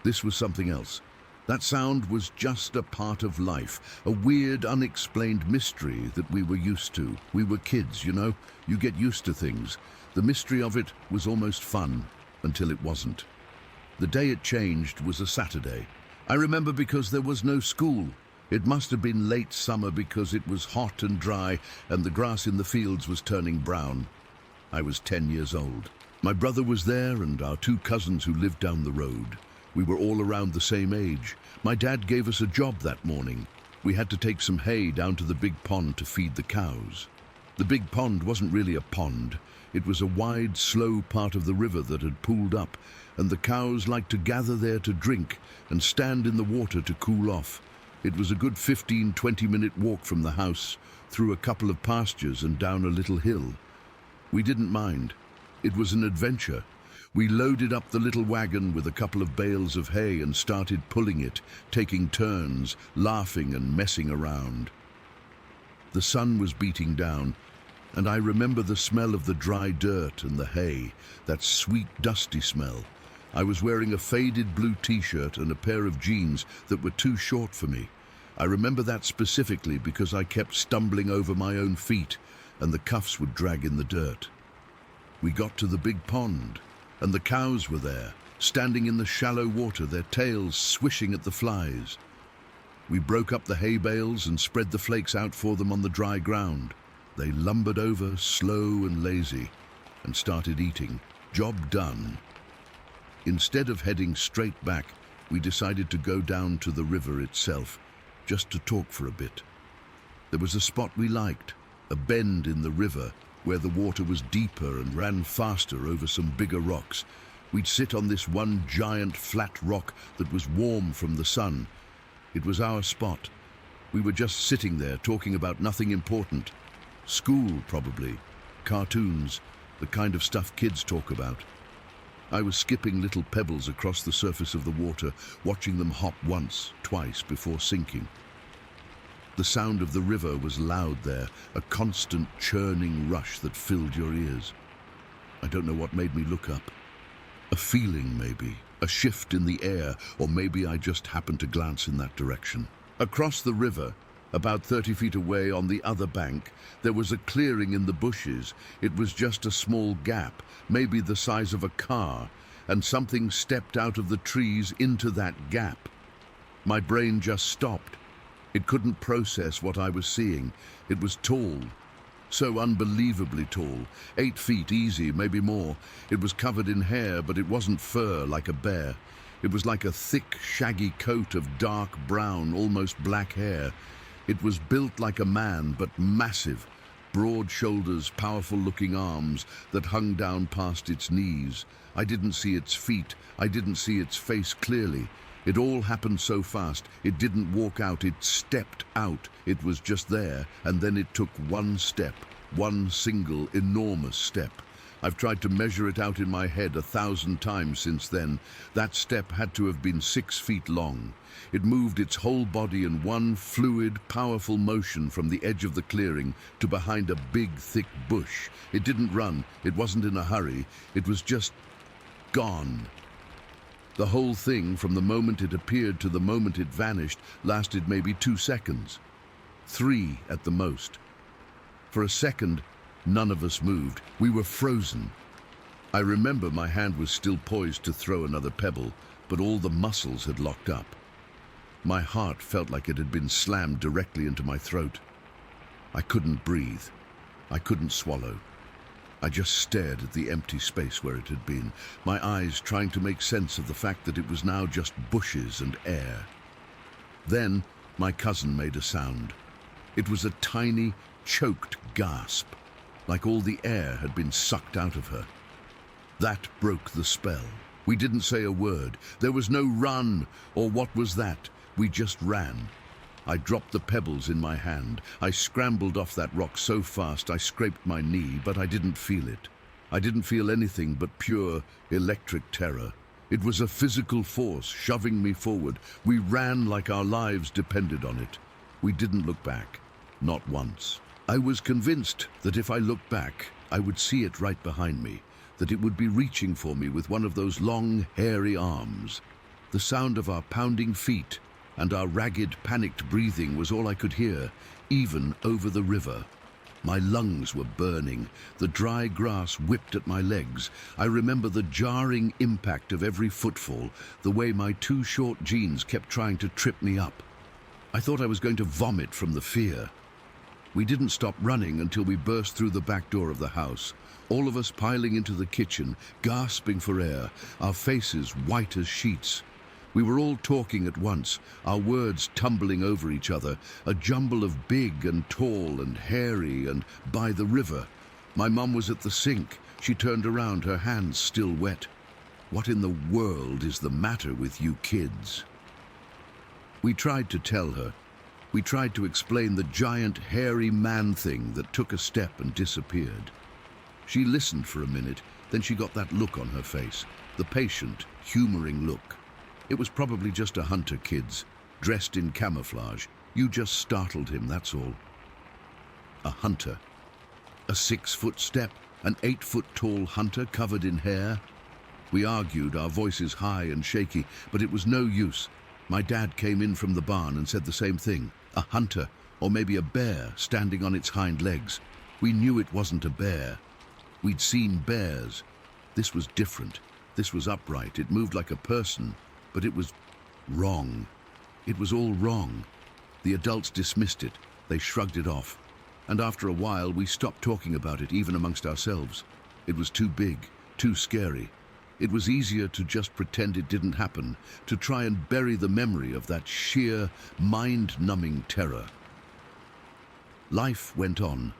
This was something else. That sound was just a part of life, a weird, unexplained mystery that we were used to. We were kids, you know. You get used to things. The mystery of it was almost fun, until it wasn't. The day it changed was a Saturday. I remember because there was no school. It must have been late summer because it was hot and dry and the grass in the fields was turning brown. I was 10 years old. My brother was there and our 2 cousins who lived down the road. We were all around the same age. My dad gave us a job that morning. We had to take some hay down to the big pond to feed the cows. The big pond wasn't really a pond. It was a wide, slow part of the river that had pooled up, and the cows liked to gather there to drink and stand in the water to cool off. It was a good 15-20-minute walk from the house, through a couple of pastures and down a little hill. We didn't mind. It was an adventure. We loaded up the little wagon with a couple of bales of hay and started pulling it, taking turns, laughing and messing around. The sun was beating down, and I remember the smell of the dry dirt and the hay, that sweet, dusty smell. I was wearing a faded blue t-shirt and a pair of jeans that were too short for me. I remember that specifically because I kept stumbling over my own feet, and the cuffs would drag in the dirt. We got to the big pond, and the cows were there, standing in the shallow water, their tails swishing at the flies. We broke up the hay bales and spread the flakes out for them on the dry ground. They lumbered over, slow and lazy, and started eating. Job done. Instead of heading straight back, we decided to go down to the river itself, just to talk for a bit. There was a spot we liked, a bend in the river, where the water was deeper and ran faster over some bigger rocks. We'd sit on this one giant flat rock that was warm from the sun. It was our spot. We were just sitting there talking about nothing important. School, probably. Cartoons, the kind of stuff kids talk about. I was skipping little pebbles across the surface of the water, watching them hop once, twice before sinking. The sound of the river was loud there, a constant churning rush that filled your ears. I don't know what made me look up. A feeling, maybe, a shift in the air, or maybe I just happened to glance in that direction. Across the river, about 30 feet away on the other bank, there was a clearing in the bushes. It was just a small gap, maybe the size of a car, and something stepped out of the trees into that gap. My brain just stopped. It couldn't process what I was seeing. It was tall, so unbelievably tall, 8 feet easy, maybe more. It was covered in hair, but it wasn't fur like a bear. It was like a thick, shaggy coat of dark brown, almost black hair. It was built like a man, but massive. Broad shoulders, powerful-looking arms that hung down past its knees. I didn't see its feet. I didn't see its face clearly. It all happened so fast. It didn't walk out. It stepped out. It was just there, and then it took one step, one single, enormous step. I've tried to measure it out in my head 1,000 times since then. That step had to have been 6 feet long. It moved its whole body in one fluid, powerful motion from the edge of the clearing to behind a big, thick bush. It didn't run. It wasn't in a hurry. It was just gone. The whole thing, from the moment it appeared to the moment it vanished, lasted maybe 2 seconds. 3 at the most. For a second, none of us moved. We were frozen. I remember my hand was still poised to throw another pebble, but all the muscles had locked up. My heart felt like it had been slammed directly into my throat. I couldn't breathe. I couldn't swallow. I just stared at the empty space where it had been, my eyes trying to make sense of the fact that it was now just bushes and air. Then my cousin made a sound. It was a tiny, choked gasp, like all the air had been sucked out of her. That broke the spell. We didn't say a word. There was no run, or what was that? We just ran. I dropped the pebbles in my hand. I scrambled off that rock so fast I scraped my knee, but I didn't feel it. I didn't feel anything but pure, electric terror. It was a physical force shoving me forward. We ran like our lives depended on it. We didn't look back, not once. I was convinced that if I looked back, I would see it right behind me, that it would be reaching for me with one of those long, hairy arms. The sound of our pounding feet and our ragged, panicked breathing was all I could hear, even over the river. My lungs were burning. The dry grass whipped at my legs. I remember the jarring impact of every footfall, the way my too short jeans kept trying to trip me up. I thought I was going to vomit from the fear. We didn't stop running until we burst through the back door of the house, all of us piling into the kitchen, gasping for air, our faces white as sheets. We were all talking at once, our words tumbling over each other, a jumble of big and tall and hairy and by the river. My mum was at the sink. She turned around, her hands still wet. What in the world is the matter with you kids? We tried to tell her. We tried to explain the giant hairy man thing that took a step and disappeared. She listened for a minute, Then she got that look on her face, the patient, humoring look. It was probably just a hunter, kids, dressed in camouflage. You just startled him, that's all. A hunter. A 6-foot step, an 8-foot tall hunter covered in hair. We argued, our voices high and shaky, but it was no use. My dad came in from the barn and said the same thing. A hunter, or maybe a bear, standing on its hind legs. We knew it wasn't a bear. We'd seen bears. This was different. This was upright. It moved like a person, but it was wrong. It was all wrong. The adults dismissed it. They shrugged it off. And after a while, we stopped talking about it, even amongst ourselves. It was too big, too scary. It was easier to just pretend it didn't happen, to try and bury the memory of that sheer, mind-numbing terror. Life went on.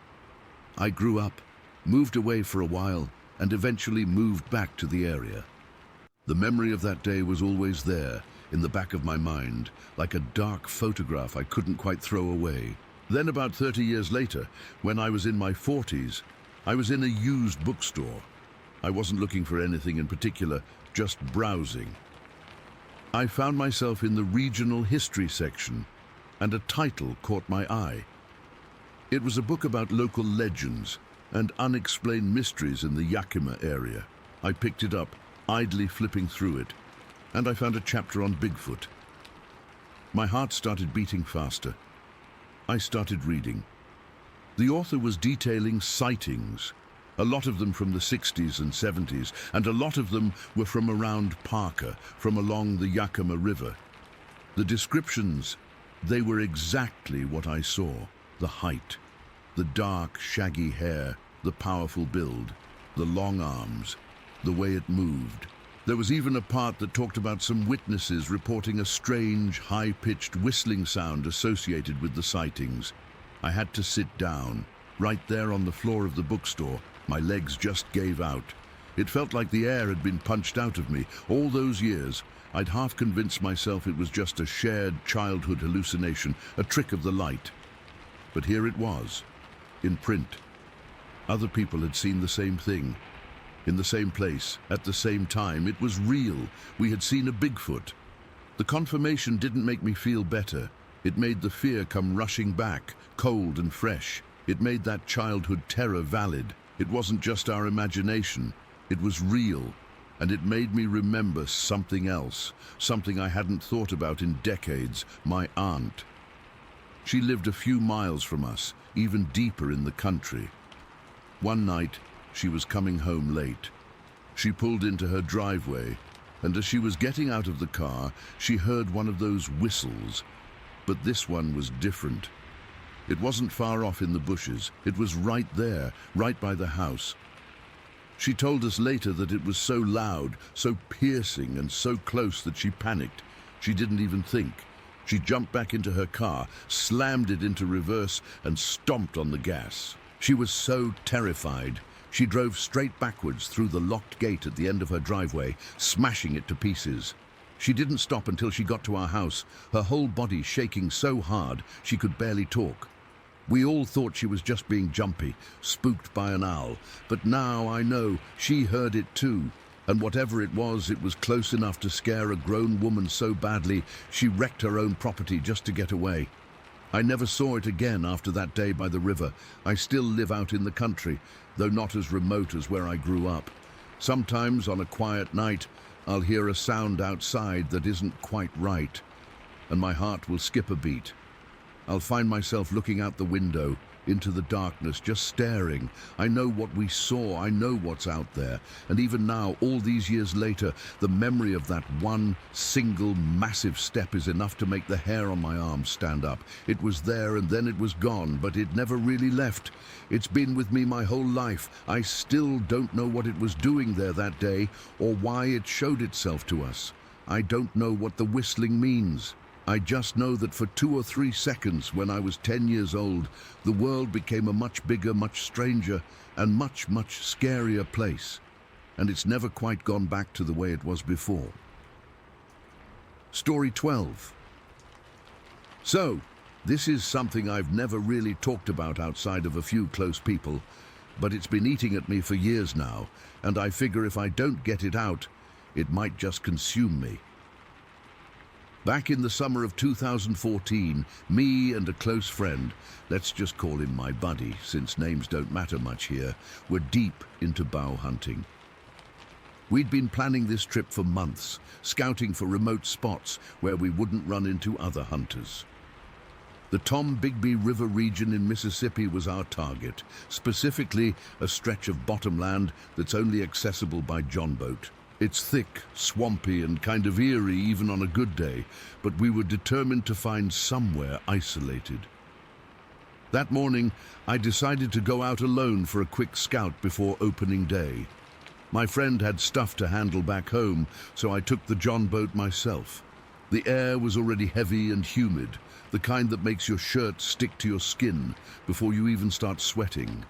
I grew up, moved away for a while, and eventually moved back to the area. The memory of that day was always there, in the back of my mind, like a dark photograph I couldn't quite throw away. Then about 30 years later, when I was in my 40s, I was in a used bookstore. I wasn't looking for anything in particular, just browsing. I found myself in the regional history section, and a title caught my eye. It was a book about local legends and unexplained mysteries in the Yakima area. I picked it up, idly flipping through it, and I found a chapter on Bigfoot. My heart started beating faster. I started reading. The author was detailing sightings, a lot of them from the 60s and 70s, and a lot of them were from around Parker, from along the Yakima River. The descriptions, they were exactly what I saw. The height, the dark, shaggy hair, the powerful build, the long arms, the way it moved. There was even a part that talked about some witnesses reporting a strange, high-pitched whistling sound associated with the sightings. I had to sit down, right there on the floor of the bookstore. My legs just gave out. It felt like the air had been punched out of me. All those years, I'd half convinced myself it was just a shared childhood hallucination, a trick of the light. But here it was, in print. Other people had seen the same thing. In the same place, at the same time. It was real. We had seen a Bigfoot. The confirmation didn't make me feel better. It made the fear come rushing back, cold and fresh. It made that childhood terror valid. It wasn't just our imagination. It was real. And it made me remember something else, something I hadn't thought about in decades, my aunt. She lived a few miles from us, even deeper in the country. One night, she was coming home late. She pulled into her driveway, and as she was getting out of the car, she heard one of those whistles. But this one was different. It wasn't far off in the bushes. It was right there, right by the house. She told us later that it was so loud, so piercing, and so close that she panicked. She didn't even think. She jumped back into her car, slammed it into reverse, and stomped on the gas. She was so terrified. She drove straight backwards through the locked gate at the end of her driveway, smashing it to pieces. She didn't stop until she got to our house, her whole body shaking so hard she could barely talk. We all thought she was just being jumpy, spooked by an owl, but now I know she heard it too, and whatever it was close enough to scare a grown woman so badly she wrecked her own property just to get away. I never saw it again after that day by the river. I still live out in the country, though not as remote as where I grew up. Sometimes on a quiet night, I'll hear a sound outside that isn't quite right, and my heart will skip a beat. I'll find myself looking out the window, into the darkness, just staring. I know what we saw, I know what's out there, and even now, all these years later, the memory of that one single massive step is enough to make the hair on my arms stand up. It was there and then it was gone, but it never really left. It's been with me my whole life. I still don't know what it was doing there that day, or why it showed itself to us. I don't know what the whistling means. I just know that for 2 or 3 seconds when I was 10 years old, the world became a much bigger, much stranger, and much, much scarier place. And it's never quite gone back to the way it was before. Story 12. So, this is something I've never really talked about outside of a few close people. but it's been eating at me for years now, and I figure if I don't get it out, it might just consume me. Back in the summer of 2014, me and a close friend, let's just call him my buddy, since names don't matter much here, were deep into bow hunting. We'd been planning this trip for months, scouting for remote spots where we wouldn't run into other hunters. The Tombigbee River region in Mississippi was our target, specifically a stretch of bottomland that's only accessible by john boat. It's thick, swampy, and kind of eerie even on a good day, but we were determined to find somewhere isolated. That morning, I decided to go out alone for a quick scout before opening day. My friend had stuff to handle back home, so I took the john boat myself. The air was already heavy and humid, the kind that makes your shirt stick to your skin before you even start sweating.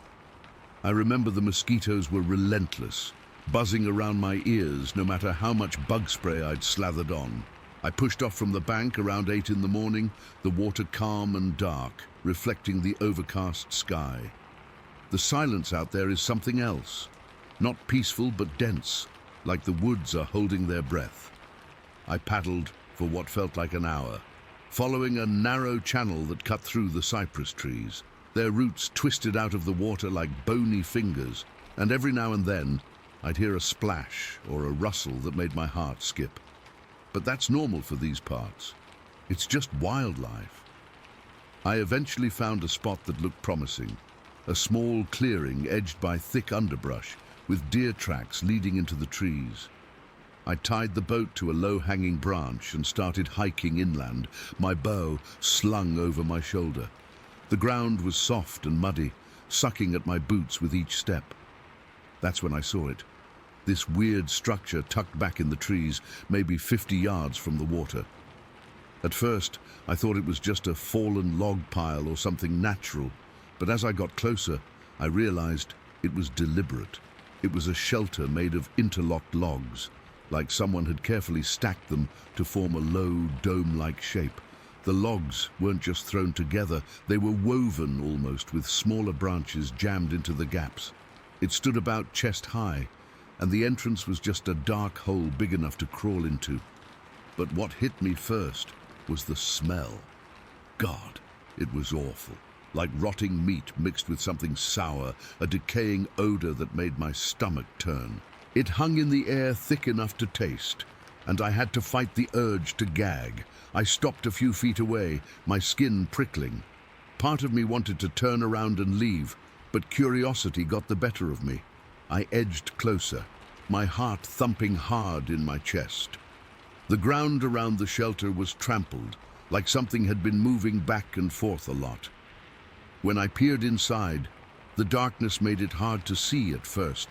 I remember the mosquitoes were relentless, buzzing around my ears no matter how much bug spray I'd slathered on. I pushed off from the bank around 8 in the morning, the water calm and dark, reflecting the overcast sky. The silence out there is something else. Not peaceful but dense, like the woods are holding their breath. I paddled for what felt like an hour, following a narrow channel that cut through the cypress trees. Their roots twisted out of the water like bony fingers, and every now and then I'd hear a splash or a rustle that made my heart skip. But that's normal for these parts. It's just wildlife. I eventually found a spot that looked promising, a small clearing edged by thick underbrush with deer tracks leading into the trees. I tied the boat to a low-hanging branch and started hiking inland, my bow slung over my shoulder. The ground was soft and muddy, sucking at my boots with each step. That's when I saw it. This weird structure tucked back in the trees, maybe 50 yards from the water. At first, I thought it was just a fallen log pile or something natural, but as I got closer, I realized it was deliberate. It was a shelter made of interlocked logs, like someone had carefully stacked them to form a low, dome-like shape. The logs weren't just thrown together, they were woven almost, with smaller branches jammed into the gaps. It stood about chest high, and the entrance was just a dark hole big enough to crawl into. But what hit me first was the smell. God, it was awful. Like rotting meat mixed with something sour, a decaying odor that made my stomach turn. It hung in the air thick enough to taste, and I had to fight the urge to gag. I stopped a few feet away, my skin prickling. Part of me wanted to turn around and leave, but curiosity got the better of me. I edged closer, my heart thumping hard in my chest. The ground around the shelter was trampled, like something had been moving back and forth a lot. When I peered inside, the darkness made it hard to see at first,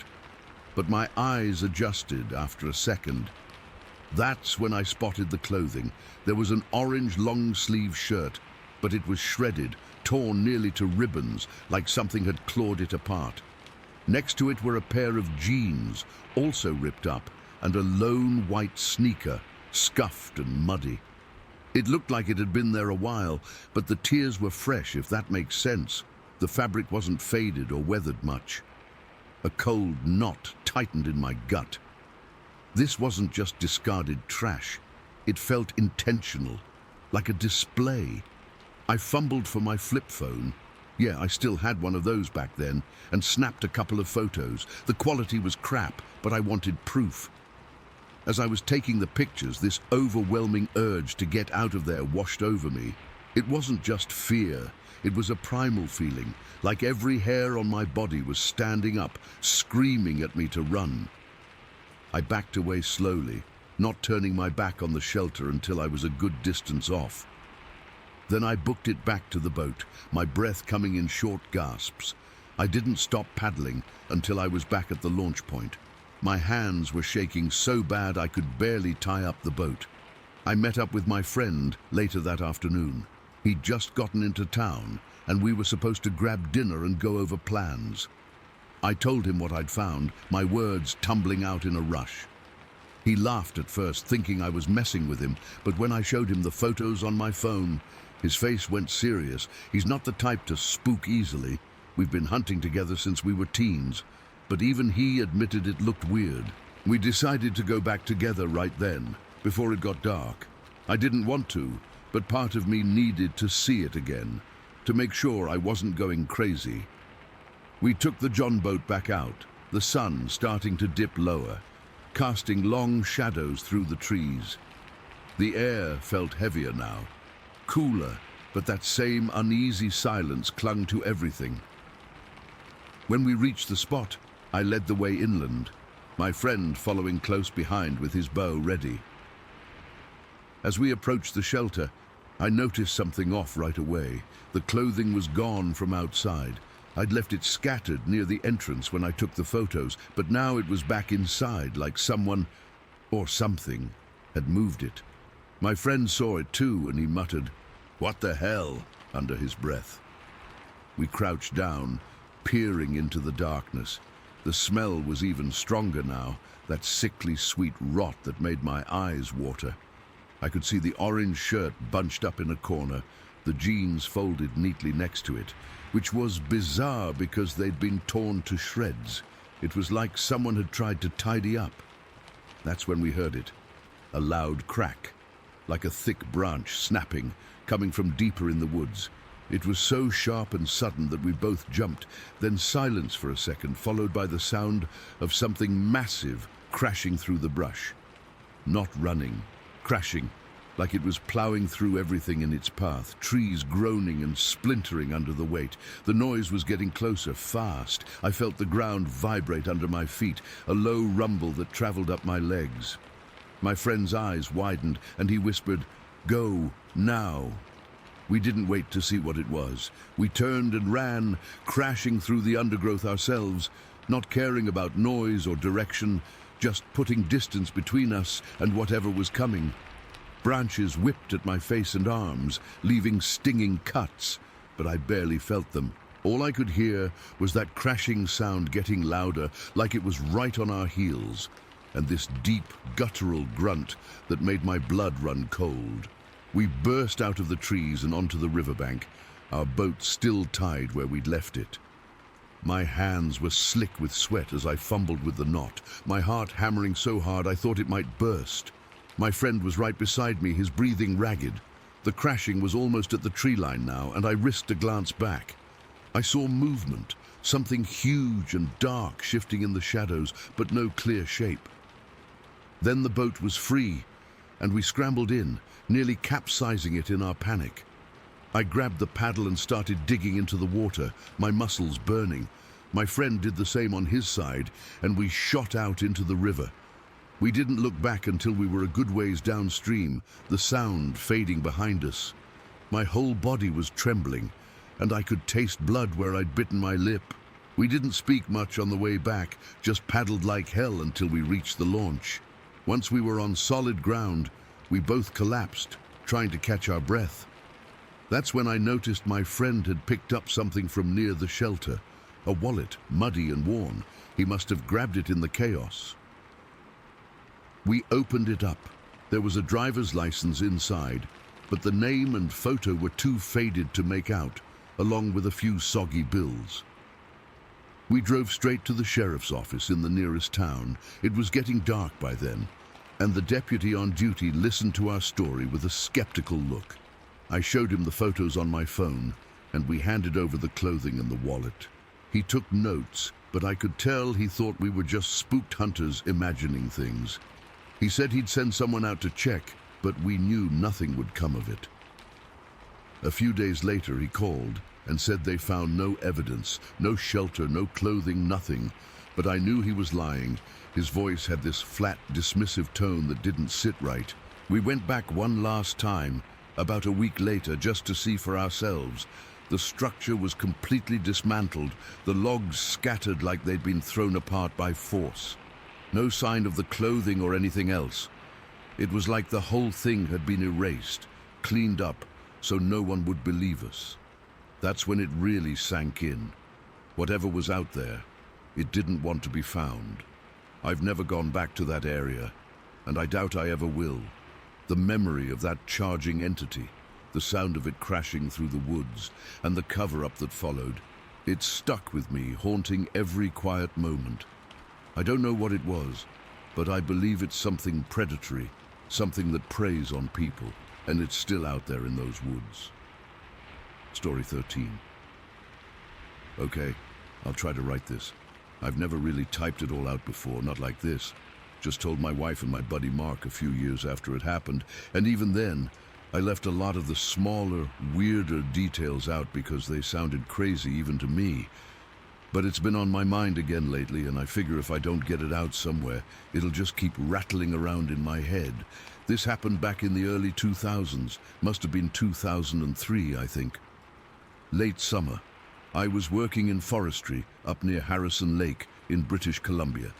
but my eyes adjusted after a second. That's when I spotted the clothing. There was an orange long-sleeve shirt, but it was shredded, torn nearly to ribbons, like something had clawed it apart. Next to it were a pair of jeans, also ripped up, and a lone white sneaker, scuffed and muddy. It looked like it had been there a while, but the tears were fresh, if that makes sense. The fabric wasn't faded or weathered much. A cold knot tightened in my gut. This wasn't just discarded trash. It felt intentional, like a display. I fumbled for my flip phone. Yeah, I still had one of those back then, and snapped a couple of photos. The quality was crap, but I wanted proof. As I was taking the pictures, this overwhelming urge to get out of there washed over me. It wasn't just fear, it was a primal feeling, like every hair on my body was standing up, screaming at me to run. I backed away slowly, not turning my back on the shelter until I was a good distance off. Then I booked it back to the boat, my breath coming in short gasps. I didn't stop paddling until I was back at the launch point. My hands were shaking so bad I could barely tie up the boat. I met up with my friend later that afternoon. He'd just gotten into town, and we were supposed to grab dinner and go over plans. I told him what I'd found, my words tumbling out in a rush. He laughed at first, thinking I was messing with him, but when I showed him the photos on my phone, his face went serious. He's not the type to spook easily. We've been hunting together since we were teens, but even he admitted it looked weird. We decided to go back together right then, before it got dark. I didn't want to, but part of me needed to see it again, to make sure I wasn't going crazy. We took the John boat back out, the sun starting to dip lower, casting long shadows through the trees. The air felt heavier now, cooler, but that same uneasy silence clung to everything. When we reached the spot, I led the way inland, my friend following close behind with his bow ready. As we approached the shelter, I noticed something off right away. The clothing was gone from outside. I'd left it scattered near the entrance when I took the photos, but now it was back inside, like someone, or something, had moved it. My friend saw it too, and he muttered, "What the hell?" under his breath. We crouched down, peering into the darkness. The smell was even stronger now, that sickly sweet rot that made my eyes water. I could see the orange shirt bunched up in a corner, the jeans folded neatly next to it, which was bizarre because they'd been torn to shreds. It was like someone had tried to tidy up. That's when we heard it, a loud crack, like a thick branch snapping, coming from deeper in the woods. It was so sharp and sudden that we both jumped, then silence for a second, followed by the sound of something massive crashing through the brush. Not running, crashing, like it was plowing through everything in its path, trees groaning and splintering under the weight. The noise was getting closer, fast. I felt the ground vibrate under my feet, a low rumble that traveled up my legs. My friend's eyes widened, and he whispered, "Go, now." We didn't wait to see what it was. We turned and ran, crashing through the undergrowth ourselves, not caring about noise or direction, just putting distance between us and whatever was coming. Branches whipped at my face and arms, leaving stinging cuts, but I barely felt them. All I could hear was that crashing sound getting louder, like it was right on our heels, and this deep, guttural grunt that made my blood run cold. We burst out of the trees and onto the riverbank, our boat still tied where we'd left it. My hands were slick with sweat as I fumbled with the knot, my heart hammering so hard I thought it might burst. My friend was right beside me, his breathing ragged. The crashing was almost at the tree line now, and I risked a glance back. I saw movement, something huge and dark shifting in the shadows, but no clear shape. Then the boat was free, and we scrambled in, nearly capsizing it in our panic. I grabbed the paddle and started digging into the water, my muscles burning. My friend did the same on his side, and we shot out into the river. We didn't look back until we were a good ways downstream, the sound fading behind us. My whole body was trembling, and I could taste blood where I'd bitten my lip. We didn't speak much on the way back, just paddled like hell until we reached the launch. Once we were on solid ground, we both collapsed, trying to catch our breath. That's when I noticed my friend had picked up something from near the shelter, a wallet, muddy and worn. He must have grabbed it in the chaos. We opened it up. There was a driver's license inside, but the name and photo were too faded to make out, along with a few soggy bills. We drove straight to the sheriff's office in the nearest town. It was getting dark by then, and the deputy on duty listened to our story with a skeptical look. I showed him the photos on my phone, and we handed over the clothing and the wallet. He took notes, but I could tell he thought we were just spooked hunters imagining things. He said he'd send someone out to check, but we knew nothing would come of it. A few days later he called and said they found no evidence, no shelter, no clothing, nothing. But I knew he was lying. His voice had this flat, dismissive tone that didn't sit right. We went back one last time, about a week later, just to see for ourselves. The structure was completely dismantled, the logs scattered like they'd been thrown apart by force. No sign of the clothing or anything else. It was like the whole thing had been erased, cleaned up, so no one would believe us. That's when it really sank in. Whatever was out there, it didn't want to be found. I've never gone back to that area, and I doubt I ever will. The memory of that charging entity, the sound of it crashing through the woods, and the cover-up that followed, It stuck with me, haunting every quiet moment. I don't know what it was, but I believe it's something predatory, something that preys on people, and it's still out there in those woods. Story 13. Okay, I'll try to write this. I've never really typed it all out before, not like this. Just told my wife and my buddy Mark a few years after it happened, and even then, I left a lot of the smaller, weirder details out because they sounded crazy even to me. But it's been on my mind again lately, and I figure if I don't get it out somewhere, it'll just keep rattling around in my head. This happened back in the early 2000s, must have been 2003, I think. Late summer. I was working in forestry up near Harrison Lake in British Columbia.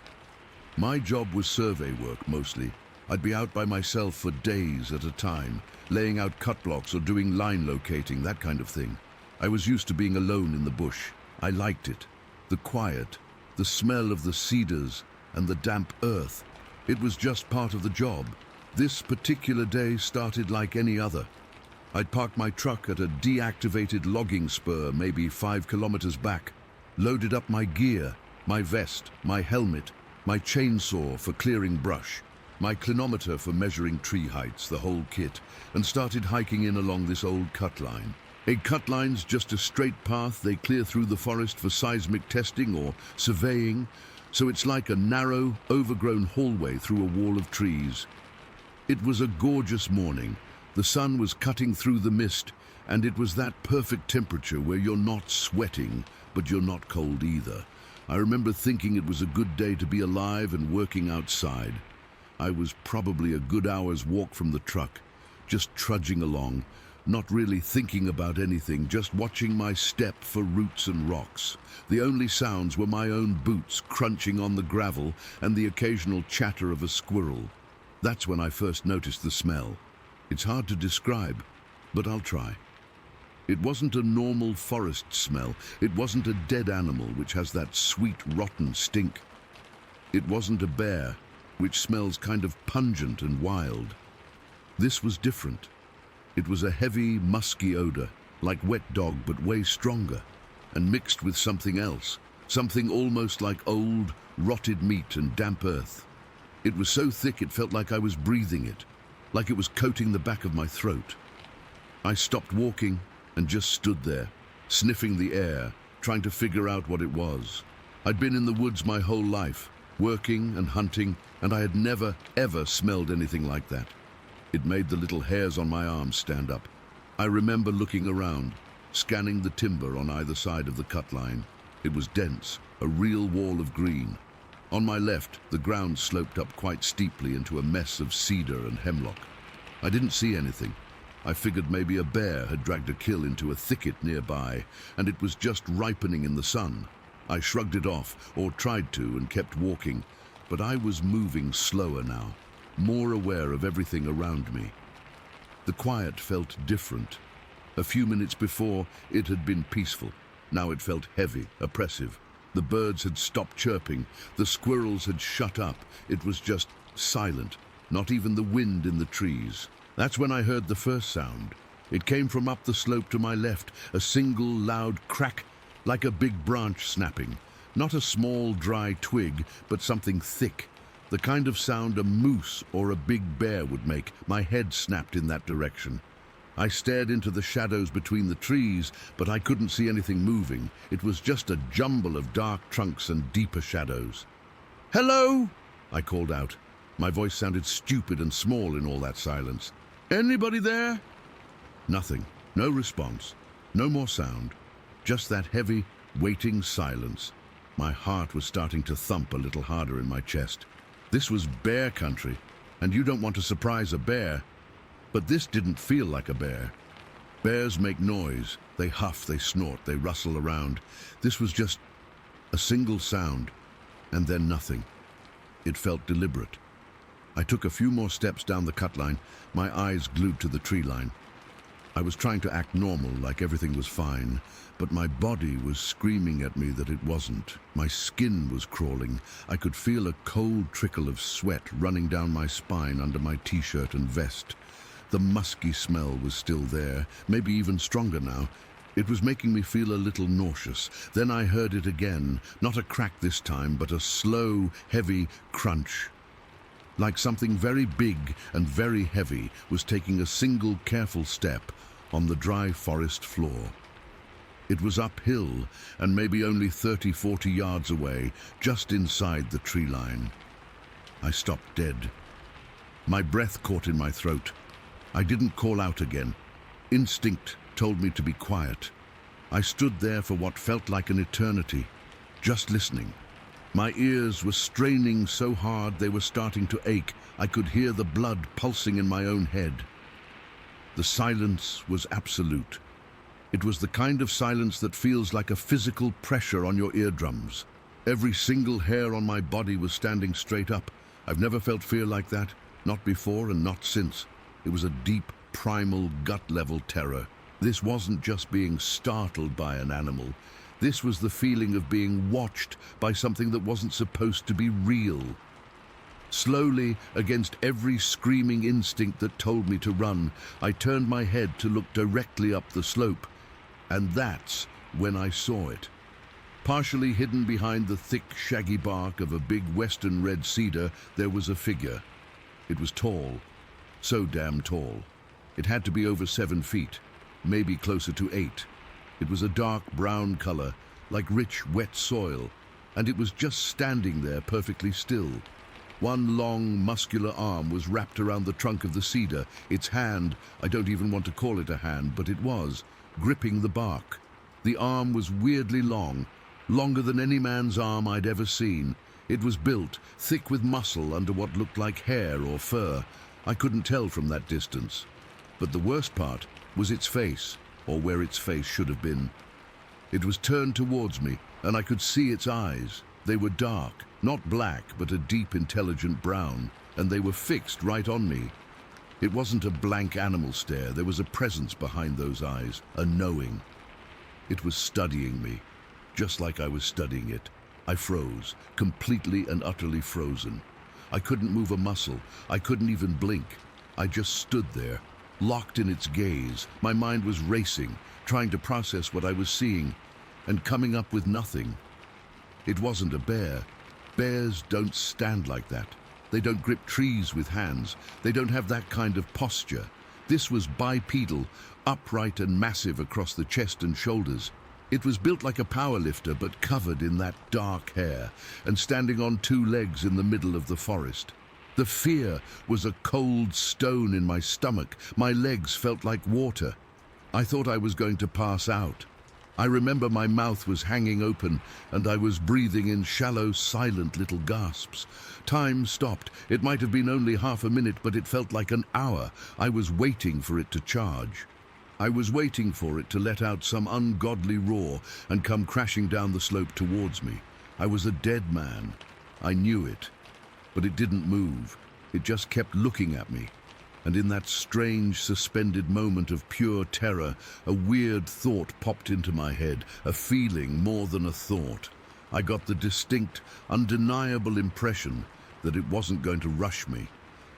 My job was survey work mostly. I'd be out by myself for days at a time, laying out cut blocks or doing line locating, that kind of thing. I was used to being alone in the bush. I liked it. The quiet, the smell of the cedars and the damp earth. It was just part of the job. This particular day started like any other. I'd parked my truck at a deactivated logging spur maybe 5 kilometers back, loaded up my gear, my vest, my helmet, my chainsaw for clearing brush, my clinometer for measuring tree heights, the whole kit, and started hiking in along this old cut line. A cut line's just a straight path they clear through the forest for seismic testing or surveying, so it's like a narrow, overgrown hallway through a wall of trees. It was a gorgeous morning. The sun was cutting through the mist, and it was that perfect temperature where you're not sweating, but you're not cold either. I remember thinking it was a good day to be alive and working outside. I was probably a good hour's walk from the truck, just trudging along, not really thinking about anything, just watching my step for roots and rocks. The only sounds were my own boots crunching on the gravel and the occasional chatter of a squirrel. That's when I first noticed the smell. It's hard to describe, but I'll try. It wasn't a normal forest smell. It wasn't a dead animal, which has that sweet, rotten stink. It wasn't a bear, which smells kind of pungent and wild. This was different. It was a heavy, musky odor, like wet dog, but way stronger, and mixed with something else, something almost like old, rotted meat and damp earth. It was so thick it felt like I was breathing it, like it was coating the back of my throat. I stopped walking and just stood there, sniffing the air, trying to figure out what it was. I'd been in the woods my whole life, working and hunting, and I had never, ever smelled anything like that. It made the little hairs on my arms stand up. I remember looking around, scanning the timber on either side of the cut line. It was dense, a real wall of green. On my left, the ground sloped up quite steeply into a mess of cedar and hemlock. I didn't see anything. I figured maybe a bear had dragged a kill into a thicket nearby, and it was just ripening in the sun. I shrugged it off, or tried to, and kept walking, but I was moving slower now, more aware of everything around me. The quiet felt different. A few minutes before, it had been peaceful. Now it felt heavy, oppressive. The birds had stopped chirping. The squirrels had shut up. It was just silent, not even the wind in the trees. That's when I heard the first sound. It came from up the slope to my left, a single loud crack, like a big branch snapping. Not a small, dry twig, but something thick. The kind of sound a moose or a big bear would make. My head snapped in that direction. I stared into the shadows between the trees, but I couldn't see anything moving. It was just a jumble of dark trunks and deeper shadows. "Hello!" I called out. My voice sounded stupid and small in all that silence. "Anybody there?" Nothing. No response. No more sound. Just that heavy, waiting silence. My heart was starting to thump a little harder in my chest. This was bear country, and you don't want to surprise a bear. But this didn't feel like a bear. Bears make noise. They huff, they snort, they rustle around. This was just a single sound, and then nothing. It felt deliberate. I took a few more steps down the cut line, my eyes glued to the tree line. I was trying to act normal, like everything was fine, but my body was screaming at me that it wasn't. My skin was crawling. I could feel a cold trickle of sweat running down my spine under my t-shirt and vest. The musky smell was still there, maybe even stronger now. It was making me feel a little nauseous. Then I heard it again, not a crack this time, but a slow, heavy crunch. Like something very big and very heavy was taking a single careful step on the dry forest floor. It was uphill and maybe only 30-40 yards away, just inside the tree line. I stopped dead. My breath caught in my throat. I didn't call out again. Instinct told me to be quiet. I stood there for what felt like an eternity, just listening. My ears were straining so hard they were starting to ache. I could hear the blood pulsing in my own head. The silence was absolute. It was the kind of silence that feels like a physical pressure on your eardrums. Every single hair on my body was standing straight up. I've never felt fear like that, not before and not since. It was a deep, primal, gut-level terror. This wasn't just being startled by an animal. This was the feeling of being watched by something that wasn't supposed to be real. Slowly, against every screaming instinct that told me to run, I turned my head to look directly up the slope. And that's when I saw it. Partially hidden behind the thick, shaggy bark of a big western red cedar, there was a figure. It was tall, so damn tall. It had to be over 7 feet, maybe closer to 8. It was a dark brown color, like rich, wet soil, and it was just standing there perfectly still. One long, muscular arm was wrapped around the trunk of the cedar. Its hand, I don't even want to call it a hand, but it was, gripping the bark. The arm was weirdly long, longer than any man's arm I'd ever seen. It was built, thick with muscle under what looked like hair or fur. I couldn't tell from that distance. But the worst part was its face, or where its face should have been. It was turned towards me, and I could see its eyes. They were dark, not black, but a deep, intelligent brown, and they were fixed right on me. It wasn't a blank animal stare. There was a presence behind those eyes, a knowing. It was studying me, just like I was studying it. I froze, completely and utterly frozen. I couldn't move a muscle. I couldn't even blink. I just stood there, locked in its gaze. My mind was racing, trying to process what I was seeing, and coming up with nothing. It wasn't a bear. Bears don't stand like that. They don't grip trees with hands. They don't have that kind of posture. This was bipedal, upright and massive across the chest and shoulders. It was built like a powerlifter, but covered in that dark hair and standing on 2 legs in the middle of the forest. The fear was a cold stone in my stomach. My legs felt like water. I thought I was going to pass out. I remember my mouth was hanging open and I was breathing in shallow, silent little gasps. Time stopped. It might have been only half a minute, but it felt like an hour. I was waiting for it to charge. I was waiting for it to let out some ungodly roar and come crashing down the slope towards me. I was a dead man. I knew it. But it didn't move. It just kept looking at me. And in that strange, suspended moment of pure terror, a weird thought popped into my head, a feeling more than a thought. I got the distinct, undeniable impression that it wasn't going to rush me,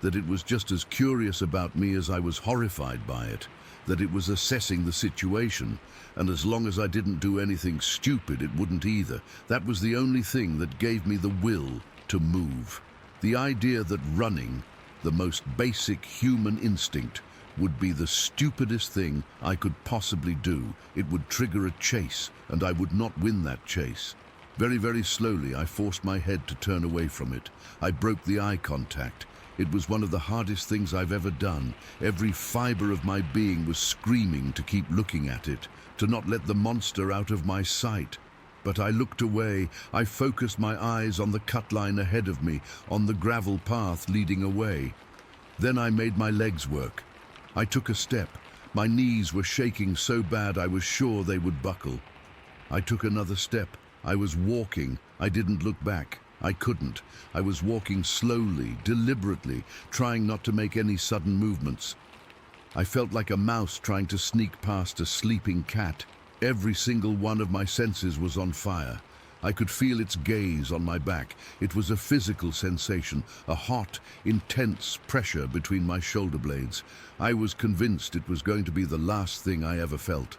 that it was just as curious about me as I was horrified by it, that it was assessing the situation, and as long as I didn't do anything stupid, it wouldn't either. That was the only thing that gave me the will to move. The idea that running, the most basic human instinct, would be the stupidest thing I could possibly do. It would trigger a chase, and I would not win that chase. Very, very slowly, I forced my head to turn away from it. I broke the eye contact. It was one of the hardest things I've ever done. Every fiber of my being was screaming to keep looking at it, to not let the monster out of my sight. But I looked away. I focused my eyes on the cut line ahead of me, on the gravel path leading away. Then I made my legs work. I took a step. My knees were shaking so bad I was sure they would buckle. I took another step. I was walking. I didn't look back. I couldn't. I was walking slowly, deliberately, trying not to make any sudden movements. I felt like a mouse trying to sneak past a sleeping cat. Every single one of my senses was on fire. I could feel its gaze on my back. It was a physical sensation, a hot, intense pressure between my shoulder blades. I was convinced it was going to be the last thing I ever felt.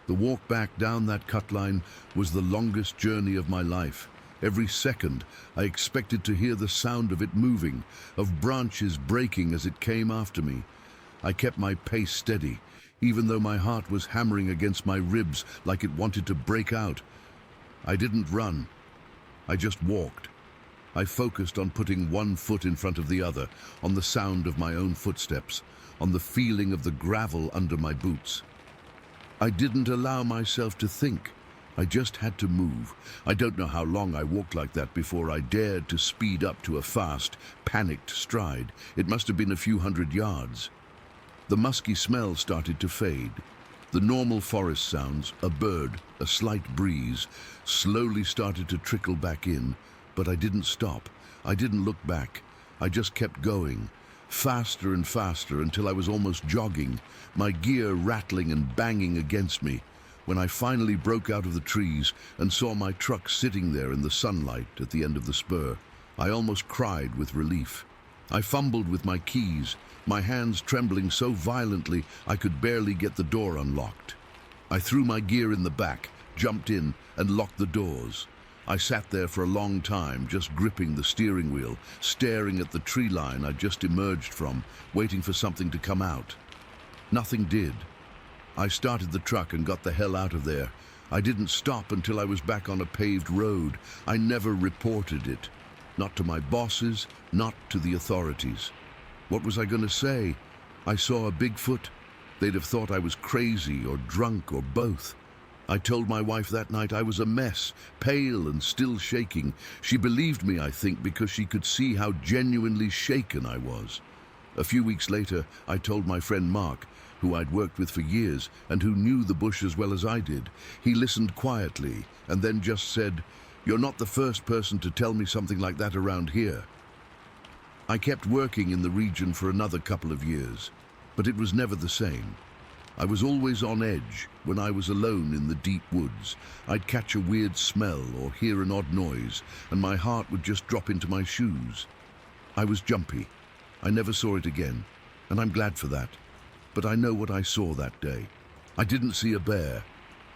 The walk back down that cut line was the longest journey of my life. Every second, I expected to hear the sound of it moving, of branches breaking as it came after me. I kept my pace steady, even though my heart was hammering against my ribs like it wanted to break out. I didn't run. I just walked. I focused on putting one foot in front of the other, on the sound of my own footsteps, on the feeling of the gravel under my boots. I didn't allow myself to think. I just had to move. I don't know how long I walked like that before I dared to speed up to a fast, panicked stride. It must have been a few hundred yards. The musky smell started to fade. The normal forest sounds, a bird, a slight breeze, slowly started to trickle back in, but I didn't stop. I didn't look back. I just kept going, faster and faster until I was almost jogging, my gear rattling and banging against me. When I finally broke out of the trees and saw my truck sitting there in the sunlight at the end of the spur, I almost cried with relief. I fumbled with my keys, my hands trembling so violently I could barely get the door unlocked. I threw my gear in the back, jumped in, and locked the doors. I sat there for a long time, just gripping the steering wheel, staring at the tree line I'd just emerged from, waiting for something to come out. Nothing did. I started the truck and got the hell out of there. I didn't stop until I was back on a paved road. I never reported it. Not to my bosses, not to the authorities. What was I going to say? I saw a Bigfoot. They'd have thought I was crazy or drunk or both. I told my wife that night I was a mess, pale and still shaking. She believed me, I think, because she could see how genuinely shaken I was. A few weeks later, I told my friend Mark, who I'd worked with for years and who knew the bush as well as I did. He listened quietly and then just said, "You're not the first person to tell me something like that around here." I kept working in the region for another couple of years, but it was never the same. I was always on edge when I was alone in the deep woods. I'd catch a weird smell or hear an odd noise, and my heart would just drop into my shoes. I was jumpy. I never saw it again, and I'm glad for that. But I know what I saw that day. I didn't see a bear.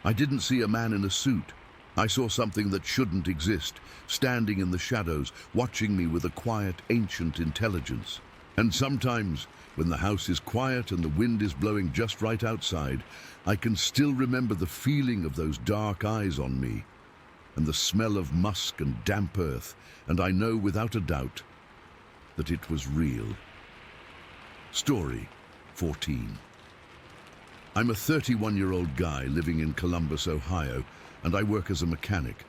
I didn't see a man in a suit. I saw something that shouldn't exist, standing in the shadows, watching me with a quiet, ancient intelligence. And sometimes, when the house is quiet and the wind is blowing just right outside, I can still remember the feeling of those dark eyes on me, and the smell of musk and damp earth, and I know without a doubt that it was real. Story 14. I'm a 31-year-old guy living in Columbus, Ohio, and I work as a mechanic.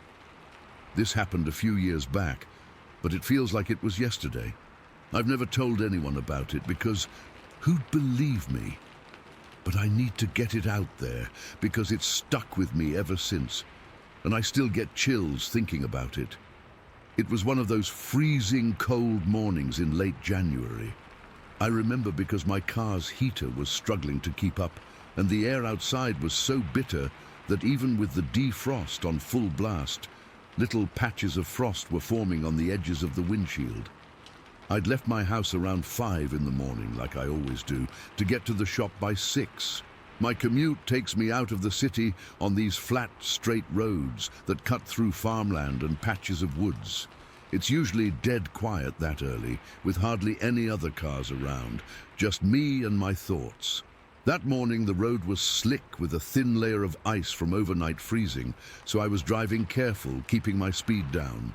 This happened a few years back, but it feels like it was yesterday. I've never told anyone about it because who'd believe me? But I need to get it out there because it's stuck with me ever since, and I still get chills thinking about it. It was one of those freezing cold mornings in late January. I remember because my car's heater was struggling to keep up, and the air outside was so bitter that even with the defrost on full blast, little patches of frost were forming on the edges of the windshield. I'd left my house around 5 in the morning, like I always do, to get to the shop by 6. My commute takes me out of the city on these flat, straight roads that cut through farmland and patches of woods. It's usually dead quiet that early, with hardly any other cars around, just me and my thoughts. That morning the road was slick with a thin layer of ice from overnight freezing, so I was driving careful, keeping my speed down.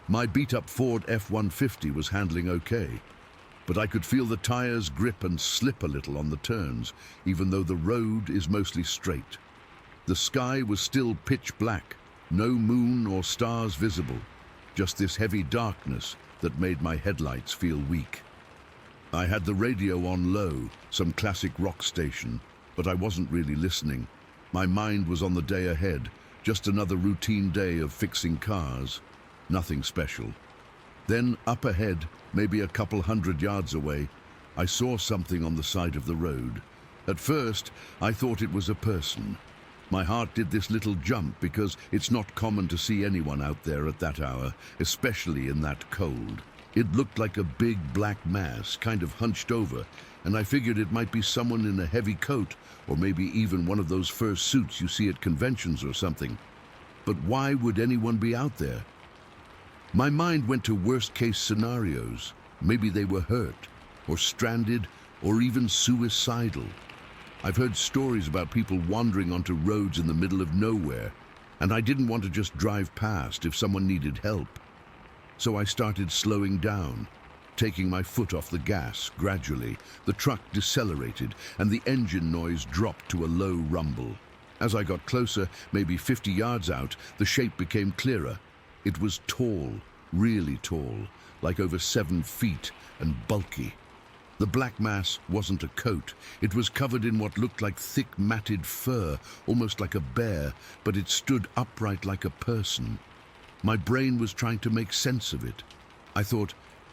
My beat-up Ford F-150 was handling okay, but I could feel the tires grip and slip a little on the turns, even though the road is mostly straight. The sky was still pitch black, no moon or stars visible, just this heavy darkness that made my headlights feel weak. I had the radio on low, some classic rock station, but I wasn't really listening. My mind was on the day ahead, just another routine day of fixing cars. Nothing special. Then up ahead, maybe a couple hundred yards away, I saw something on the side of the road. At first, I thought it was a person. My heart did this little jump because it's not common to see anyone out there at that hour, especially in that cold. It looked like a big black mass, kind of hunched over, and I figured it might be someone in a heavy coat, or maybe even one of those fur suits you see at conventions or something. But why would anyone be out there? My mind went to worst-case scenarios. Maybe they were hurt, or stranded, or even suicidal. I've heard stories about people wandering onto roads in the middle of nowhere, and I didn't want to just drive past if someone needed help. So I started slowing down, taking my foot off the gas gradually. The truck decelerated, and the engine noise dropped to a low rumble. As I got closer, maybe 50 yards out, the shape became clearer. It was tall, really tall, like over 7 feet, and bulky. The black mass wasn't a coat. It was covered in what looked like thick matted fur, almost like a bear, but it stood upright like a person. My brain was trying to make sense of it. I thought,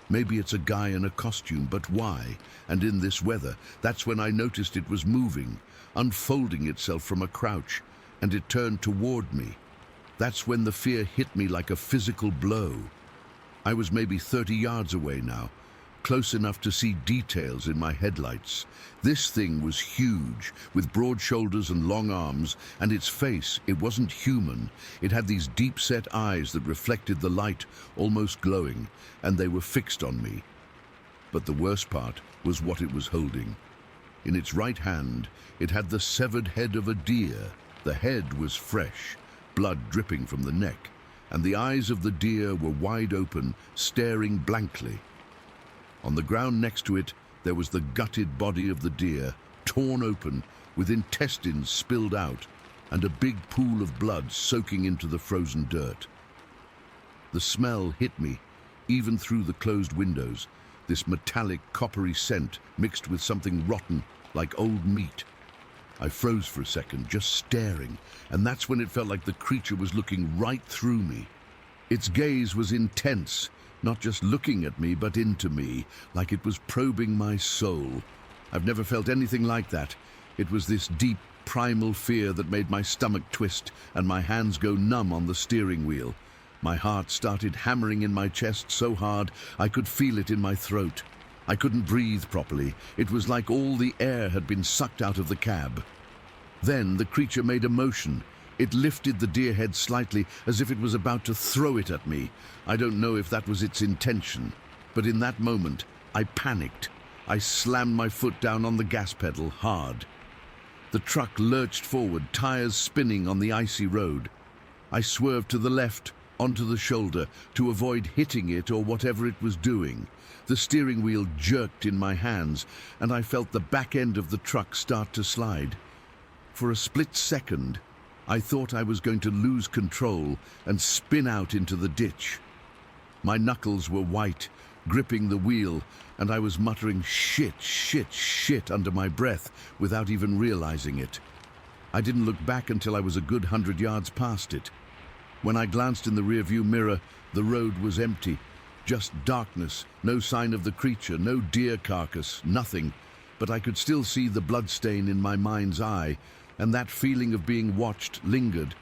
maybe it's a guy in a costume, but why? And in this weather, that's when I noticed it was moving, unfolding itself from a crouch, and it turned toward me. That's when the fear hit me like a physical blow. I was maybe 30 yards away now, close enough to see details in my headlights. This thing was huge, with broad shoulders and long arms, and its face, it wasn't human. It had these deep-set eyes that reflected the light, almost glowing, and they were fixed on me. But the worst part was what it was holding. In its right hand, it had the severed head of a deer. The head was fresh, blood dripping from the neck, and the eyes of the deer were wide open, staring blankly. On the ground next to it, there was the gutted body of the deer, torn open, with intestines spilled out, and a big pool of blood soaking into the frozen dirt. The smell hit me, even through the closed windows, this metallic, coppery scent mixed with something rotten, like old meat. I froze for a second, just staring, and that's when it felt like the creature was looking right through me. Its gaze was intense, not just looking at me, but into me, like it was probing my soul. I've never felt anything like that. It was this deep, primal fear that made my stomach twist and my hands go numb on the steering wheel. My heart started hammering in my chest so hard I could feel it in my throat. I couldn't breathe properly. It was like all the air had been sucked out of the cab. Then the creature made a motion. It lifted the deer head slightly, as if it was about to throw it at me. I don't know if that was its intention, but in that moment, I panicked. I slammed my foot down on the gas pedal hard. The truck lurched forward, tires spinning on the icy road. I swerved to the left, onto the shoulder, to avoid hitting it or whatever it was doing. The steering wheel jerked in my hands, and I felt the back end of the truck start to slide. For a split second, I thought I was going to lose control and spin out into the ditch. My knuckles were white, gripping the wheel, and I was muttering shit, shit, shit under my breath without even realizing it. I didn't look back until I was a good 100 yards past it. When I glanced in the rearview mirror, the road was empty. Just darkness, no sign of the creature, no deer carcass, nothing. But I could still see the bloodstain in my mind's eye, and that feeling of being watched lingered.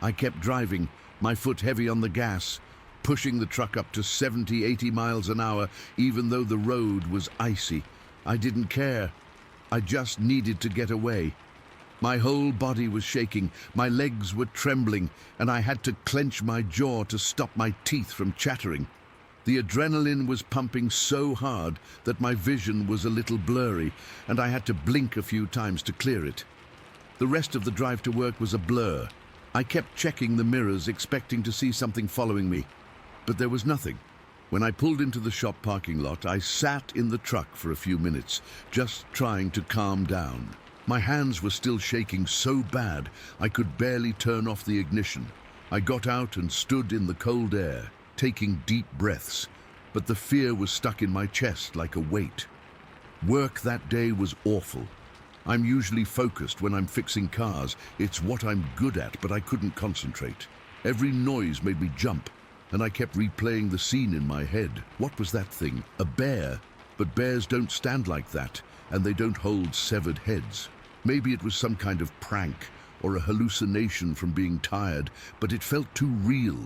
I kept driving, my foot heavy on the gas, pushing the truck up to 70, 80 miles an hour, even though the road was icy. I didn't care. I just needed to get away. My whole body was shaking, my legs were trembling, and I had to clench my jaw to stop my teeth from chattering. The adrenaline was pumping so hard that my vision was a little blurry, and I had to blink a few times to clear it. The rest of the drive to work was a blur. I kept checking the mirrors, expecting to see something following me, but there was nothing. When I pulled into the shop parking lot, I sat in the truck for a few minutes, just trying to calm down. My hands were still shaking so bad I could barely turn off the ignition. I got out and stood in the cold air, taking deep breaths, but the fear was stuck in my chest like a weight. Work that day was awful. I'm usually focused when I'm fixing cars. It's what I'm good at, but I couldn't concentrate. Every noise made me jump, and I kept replaying the scene in my head. What was that thing? A bear? But bears don't stand like that, and they don't hold severed heads. Maybe it was some kind of prank or a hallucination from being tired, but it felt too real.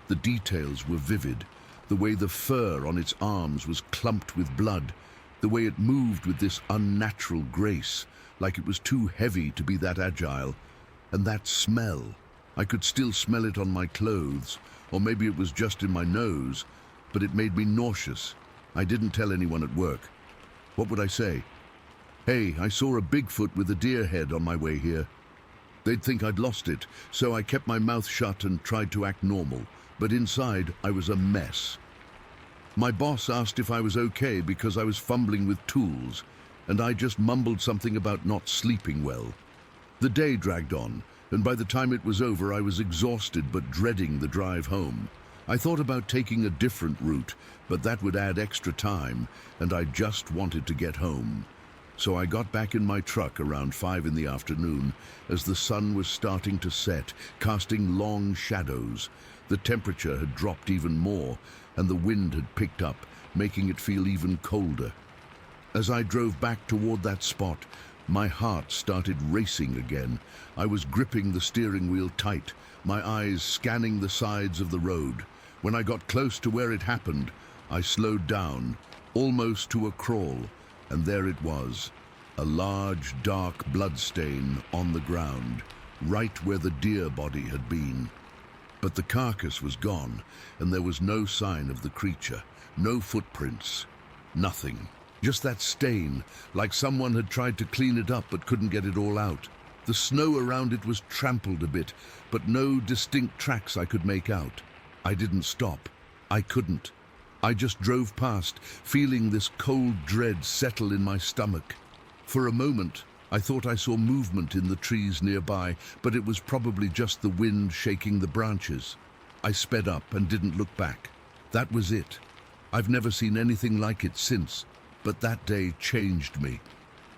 The details were vivid. The way the fur on its arms was clumped with blood, The way it moved with this unnatural grace, like it was too heavy to be that agile. And that smell. I could still smell it on my clothes, or maybe it was just in my nose, but it made me nauseous. I didn't tell anyone at work. What would I say? Hey, I saw a Bigfoot with a deer head on my way here. They'd think I'd lost it, so I kept my mouth shut and tried to act normal, but inside I was a mess. My boss asked if I was okay because I was fumbling with tools, and I just mumbled something about not sleeping well. The day dragged on, and by the time it was over I was exhausted but dreading the drive home. I thought about taking a different route, but that would add extra time, and I just wanted to get home. So I got back in my truck around 5 in the afternoon as the sun was starting to set, casting long shadows. The temperature had dropped even more, and the wind had picked up, making it feel even colder. As I drove back toward that spot, my heart started racing again. I was gripping the steering wheel tight, my eyes scanning the sides of the road. When I got close to where it happened, I slowed down, almost to a crawl, and there it was, a large, dark bloodstain on the ground, right where the deer body had been. But the carcass was gone, and there was no sign of the creature, no footprints, nothing. Just that stain, like someone had tried to clean it up but couldn't get it all out. The snow around it was trampled a bit, but no distinct tracks I could make out. I didn't stop. I couldn't. I just drove past, feeling this cold dread settle in my stomach. For a moment, I thought I saw movement in the trees nearby, but it was probably just the wind shaking the branches. I sped up and didn't look back. That was it. I've never seen anything like it since, but that day changed me.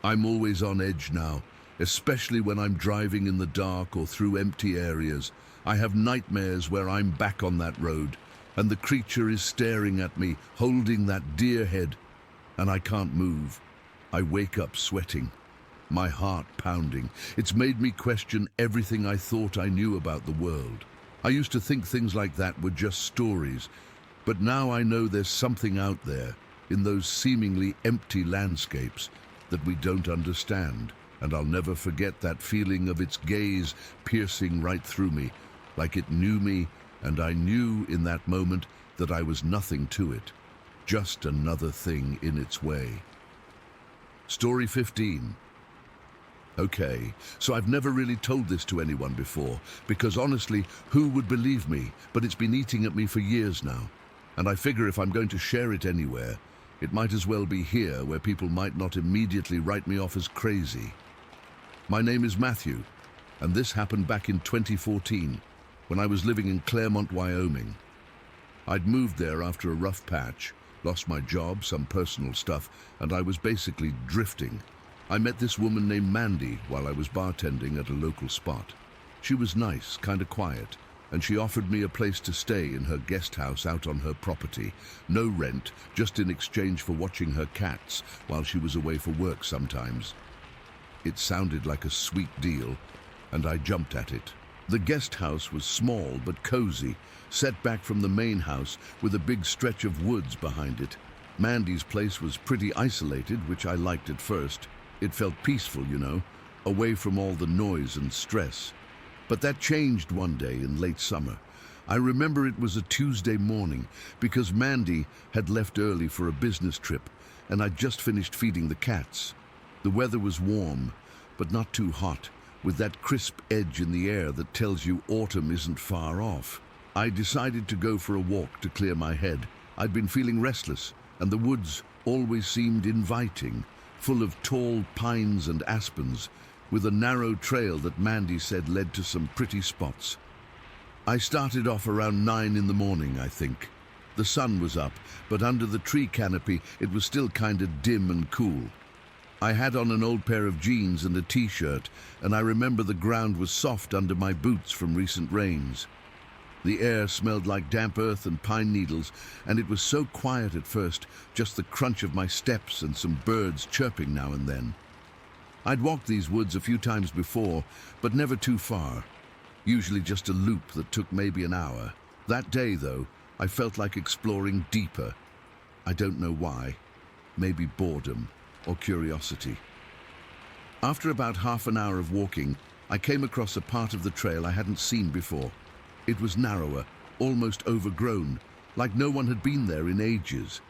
I'm always on edge now, especially when I'm driving in the dark or through empty areas. I have nightmares where I'm back on that road, and the creature is staring at me, holding that deer head, and I can't move. I wake up sweating, my heart pounding. It's made me question everything I thought I knew about the world. I used to think things like that were just stories, but now I know there's something out there, in those seemingly empty landscapes, that we don't understand. And I'll never forget that feeling of its gaze piercing right through me, like it knew me, and I knew in that moment that I was nothing to it, just another thing in its way. Story 15. Okay, so I've never really told this to anyone before, because honestly, who would believe me? But it's been eating at me for years now, and I figure if I'm going to share it anywhere, it might as well be here, where people might not immediately write me off as crazy. My name is Matthew, and this happened back in 2014, when I was living in Claremont, Wyoming. I'd moved there after a rough patch, lost my job, some personal stuff, and I was basically drifting. I met this woman named Mandy while I was bartending at a local spot. She was nice, kind of quiet, and she offered me a place to stay in her guest house out on her property. No rent, just in exchange for watching her cats while she was away for work sometimes. It sounded like a sweet deal, and I jumped at it. The guest house was small but cozy, set back from the main house with a big stretch of woods behind it. Mandy's place was pretty isolated, which I liked at first. It felt peaceful, you know, away from all the noise and stress. But that changed one day in late summer. I remember it was a Tuesday morning because Mandy had left early for a business trip, and I'd just finished feeding the cats. The weather was warm, but not too hot, with that crisp edge in the air that tells you autumn isn't far off. I decided to go for a walk to clear my head. I'd been feeling restless, and the woods always seemed inviting, full of tall pines and aspens, with a narrow trail that Mandy said led to some pretty spots. I started off around 9 in the morning, I think. The sun was up, but under the tree canopy it was still kind of dim and cool. I had on an old pair of jeans and a t-shirt, and I remember the ground was soft under my boots from recent rains. The air smelled like damp earth and pine needles, and it was so quiet at first, just the crunch of my steps and some birds chirping now and then. I'd walked these woods a few times before, but never too far. Usually just a loop that took maybe an hour. That day, though, I felt like exploring deeper. I don't know why. maybe boredom or curiosity. After about half an hour of walking, I came across a part of the trail I hadn't seen before. It was narrower, almost overgrown, like no one had been there in ages.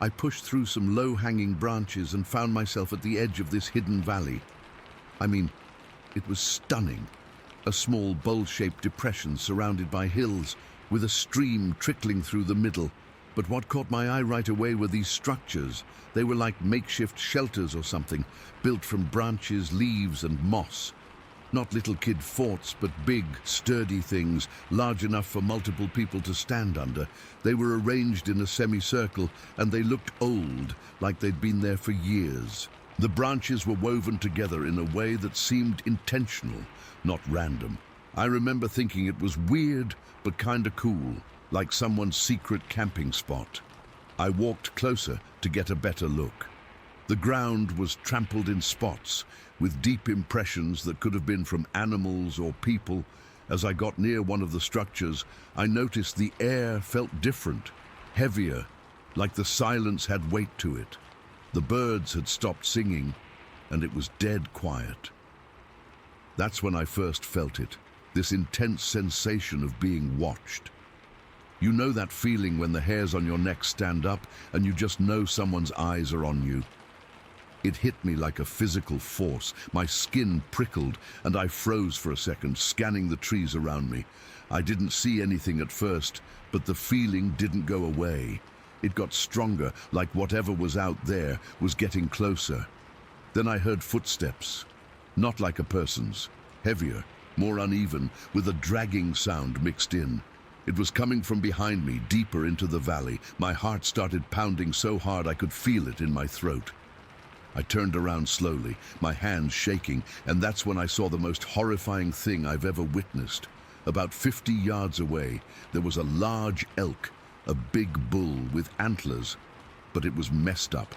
I pushed through some low-hanging branches and found myself at the edge of this hidden valley. I mean, it was stunning. A small bowl-shaped depression surrounded by hills, with a stream trickling through the middle. But what caught my eye right away were these structures. They were like makeshift shelters or something, built from branches, leaves, and moss. Not little kid forts, but big, sturdy things, large enough for multiple people to stand under. They were arranged in a semicircle, and they looked old, like they'd been there for years. The branches were woven together in a way that seemed intentional, not random. I remember thinking it was weird, but kinda cool, like someone's secret camping spot. I walked closer to get a better look. The ground was trampled in spots, with deep impressions that could have been from animals or people. As I got near one of the structures, I noticed the air felt different, heavier, like the silence had weight to it. The birds had stopped singing, and it was dead quiet. That's when I first felt it, this intense sensation of being watched. You know that feeling when the hairs on your neck stand up and you just know someone's eyes are on you? It hit me like a physical force. My skin prickled and I froze for a second, scanning the trees around me. I didn't see anything at first, but the feeling didn't go away. It got stronger, like whatever was out there was getting closer. Then I heard footsteps, not like a person's, heavier, more uneven, with a dragging sound mixed in. It was coming from behind me, deeper into the valley. My heart started pounding so hard I could feel it in my throat. I turned around slowly, my hands shaking, and that's when I saw the most horrifying thing I've ever witnessed. About 50 yards away, there was a large elk, a big bull with antlers, but it was messed up.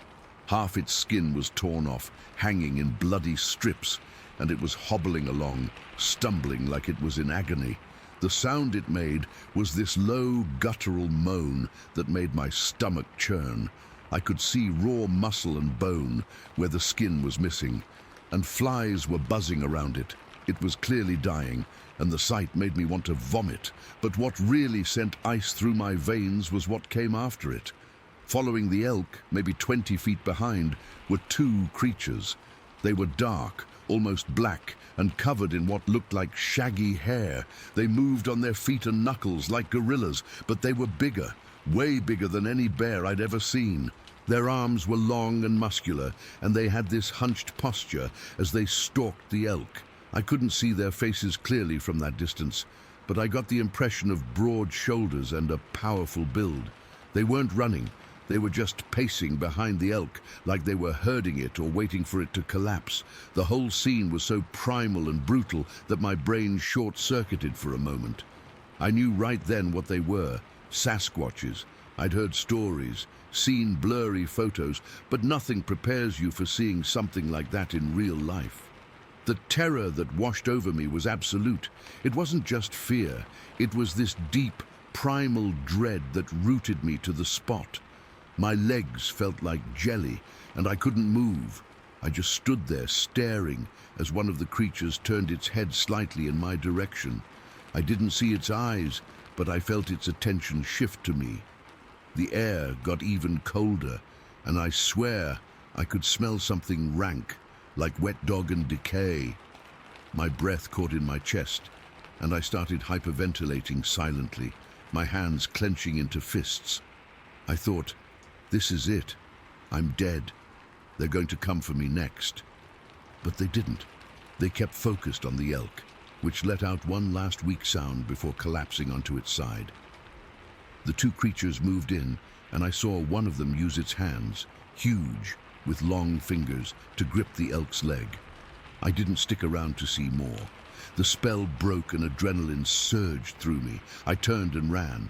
Half its skin was torn off, hanging in bloody strips, and it was hobbling along, stumbling like it was in agony. The sound it made was this low, guttural moan that made my stomach churn. I could see raw muscle and bone where the skin was missing, and flies were buzzing around it. It was clearly dying, and the sight made me want to vomit. But what really sent ice through my veins was what came after it. Following the elk, maybe 20 feet behind, were two creatures. They were dark, almost black, and covered in what looked like shaggy hair. They moved on their feet and knuckles like gorillas, but they were bigger, way bigger than any bear I'd ever seen. Their arms were long and muscular, and they had this hunched posture as they stalked the elk. I couldn't see their faces clearly from that distance, but I got the impression of broad shoulders and a powerful build. They weren't running, they were just pacing behind the elk, like they were herding it or waiting for it to collapse. The whole scene was so primal and brutal that my brain short-circuited for a moment. I knew right then what they were, Sasquatches. I'd heard stories, seen blurry photos, but nothing prepares you for seeing something like that in real life. The terror that washed over me was absolute. It wasn't just fear, it was this deep, primal dread that rooted me to the spot. My legs felt like jelly, and I couldn't move. I just stood there staring as one of the creatures turned its head slightly in my direction. I didn't see its eyes, but I felt its attention shift to me. The air got even colder, and I swear I could smell something rank, like wet dog and decay. My breath caught in my chest, and I started hyperventilating silently, my hands clenching into fists. I thought, this is it. I'm dead. They're going to come for me next. But they didn't. They kept focused on the elk, which let out one last weak sound before collapsing onto its side. The two creatures moved in, and I saw one of them use its hands, huge, with long fingers, to grip the elk's leg. I didn't stick around to see more. The spell broke and adrenaline surged through me. I turned and ran.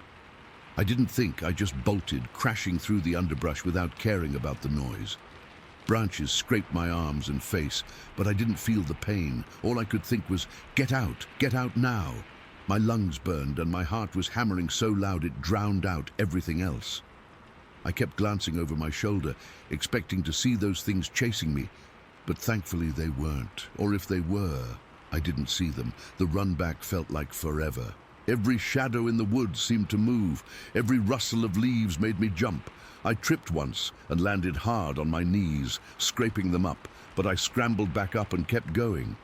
I didn't think, I just bolted, crashing through the underbrush without caring about the noise. Branches scraped my arms and face, but I didn't feel the pain. All I could think was, get out now. My lungs burned and my heart was hammering so loud it drowned out everything else. I kept glancing over my shoulder, expecting to see those things chasing me, but thankfully they weren't. Or if they were, I didn't see them. The run back felt like forever. Every shadow in the woods seemed to move. Every rustle of leaves made me jump. I tripped once and landed hard on my knees, scraping them up, but I scrambled back up and kept going.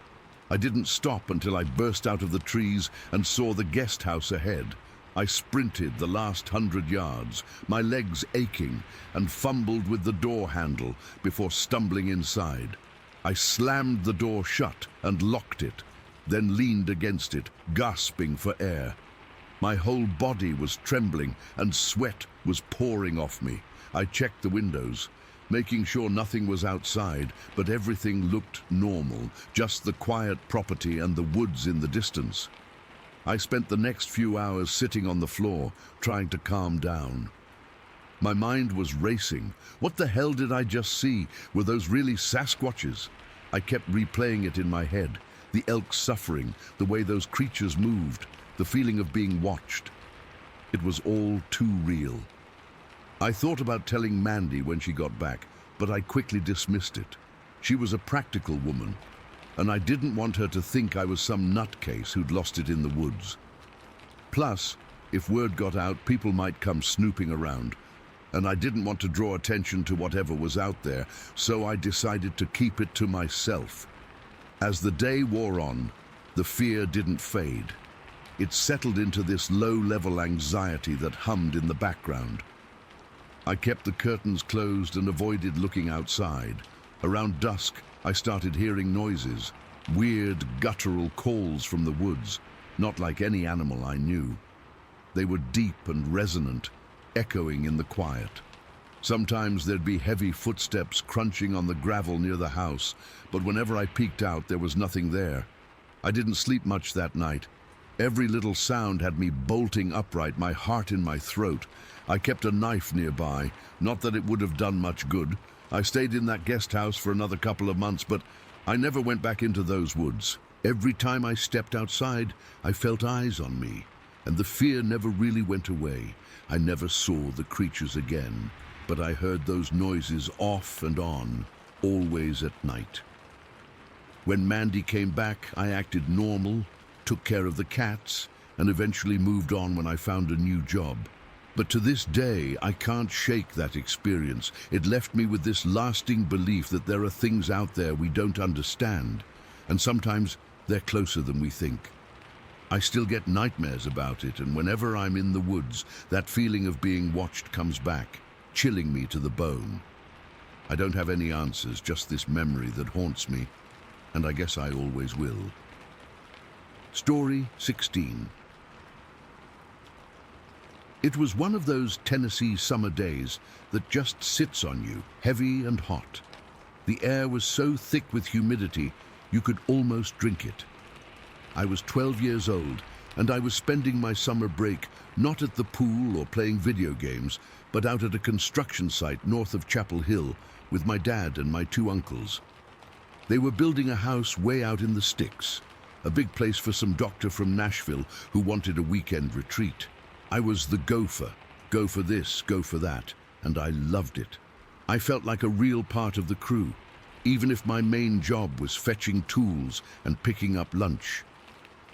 I didn't stop until I burst out of the trees and saw the guest house ahead. I sprinted the last 100 yards, my legs aching, and fumbled with the door handle before stumbling inside. I slammed the door shut and locked it, then leaned against it, gasping for air. My whole body was trembling and sweat was pouring off me. I checked the windows, making sure nothing was outside, but everything looked normal, just the quiet property and the woods in the distance. I spent the next few hours sitting on the floor, trying to calm down. My mind was racing. What the hell did I just see? Were those really Sasquatches? I kept replaying it in my head. The elk suffering, the way those creatures moved, the feeling of being watched. It was all too real. I thought about telling Mandy when she got back, but I quickly dismissed it. She was a practical woman, and I didn't want her to think I was some nutcase who'd lost it in the woods. Plus, if word got out, people might come snooping around, and I didn't want to draw attention to whatever was out there, so I decided to keep it to myself. As the day wore on, the fear didn't fade. It settled into this low-level anxiety that hummed in the background. I kept the curtains closed and avoided looking outside. Around dusk, I started hearing noises, weird, guttural calls from the woods, not like any animal I knew. They were deep and resonant, echoing in the quiet. Sometimes there'd be heavy footsteps crunching on the gravel near the house, but whenever I peeked out, there was nothing there. I didn't sleep much that night. Every little sound had me bolting upright, my heart in my throat. I kept a knife nearby, not that it would have done much good. I stayed in that guest house for another couple of months, but I never went back into those woods. Every time I stepped outside, I felt eyes on me, and the fear never really went away. I never saw the creatures again, but I heard those noises off and on, always at night. When Mandy came back, I acted normal, took care of the cats, and eventually moved on when I found a new job. But to this day, I can't shake that experience. It left me with this lasting belief that there are things out there we don't understand, and sometimes they're closer than we think. I still get nightmares about it, and whenever I'm in the woods, that feeling of being watched comes back, chilling me to the bone. I don't have any answers, just this memory that haunts me, and I guess I always will. Story 16. It was one of those Tennessee summer days that just sits on you, heavy and hot. The air was so thick with humidity, you could almost drink it. I was 12 years old, and I was spending my summer break not at the pool or playing video games, but out at a construction site north of Chapel Hill with my dad and my two uncles. They were building a house way out in the sticks, a big place for some doctor from Nashville who wanted a weekend retreat. I was the gopher, go for this, go for that, and I loved it. I felt like a real part of the crew, even if my main job was fetching tools and picking up lunch.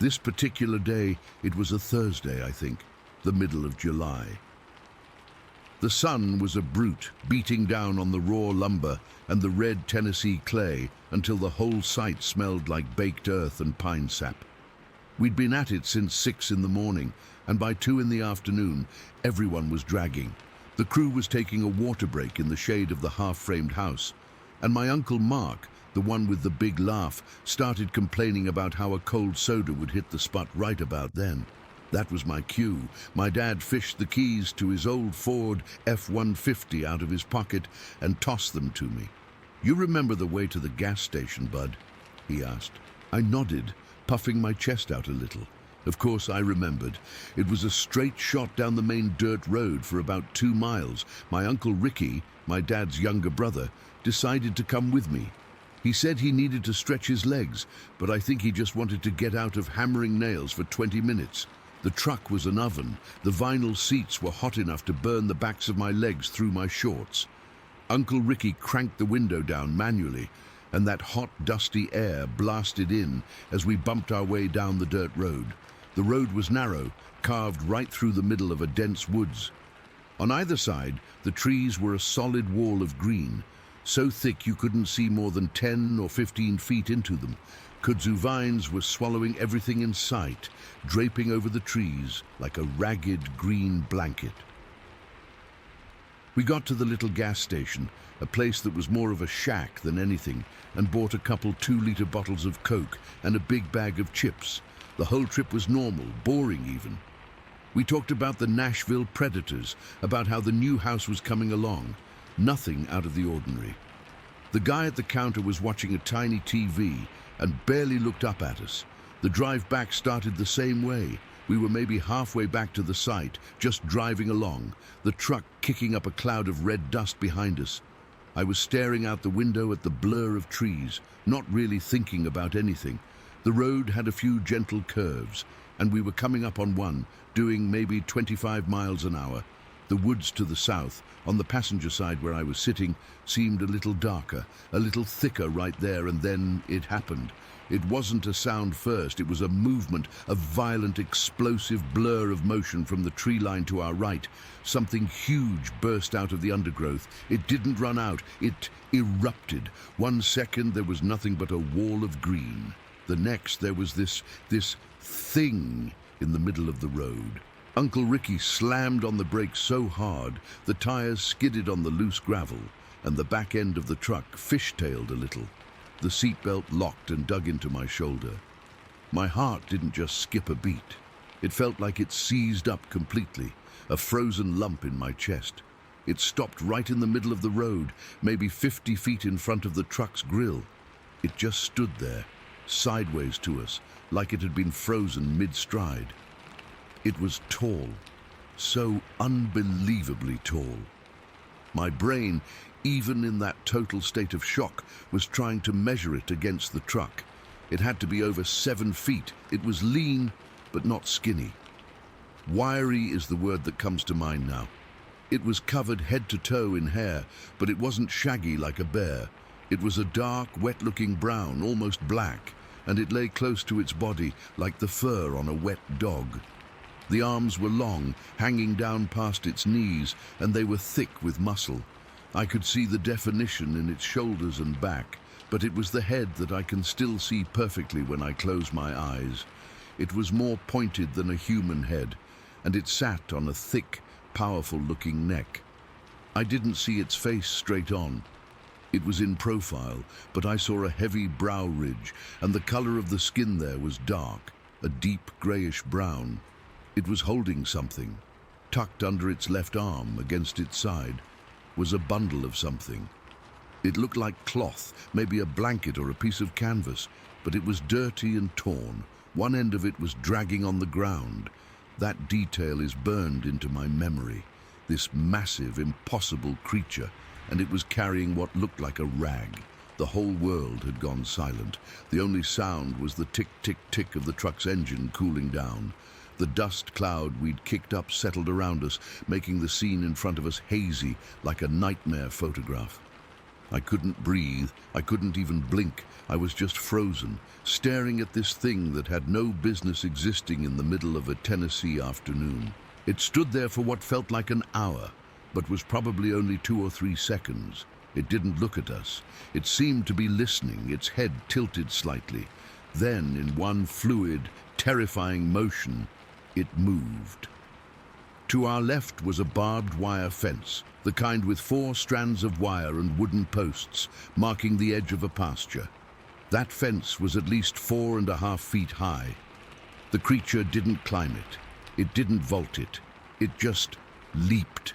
This particular day, it was a Thursday, I think, the middle of July. The sun was a brute, beating down on the raw lumber and the red Tennessee clay until the whole site smelled like baked earth and pine sap. We'd been at it since 6 in the morning, and by 2 in the afternoon, everyone was dragging. The crew was taking a water break in the shade of the half-framed house, and my Uncle Mark, the one with the big laugh, started complaining about how a cold soda would hit the spot right about then. That was my cue. My dad fished the keys to his old Ford F-150 out of his pocket and tossed them to me. "You remember the way to the gas station, bud?" he asked. I nodded, puffing my chest out a little. Of course I remembered. It was a straight shot down the main dirt road for about 2 miles. My Uncle Ricky, my dad's younger brother, decided to come with me. He said he needed to stretch his legs, but I think he just wanted to get out of hammering nails for 20 minutes. The truck was an oven. The vinyl seats were hot enough to burn the backs of my legs through my shorts. Uncle Ricky cranked the window down manually, and that hot, dusty air blasted in as we bumped our way down the dirt road. The road was narrow, carved right through the middle of a dense woods. On either side, the trees were a solid wall of green, so thick you couldn't see more than 10 or 15 feet into them. Kudzu vines were swallowing everything in sight, draping over the trees like a ragged green blanket. We got to the little gas station, a place that was more of a shack than anything, and bought a couple 2-liter bottles of Coke and a big bag of chips. The whole trip was normal, boring even. We talked about the Nashville Predators, about how the new house was coming along. Nothing out of the ordinary. The guy at the counter was watching a tiny TV and barely looked up at us. The drive back started the same way. We were maybe halfway back to the site, just driving along, the truck kicking up a cloud of red dust behind us. I was staring out the window at the blur of trees, not really thinking about anything. The road had a few gentle curves, and we were coming up on one, doing maybe 25 miles an hour. The woods to the south, on the passenger side where I was sitting, seemed a little darker, a little thicker right there, and then it happened. It wasn't a sound first, it was a movement, a violent, explosive blur of motion from the tree line to our right. Something huge burst out of the undergrowth. It didn't run out, it erupted. 1 second there was nothing but a wall of green. The next there was this thing in the middle of the road. Uncle Ricky slammed on the brakes so hard, the tires skidded on the loose gravel, and the back end of the truck fishtailed a little. The seatbelt locked and dug into my shoulder. My heart didn't just skip a beat. It felt like it seized up completely, a frozen lump in my chest. It stopped right in the middle of the road, maybe 50 feet in front of the truck's grill. It just stood there, sideways to us, like it had been frozen mid-stride. It was tall, so unbelievably tall. My brain, even in that total state of shock, was trying to measure it against the truck. It had to be over 7 feet. It was lean, but not skinny. Wiry is the word that comes to mind now. It was covered head to toe in hair, but it wasn't shaggy like a bear. It was a dark, wet-looking brown, almost black, and it lay close to its body like the fur on a wet dog. The arms were long, hanging down past its knees, and they were thick with muscle. I could see the definition in its shoulders and back, but it was the head that I can still see perfectly when I close my eyes. It was more pointed than a human head, and it sat on a thick, powerful-looking neck. I didn't see its face straight on. It was in profile, but I saw a heavy brow ridge, and the color of the skin there was dark, a deep grayish brown. It was holding something. Tucked under its left arm, against its side, was a bundle of something. It looked like cloth, maybe a blanket or a piece of canvas, but it was dirty and torn. One end of it was dragging on the ground. That detail is burned into my memory. This massive, impossible creature, and it was carrying what looked like a rag. The whole world had gone silent. The only sound was the tick-tick-tick of the truck's engine cooling down. The dust cloud we'd kicked up settled around us, making the scene in front of us hazy, like a nightmare photograph. I couldn't breathe. I couldn't even blink. I was just frozen, staring at this thing that had no business existing in the middle of a Tennessee afternoon. It stood there for what felt like an hour, but was probably only 2 or 3 seconds. It didn't look at us. It seemed to be listening, its head tilted slightly. Then, in one fluid, terrifying motion, it moved. To our left was a barbed wire fence, the kind with 4 strands of wire and wooden posts, marking the edge of a pasture. That fence was at least 4.5 feet high. The creature didn't climb it. It didn't vault it. It just leaped.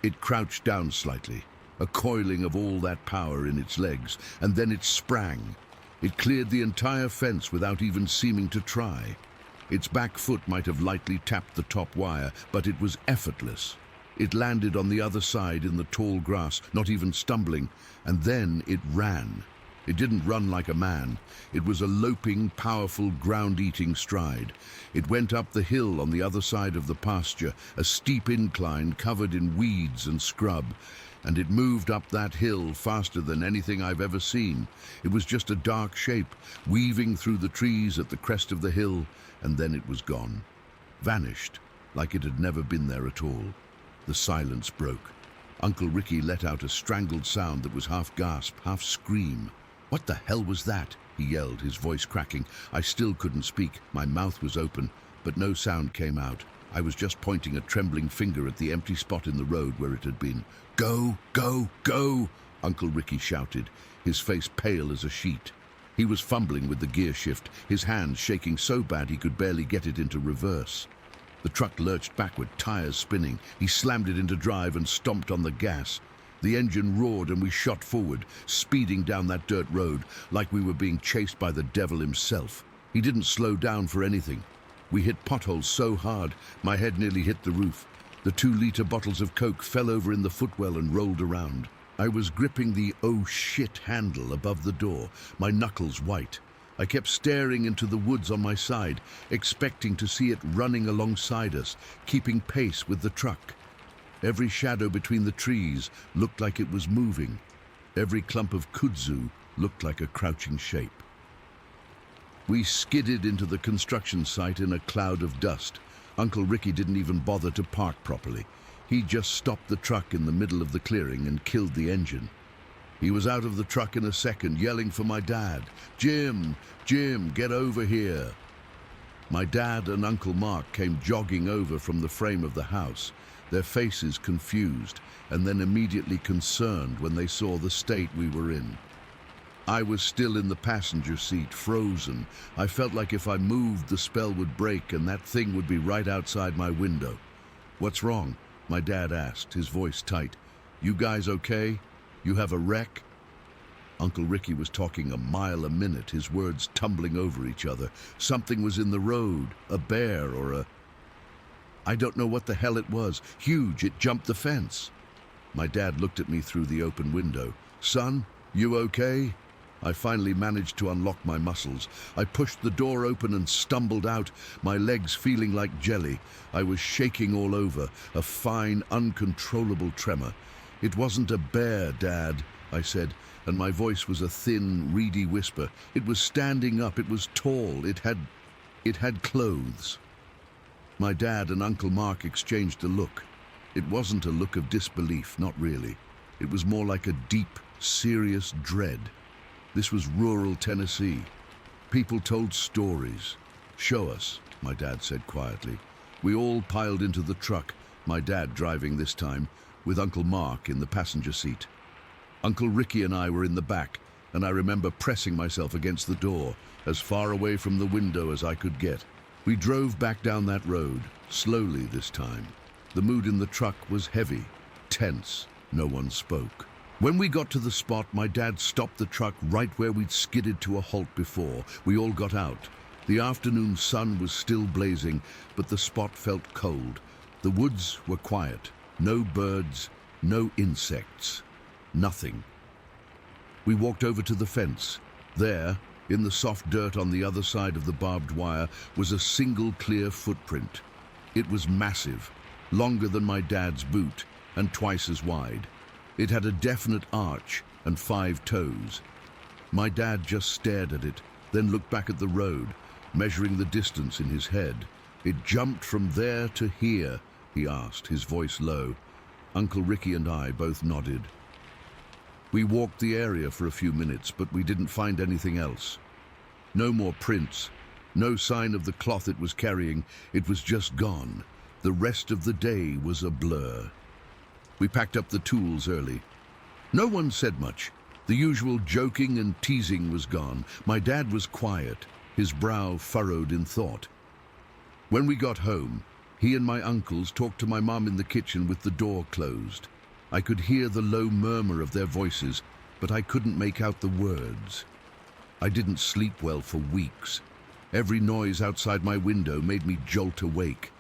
It crouched down slightly, a coiling of all that power in its legs, and then it sprang. It cleared the entire fence without even seeming to try. Its back foot might have lightly tapped the top wire, but it was effortless. It landed on the other side in the tall grass, not even stumbling, and then it ran. It didn't run like a man. It was a loping, powerful, ground-eating stride. It went up the hill on the other side of the pasture, a steep incline covered in weeds and scrub, and it moved up that hill faster than anything I've ever seen. It was just a dark shape, weaving through the trees at the crest of the hill, and then it was gone. Vanished, like it had never been there at all. The silence broke. Uncle Ricky let out a strangled sound that was half gasp, half scream. "What the hell was that?" he yelled, his voice cracking. I still couldn't speak. My mouth was open, but no sound came out. I was just pointing a trembling finger at the empty spot in the road where it had been. "Go, go, go!" Uncle Ricky shouted, his face pale as a sheet. He was fumbling with the gear shift, his hands shaking so bad he could barely get it into reverse. The truck lurched backward, tires spinning. He slammed it into drive and stomped on the gas. The engine roared and we shot forward, speeding down that dirt road like we were being chased by the devil himself. He didn't slow down for anything. We hit potholes so hard, my head nearly hit the roof. The 2-liter bottles of Coke fell over in the footwell and rolled around. I was gripping the "oh shit" handle above the door, my knuckles white. I kept staring into the woods on my side, expecting to see it running alongside us, keeping pace with the truck. Every shadow between the trees looked like it was moving. Every clump of kudzu looked like a crouching shape. We skidded into the construction site in a cloud of dust. Uncle Ricky didn't even bother to park properly. He just stopped the truck in the middle of the clearing and killed the engine. He was out of the truck in a second, yelling for my dad. "Jim, Jim, get over here." My dad and Uncle Mark came jogging over from the frame of the house, their faces confused, and then immediately concerned when they saw the state we were in. I was still in the passenger seat, frozen. I felt like if I moved, the spell would break and that thing would be right outside my window. "What's wrong?" my dad asked, his voice tight. "You guys okay? You have a wreck?" Uncle Ricky was talking a mile a minute, his words tumbling over each other. Something was in the road, a bear or a... I don't know what the hell it was. Huge, it jumped the fence. My dad looked at me through the open window. "Son, you okay?" I finally managed to unlock my muscles. I pushed the door open and stumbled out, my legs feeling like jelly. I was shaking all over, a fine, uncontrollable tremor. "It wasn't a bear, Dad," I said, and my voice was a thin, reedy whisper. "It was standing up, it was tall, it had clothes." My dad and Uncle Mark exchanged a look. It wasn't a look of disbelief, not really. It was more like a deep, serious dread. This was rural Tennessee. People told stories. "Show us," my dad said quietly. We all piled into the truck, my dad driving this time, with Uncle Mark in the passenger seat. Uncle Ricky and I were in the back, and I remember pressing myself against the door, as far away from the window as I could get. We drove back down that road, slowly this time. The mood in the truck was heavy, tense. No one spoke. When we got to the spot, my dad stopped the truck right where we'd skidded to a halt before. We all got out. The afternoon sun was still blazing, but the spot felt cold. The woods were quiet. No birds, no insects, nothing. We walked over to the fence. There, in the soft dirt on the other side of the barbed wire, was a single clear footprint. It was massive, longer than my dad's boot, and twice as wide. It had a definite arch and 5 toes. My dad just stared at it, then looked back at the road, measuring the distance in his head. "It jumped from there to here?" he asked, his voice low. Uncle Ricky and I both nodded. We walked the area for a few minutes, but we didn't find anything else. No more prints, no sign of the cloth it was carrying. It was just gone. The rest of the day was a blur. We packed up the tools early. No one said much. The usual joking and teasing was gone. My dad was quiet, his brow furrowed in thought. When we got home, he and my uncles talked to my mom in the kitchen with the door closed. I could hear the low murmur of their voices, but I couldn't make out the words. I didn't sleep well for weeks. Every noise outside my window made me jolt awake.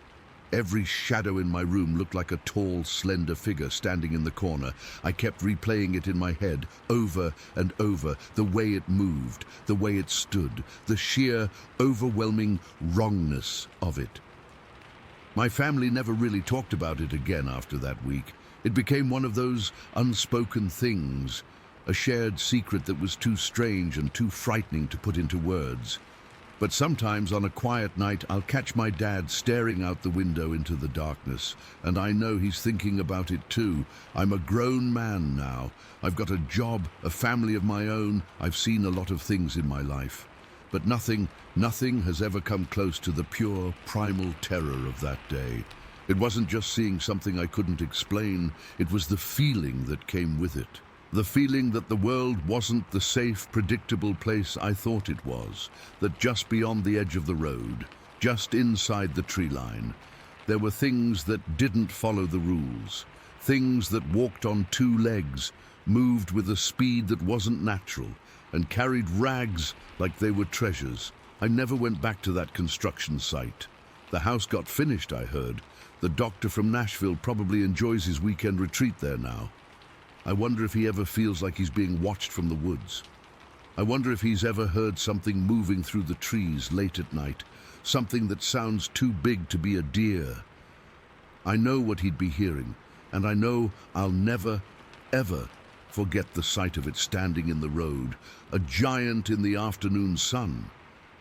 Every shadow in my room looked like a tall, slender figure standing in the corner. I kept replaying it in my head, over and over, the way it moved, the way it stood, the sheer, overwhelming wrongness of it. My family never really talked about it again after that week. It became one of those unspoken things, a shared secret that was too strange and too frightening to put into words. But sometimes on a quiet night, I'll catch my dad staring out the window into the darkness, and I know he's thinking about it too. I'm a grown man now. I've got a job, a family of my own. I've seen a lot of things in my life. But nothing has ever come close to the pure, primal terror of that day. It wasn't just seeing something I couldn't explain, it was the feeling that came with it. The feeling that the world wasn't the safe, predictable place I thought it was, that just beyond the edge of the road, just inside the tree line, there were things that didn't follow the rules, things that walked on two legs, moved with a speed that wasn't natural, and carried rags like they were treasures. I never went back to that construction site. The house got finished, I heard. The doctor from Nashville probably enjoys his weekend retreat there now. I wonder if he ever feels like he's being watched from the woods. I wonder if he's ever heard something moving through the trees late at night, something that sounds too big to be a deer. I know what he'd be hearing, and I know I'll never, ever forget the sight of it standing in the road, a giant in the afternoon sun,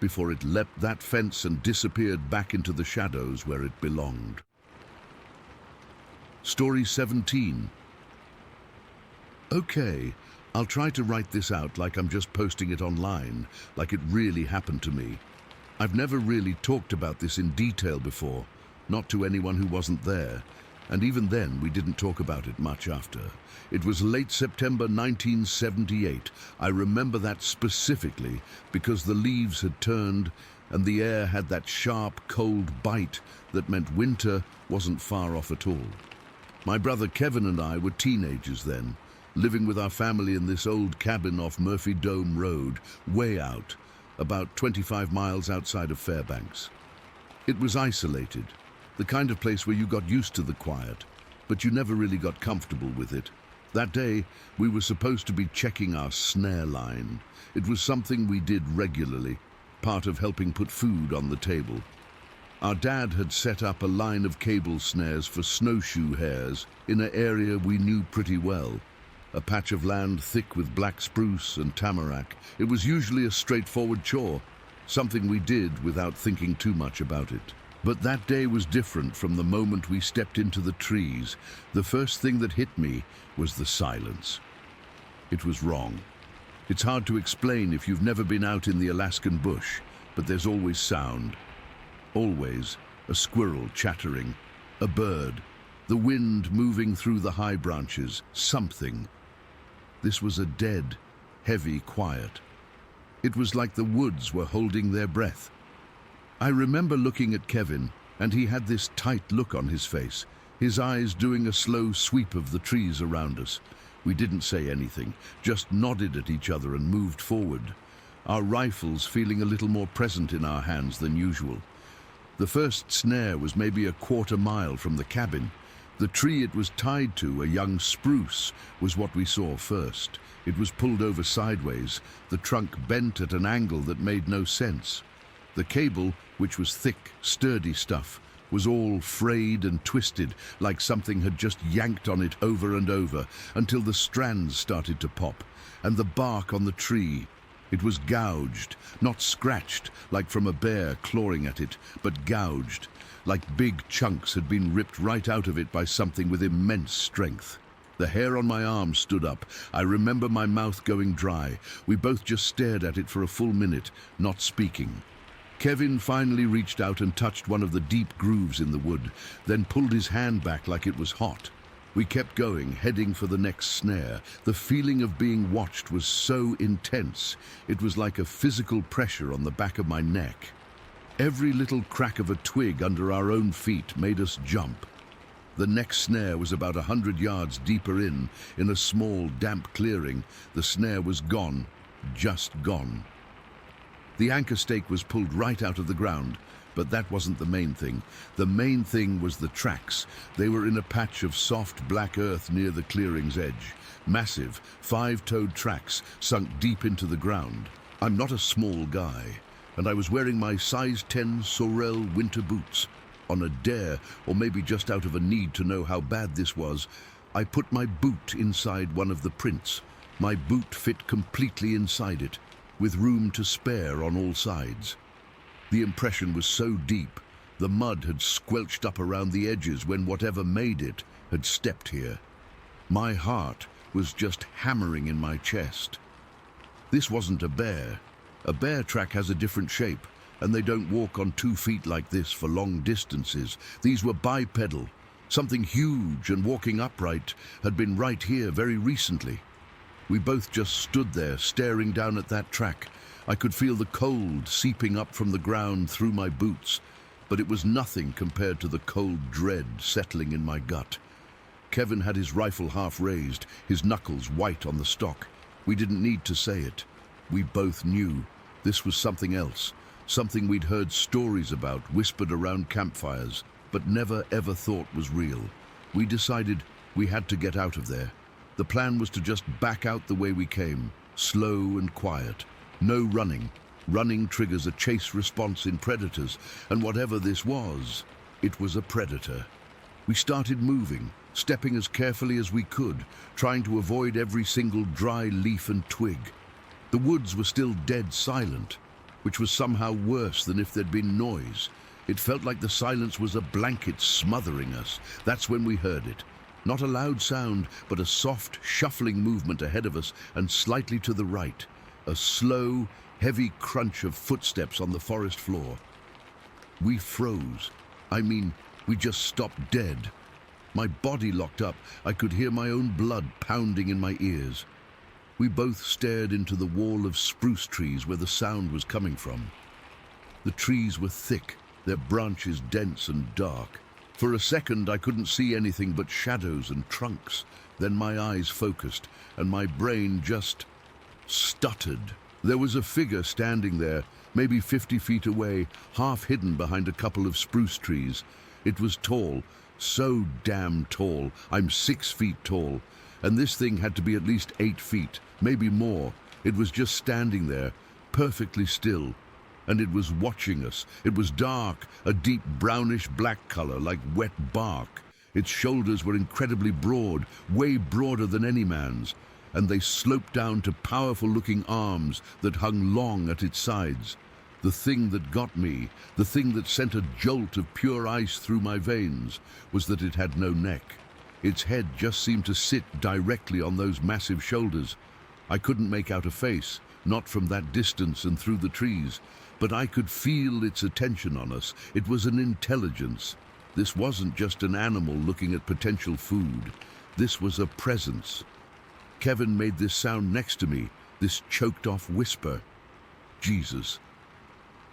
before it leapt that fence and disappeared back into the shadows where it belonged. Story 17. Okay, I'll try to write this out like I'm just posting it online, like it really happened to me. I've never really talked about this in detail before, not to anyone who wasn't there, and even then we didn't talk about it much after. It was late September 1978. I remember that specifically because the leaves had turned and the air had that sharp, cold bite that meant winter wasn't far off at all. My brother Kevin and I were teenagers then, living with our family in this old cabin off Murphy Dome Road, way out, about 25 miles outside of Fairbanks. It was isolated, the kind of place where you got used to the quiet, but you never really got comfortable with it. That day, we were supposed to be checking our snare line. It was something we did regularly, part of helping put food on the table. Our dad had set up a line of cable snares for snowshoe hares in an area we knew pretty well, a patch of land thick with black spruce and tamarack. It was usually a straightforward chore, something we did without thinking too much about it. But that day was different from the moment we stepped into the trees. The first thing that hit me was the silence. It was wrong. It's hard to explain if you've never been out in the Alaskan bush, but there's always sound. Always a squirrel chattering, a bird, the wind moving through the high branches, something. This was a dead, heavy quiet. It was like the woods were holding their breath. I remember looking at Kevin, and he had this tight look on his face, his eyes doing a slow sweep of the trees around us. We didn't say anything, just nodded at each other and moved forward, our rifles feeling a little more present in our hands than usual. The first snare was maybe a quarter-mile from the cabin. The tree it was tied to, a young spruce, was what we saw first. It was pulled over sideways, the trunk bent at an angle that made no sense. The cable, which was thick, sturdy stuff, was all frayed and twisted, like something had just yanked on it over and over, until the strands started to pop, and the bark on the tree. It was gouged, not scratched, like from a bear clawing at it, but gouged, like big chunks had been ripped right out of it by something with immense strength. The hair on my arm stood up. I remember my mouth going dry. We both just stared at it for a full minute, not speaking. Kevin finally reached out and touched one of the deep grooves in the wood, then pulled his hand back like it was hot. We kept going, heading for the next snare. The feeling of being watched was so intense. It was like a physical pressure on the back of my neck. Every little crack of a twig under our own feet made us jump. The next snare was about 100 yards deeper in a small, damp clearing. The snare was gone, just gone. The anchor stake was pulled right out of the ground, But that wasn't the main thing. The main thing was the tracks. They were in a patch of soft black earth near the clearing's edge. Massive, five-toed tracks sunk deep into the ground. I'm not a small guy, and I was wearing my size 10 Sorel winter boots. On a dare, or maybe just out of a need to know how bad this was, I put my boot inside one of the prints. My boot fit completely inside it, with room to spare on all sides. The impression was so deep, the mud had squelched up around the edges when whatever made it had stepped here. My heart was just hammering in my chest. This wasn't a bear. A bear track has a different shape, and they don't walk on 2 feet like this for long distances. These were bipedal. Something huge and walking upright had been right here very recently. We both just stood there, staring down at that track. I could feel the cold seeping up from the ground through my boots, but it was nothing compared to the cold dread settling in my gut. Kevin had his rifle half raised, his knuckles white on the stock. We didn't need to say it. We both knew this was something else, something we'd heard stories about, whispered around campfires, but never ever thought was real. We decided we had to get out of there. The plan was to just back out the way we came, slow and quiet. No running. Running triggers a chase response in predators, and whatever this was, it was a predator. We started moving, stepping as carefully as we could, trying to avoid every single dry leaf and twig. The woods were still dead silent, which was somehow worse than if there'd been noise. It felt like the silence was a blanket smothering us. That's when we heard it. Not a loud sound, but a soft, shuffling movement ahead of us and slightly to the right. A slow, heavy crunch of footsteps on the forest floor. We froze. I mean, we just stopped dead. My body locked up. I could hear my own blood pounding in my ears. We both stared into the wall of spruce trees where the sound was coming from. The trees were thick, their branches dense and dark. For a second, I couldn't see anything but shadows and trunks. Then my eyes focused, and my brain just stuttered. There was a figure standing there, maybe 50 feet away, half hidden behind a couple of spruce trees. It was tall, so damn tall. I'm 6 feet tall, and this thing had to be at least 8 feet, maybe more. It was just standing there, perfectly still, and it was watching us. It was dark, a deep brownish-black color, like wet bark. Its shoulders were incredibly broad, way broader than any man's, and they sloped down to powerful-looking arms that hung long at its sides. The thing that got me, the thing that sent a jolt of pure ice through my veins, was that it had no neck. Its head just seemed to sit directly on those massive shoulders. I couldn't make out a face, not from that distance and through the trees, but I could feel its attention on us. It was an intelligence. This wasn't just an animal looking at potential food. This was a presence. Kevin made this sound next to me, this choked-off whisper. Jesus.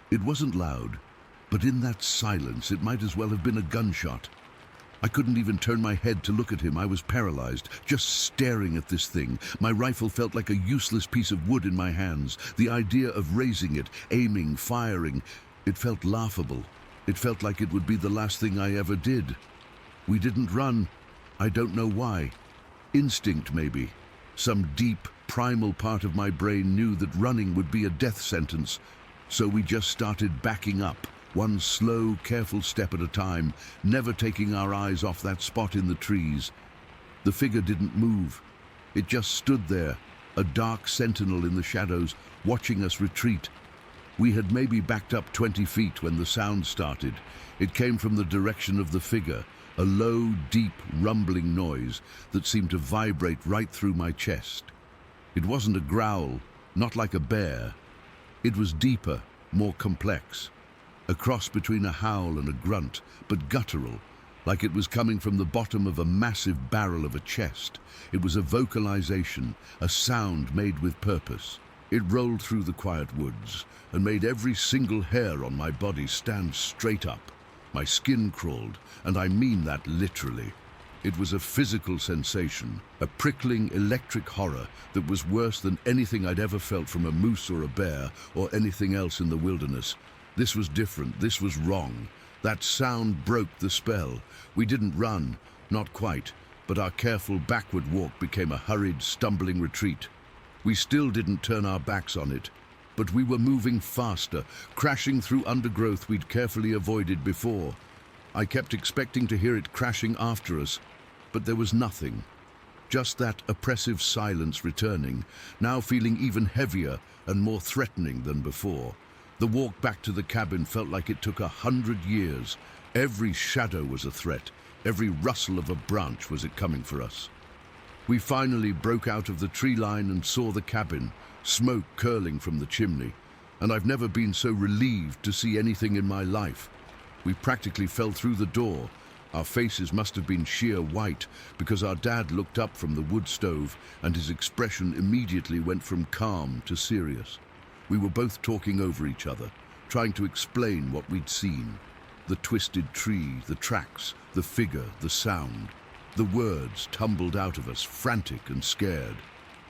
It wasn't loud, but in that silence it might as well have been a gunshot. I couldn't even turn my head to look at him. I was paralyzed, just staring at this thing. My rifle felt like a useless piece of wood in my hands. The idea of raising it, aiming, firing, it felt laughable. It felt like it would be the last thing I ever did. We didn't run. I don't know why. Instinct, maybe. Some deep, primal part of my brain knew that running would be a death sentence. So we just started backing up, one slow, careful step at a time, never taking our eyes off that spot in the trees. The figure didn't move. It just stood there, a dark sentinel in the shadows, watching us retreat. We had maybe backed up 20 feet when the sound started. It came from the direction of the figure, a low, deep, rumbling noise that seemed to vibrate right through my chest. It wasn't a growl, not like a bear. It was deeper, more complex. A cross between a howl and a grunt, but guttural, like it was coming from the bottom of a massive barrel of a chest. It was a vocalization, a sound made with purpose. It rolled through the quiet woods and made every single hair on my body stand straight up. My skin crawled, and I mean that literally. It was a physical sensation, a prickling electric horror that was worse than anything I'd ever felt from a moose or a bear or anything else in the wilderness. This was different, this was wrong. That sound broke the spell. We didn't run, not quite, but our careful backward walk became a hurried, stumbling retreat. We still didn't turn our backs on it, but we were moving faster, crashing through undergrowth we'd carefully avoided before. I kept expecting to hear it crashing after us, but there was nothing. Just that oppressive silence returning, now feeling even heavier and more threatening than before. The walk back to the cabin felt like it took 100 years. Every shadow was a threat. Every rustle of a branch was it coming for us. We finally broke out of the tree line and saw the cabin, smoke curling from the chimney, and I've never been so relieved to see anything in my life. We practically fell through the door. Our faces must have been sheer white because our dad looked up from the wood stove and his expression immediately went from calm to serious. We were both talking over each other, trying to explain what we'd seen. The twisted tree, the tracks, the figure, the sound. The words tumbled out of us, frantic and scared.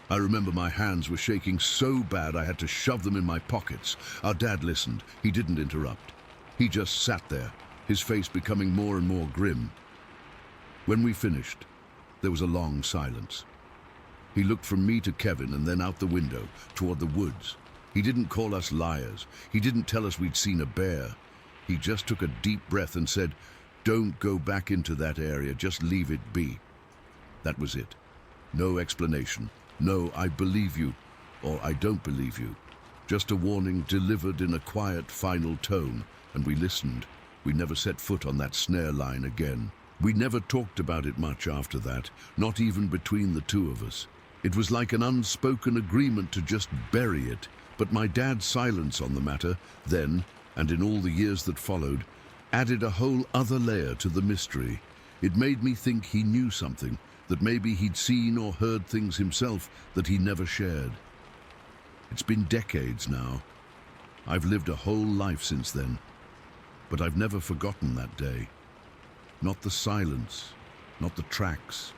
I remember my hands were shaking so bad I had to shove them in my pockets. Our dad listened. He didn't interrupt. He just sat there, his face becoming more and more grim. When we finished, there was a long silence. He looked from me to Kevin and then out the window, toward the woods. He didn't call us liars. He didn't tell us we'd seen a bear. He just took a deep breath and said, "Don't go back into that area, just leave it be." That was it. No explanation. No, I believe you, or I don't believe you. Just a warning delivered in a quiet, final tone, and we listened. We never set foot on that snare line again. We never talked about it much after that, not even between the two of us. It was like an unspoken agreement to just bury it. But my dad's silence on the matter, then, and in all the years that followed, added a whole other layer to the mystery. It made me think he knew something, that maybe he'd seen or heard things himself that he never shared. It's been decades now. I've lived a whole life since then, but I've never forgotten that day. Not the silence, not the tracks,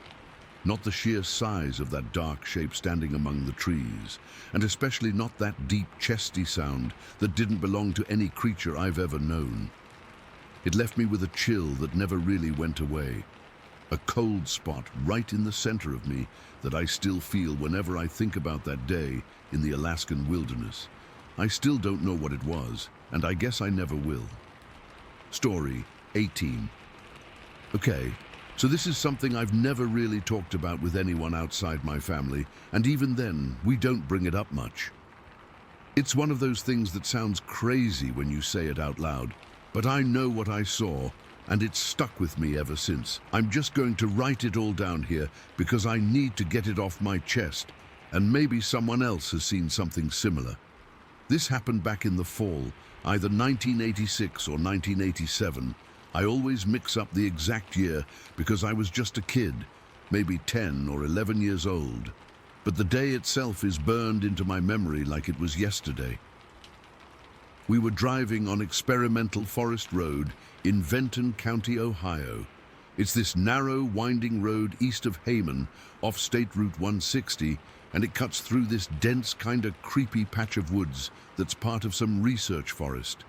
not the sheer size of that dark shape standing among the trees, and especially not that deep, chesty sound that didn't belong to any creature I've ever known. It left me with a chill that never really went away, a cold spot right in the center of me that I still feel whenever I think about that day in the Alaskan wilderness. I still don't know what it was, and I guess I never will. Story 18. Okay. So this is something I've never really talked about with anyone outside my family, and even then, we don't bring it up much. It's one of those things that sounds crazy when you say it out loud, but I know what I saw, and it's stuck with me ever since. I'm just going to write it all down here because I need to get it off my chest, and maybe someone else has seen something similar. This happened back in the fall, either 1986 or 1987. I always mix up the exact year because I was just a kid, maybe 10 or 11 years old. But the day itself is burned into my memory like it was yesterday. We were driving on Experimental Forest Road in Benton County, Ohio. It's this narrow, winding road east of Hammond, off State Route 160, and it cuts through this dense, kind of creepy patch of woods that's part of some research forest.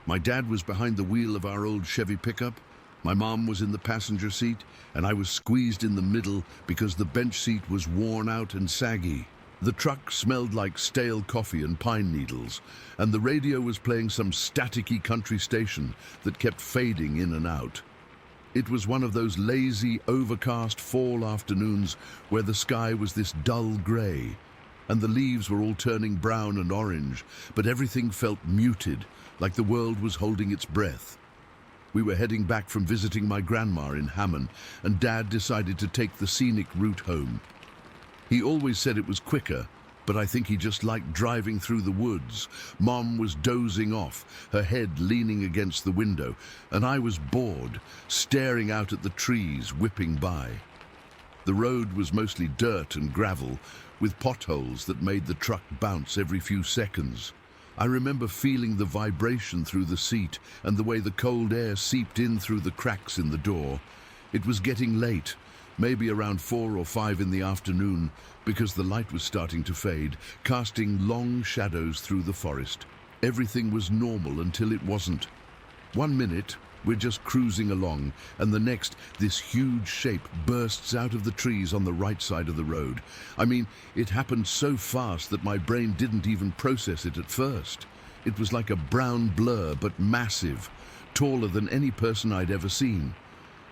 My dad was behind the wheel of our old Chevy pickup. My mom was in the passenger seat, and I was squeezed in the middle because the bench seat was worn out and saggy. The truck smelled like stale coffee and pine needles, and the radio was playing some staticky country station that kept fading in and out. It was one of those lazy, overcast fall afternoons where the sky was this dull gray, and the leaves were all turning brown and orange, but everything felt muted, like the world was holding its breath. We were heading back from visiting my grandma in Hammond, and Dad decided to take the scenic route home. He always said it was quicker, but I think he just liked driving through the woods. Mom was dozing off, her head leaning against the window, and I was bored, staring out at the trees whipping by. The road was mostly dirt and gravel, with potholes that made the truck bounce every few seconds. I remember feeling the vibration through the seat and the way the cold air seeped in through the cracks in the door. It was getting late, maybe around 4 or 5 in the afternoon, because the light was starting to fade, casting long shadows through the forest. Everything was normal until it wasn't. 1 minute, we're just cruising along, and the next, this huge shape bursts out of the trees on the right side of the road. I mean, it happened so fast that my brain didn't even process it at first. It was like a brown blur, but massive, taller than any person I'd ever seen.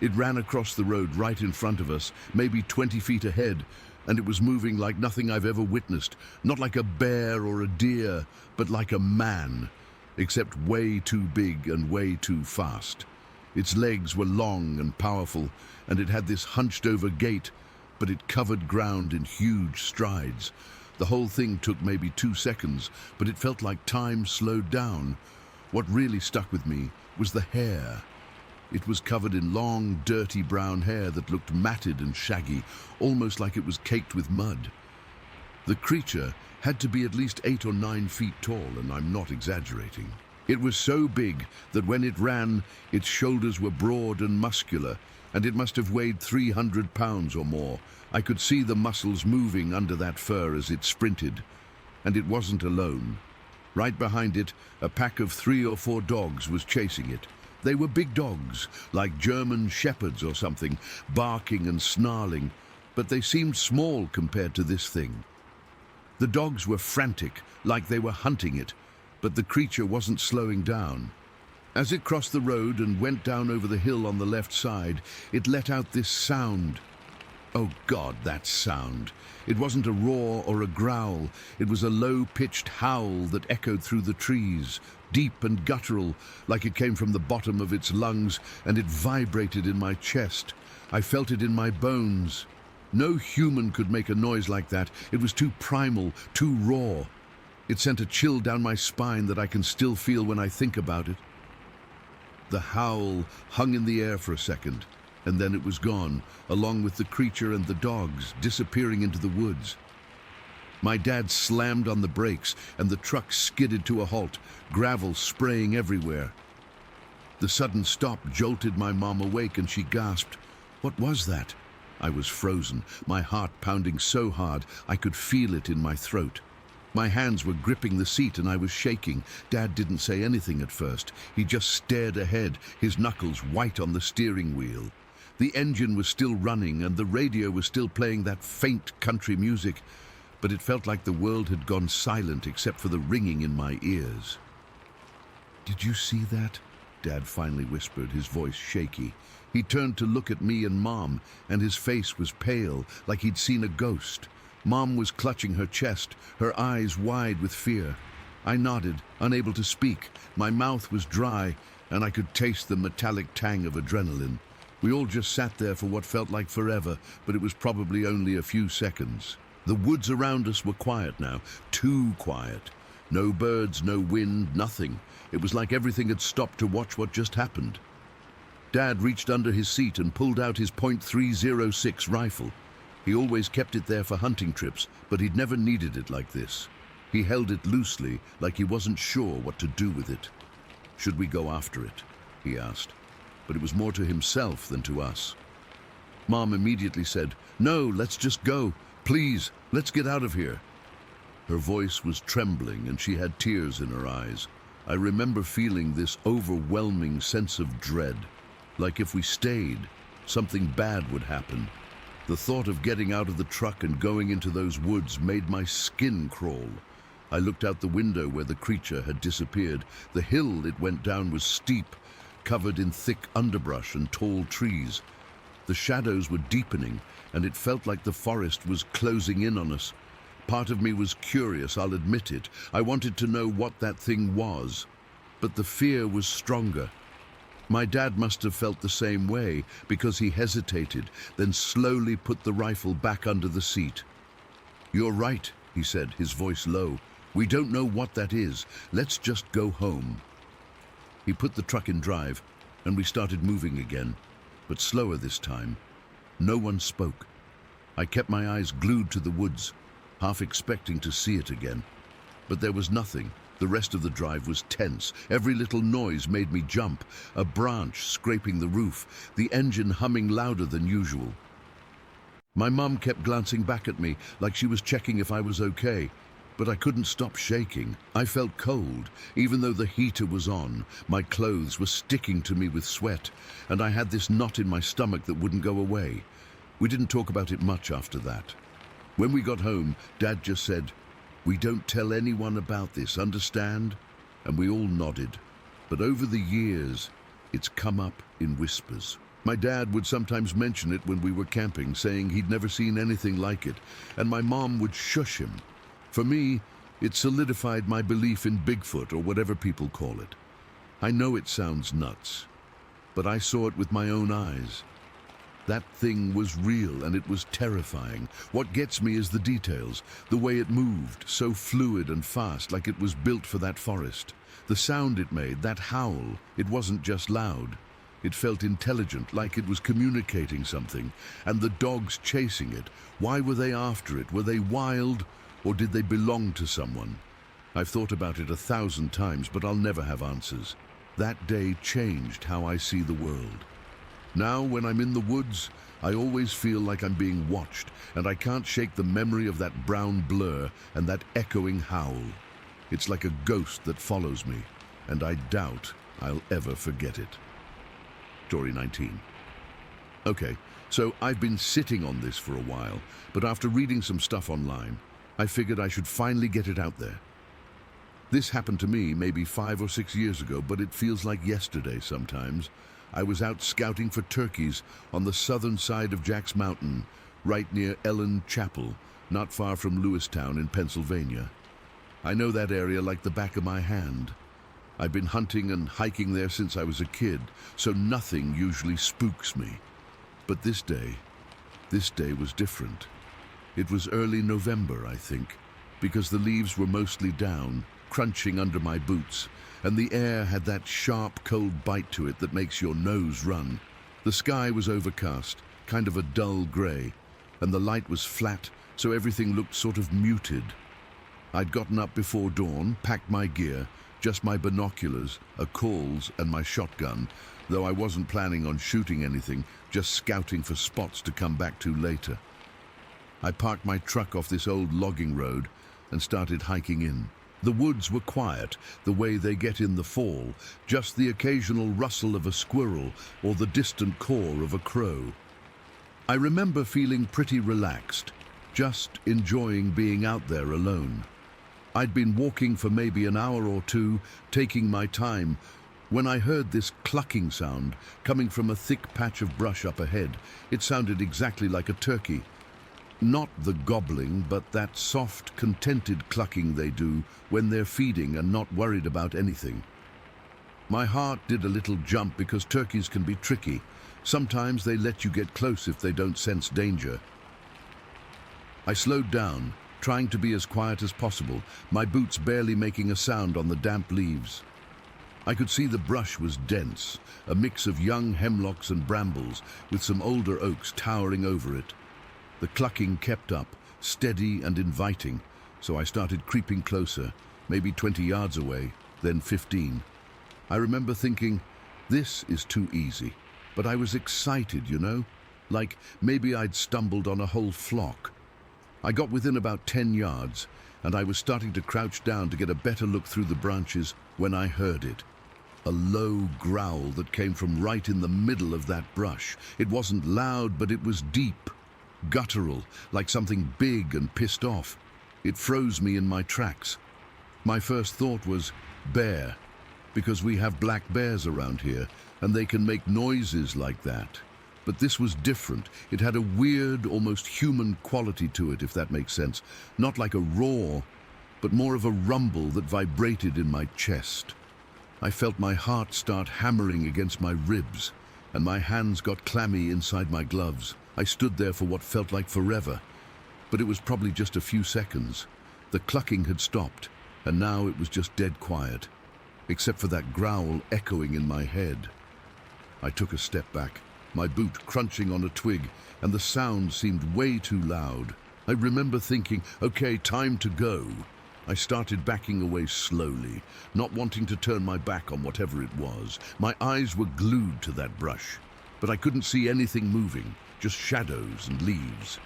It ran across the road right in front of us, maybe 20 feet ahead, and it was moving like nothing I've ever witnessed. Not like a bear or a deer, but like a man, except way too big and way too fast. Its legs were long and powerful, and it had this hunched-over gait, but it covered ground in huge strides. The whole thing took maybe 2 seconds, but it felt like time slowed down. What really stuck with me was the hair. It was covered in long, dirty brown hair that looked matted and shaggy, almost like it was caked with mud. The creature had to be at least 8 or 9 feet tall, and I'm not exaggerating. It was so big that when it ran, its shoulders were broad and muscular, and it must have weighed 300 pounds or more. I could see the muscles moving under that fur as it sprinted. And it wasn't alone. Right behind it, a pack of 3 or 4 dogs was chasing it. They were big dogs, like German shepherds or something, barking and snarling, but they seemed small compared to this thing. The dogs were frantic, like they were hunting it, but the creature wasn't slowing down. As it crossed the road and went down over the hill on the left side, it let out this sound. Oh God, that sound. It wasn't a roar or a growl. It was a low-pitched howl that echoed through the trees, deep and guttural, like it came from the bottom of its lungs, and it vibrated in my chest. I felt it in my bones. No human could make a noise like that. It was too primal, too raw. It sent a chill down my spine that I can still feel when I think about it. The howl hung in the air for a second, and then it was gone, along with the creature and the dogs, disappearing into the woods. My dad slammed on the brakes, and the truck skidded to a halt, gravel spraying everywhere. The sudden stop jolted my mom awake, and she gasped, "What was that?" I was frozen, my heart pounding so hard I could feel it in my throat. My hands were gripping the seat and I was shaking. Dad didn't say anything at first. He just stared ahead, his knuckles white on the steering wheel. The engine was still running and the radio was still playing that faint country music, but it felt like the world had gone silent except for the ringing in my ears. "Did you see that?" Dad finally whispered, his voice shaky. He turned to look at me and Mom, and his face was pale, like he'd seen a ghost. Mom was clutching her chest, her eyes wide with fear. I nodded, unable to speak. My mouth was dry, and I could taste the metallic tang of adrenaline. We all just sat there for what felt like forever, but it was probably only a few seconds. The woods around us were quiet now, too quiet. No birds, no wind, nothing. It was like everything had stopped to watch what just happened. Dad reached under his seat and pulled out his .306 rifle. He always kept it there for hunting trips, but he'd never needed it like this. He held it loosely, like he wasn't sure what to do with it. "Should we go after it?" he asked, but it was more to himself than to us. Mom immediately said, "No, let's just go. Please, let's get out of here." Her voice was trembling and she had tears in her eyes. I remember feeling this overwhelming sense of dread. Like if we stayed, something bad would happen. The thought of getting out of the truck and going into those woods made my skin crawl. I looked out the window where the creature had disappeared. The hill it went down was steep, covered in thick underbrush and tall trees. The shadows were deepening, and it felt like the forest was closing in on us. Part of me was curious, I'll admit it. I wanted to know what that thing was, but the fear was stronger. My dad must have felt the same way because he hesitated, then slowly put the rifle back under the seat. "You're right," he said, his voice low. "We don't know what that is. Let's just go home." He put the truck in drive, and we started moving again, but slower this time. No one spoke. I kept my eyes glued to the woods, half expecting to see it again. But there was nothing. The rest of the drive was tense. Every little noise made me jump. A branch scraping the roof, the engine humming louder than usual. My mum kept glancing back at me, like she was checking if I was okay. but I couldn't stop shaking. I felt cold, even though the heater was on. My clothes were sticking to me with sweat, and I had this knot in my stomach that wouldn't go away. We didn't talk about it much after that. When we got home, Dad just said, "We don't tell anyone about this, understand?" And we all nodded. But over the years, it's come up in whispers. My dad would sometimes mention it when we were camping, saying he'd never seen anything like it, and my mom would shush him. For me, it solidified my belief in Bigfoot, or whatever people call it. I know it sounds nuts, but I saw it with my own eyes. That thing was real, and it was terrifying. What gets me is the details, the way it moved, so fluid and fast, like it was built for that forest. The sound it made, that howl, it wasn't just loud. It felt intelligent, like it was communicating something. And the dogs chasing it, why were they after it? Were they wild, or did they belong to someone? I've thought about it 1,000 times, but I'll never have answers. That day changed how I see the world. Now, when I'm in the woods, I always feel like I'm being watched, and I can't shake the memory of that brown blur and that echoing howl. It's like a ghost that follows me, and I doubt I'll ever forget it. Story 19. Okay, so I've been sitting on this for a while, but after reading some stuff online, I figured I should finally get it out there. This happened to me maybe 5 or 6 years ago, but it feels like yesterday sometimes. I was out scouting for turkeys on the southern side of Jack's Mountain, right near Ellen Chapel, not far from Lewistown in Pennsylvania. I know that area like the back of my hand. I've been hunting and hiking there since I was a kid, so nothing usually spooks me. But this day was different. It was early November, I think, because the leaves were mostly down, crunching under my boots, and the air had that sharp, cold bite to it that makes your nose run. The sky was overcast, kind of a dull grey, and the light was flat, so everything looked sort of muted. I'd gotten up before dawn, packed my gear, just my binoculars, a calls, and my shotgun, though I wasn't planning on shooting anything, just scouting for spots to come back to later. I parked my truck off this old logging road and started hiking in. The woods were quiet, the way they get in the fall, just the occasional rustle of a squirrel or the distant caw of a crow. I remember feeling pretty relaxed, just enjoying being out there alone. I'd been walking for maybe an hour or two, taking my time, when I heard this clucking sound coming from a thick patch of brush up ahead. It sounded exactly like a turkey. Not the gobbling, but that soft, contented clucking they do when they're feeding and not worried about anything. My heart did a little jump because turkeys can be tricky. Sometimes they let you get close if they don't sense danger. I slowed down, trying to be as quiet as possible, my boots barely making a sound on the damp leaves. I could see the brush was dense, a mix of young hemlocks and brambles, with some older oaks towering over it. The clucking kept up, steady and inviting, so I started creeping closer, maybe 20 yards away, then 15. I remember thinking, this is too easy, but I was excited, you know, like maybe I'd stumbled on a whole flock. I got within about 10 yards, and I was starting to crouch down to get a better look through the branches when I heard it. A low growl that came from right in the middle of that brush. It wasn't loud, but it was deep, guttural, like something big and pissed off. It froze me in my tracks. My first thought was bear, because we have black bears around here, and they can make noises like that. But this was different. It had a weird, almost human quality to it, if that makes sense. Not like a roar, but more of a rumble that vibrated in my chest. I felt my heart start hammering against my ribs, and my hands got clammy inside my gloves. I stood there for what felt like forever, but it was probably just a few seconds. The clucking had stopped, and now it was just dead quiet, except for that growl echoing in my head. I took a step back, my boot crunching on a twig, and the sound seemed way too loud. I remember thinking, okay, time to go. I started backing away slowly, not wanting to turn my back on whatever it was. My eyes were glued to that brush, but I couldn't see anything moving, just shadows and leaves.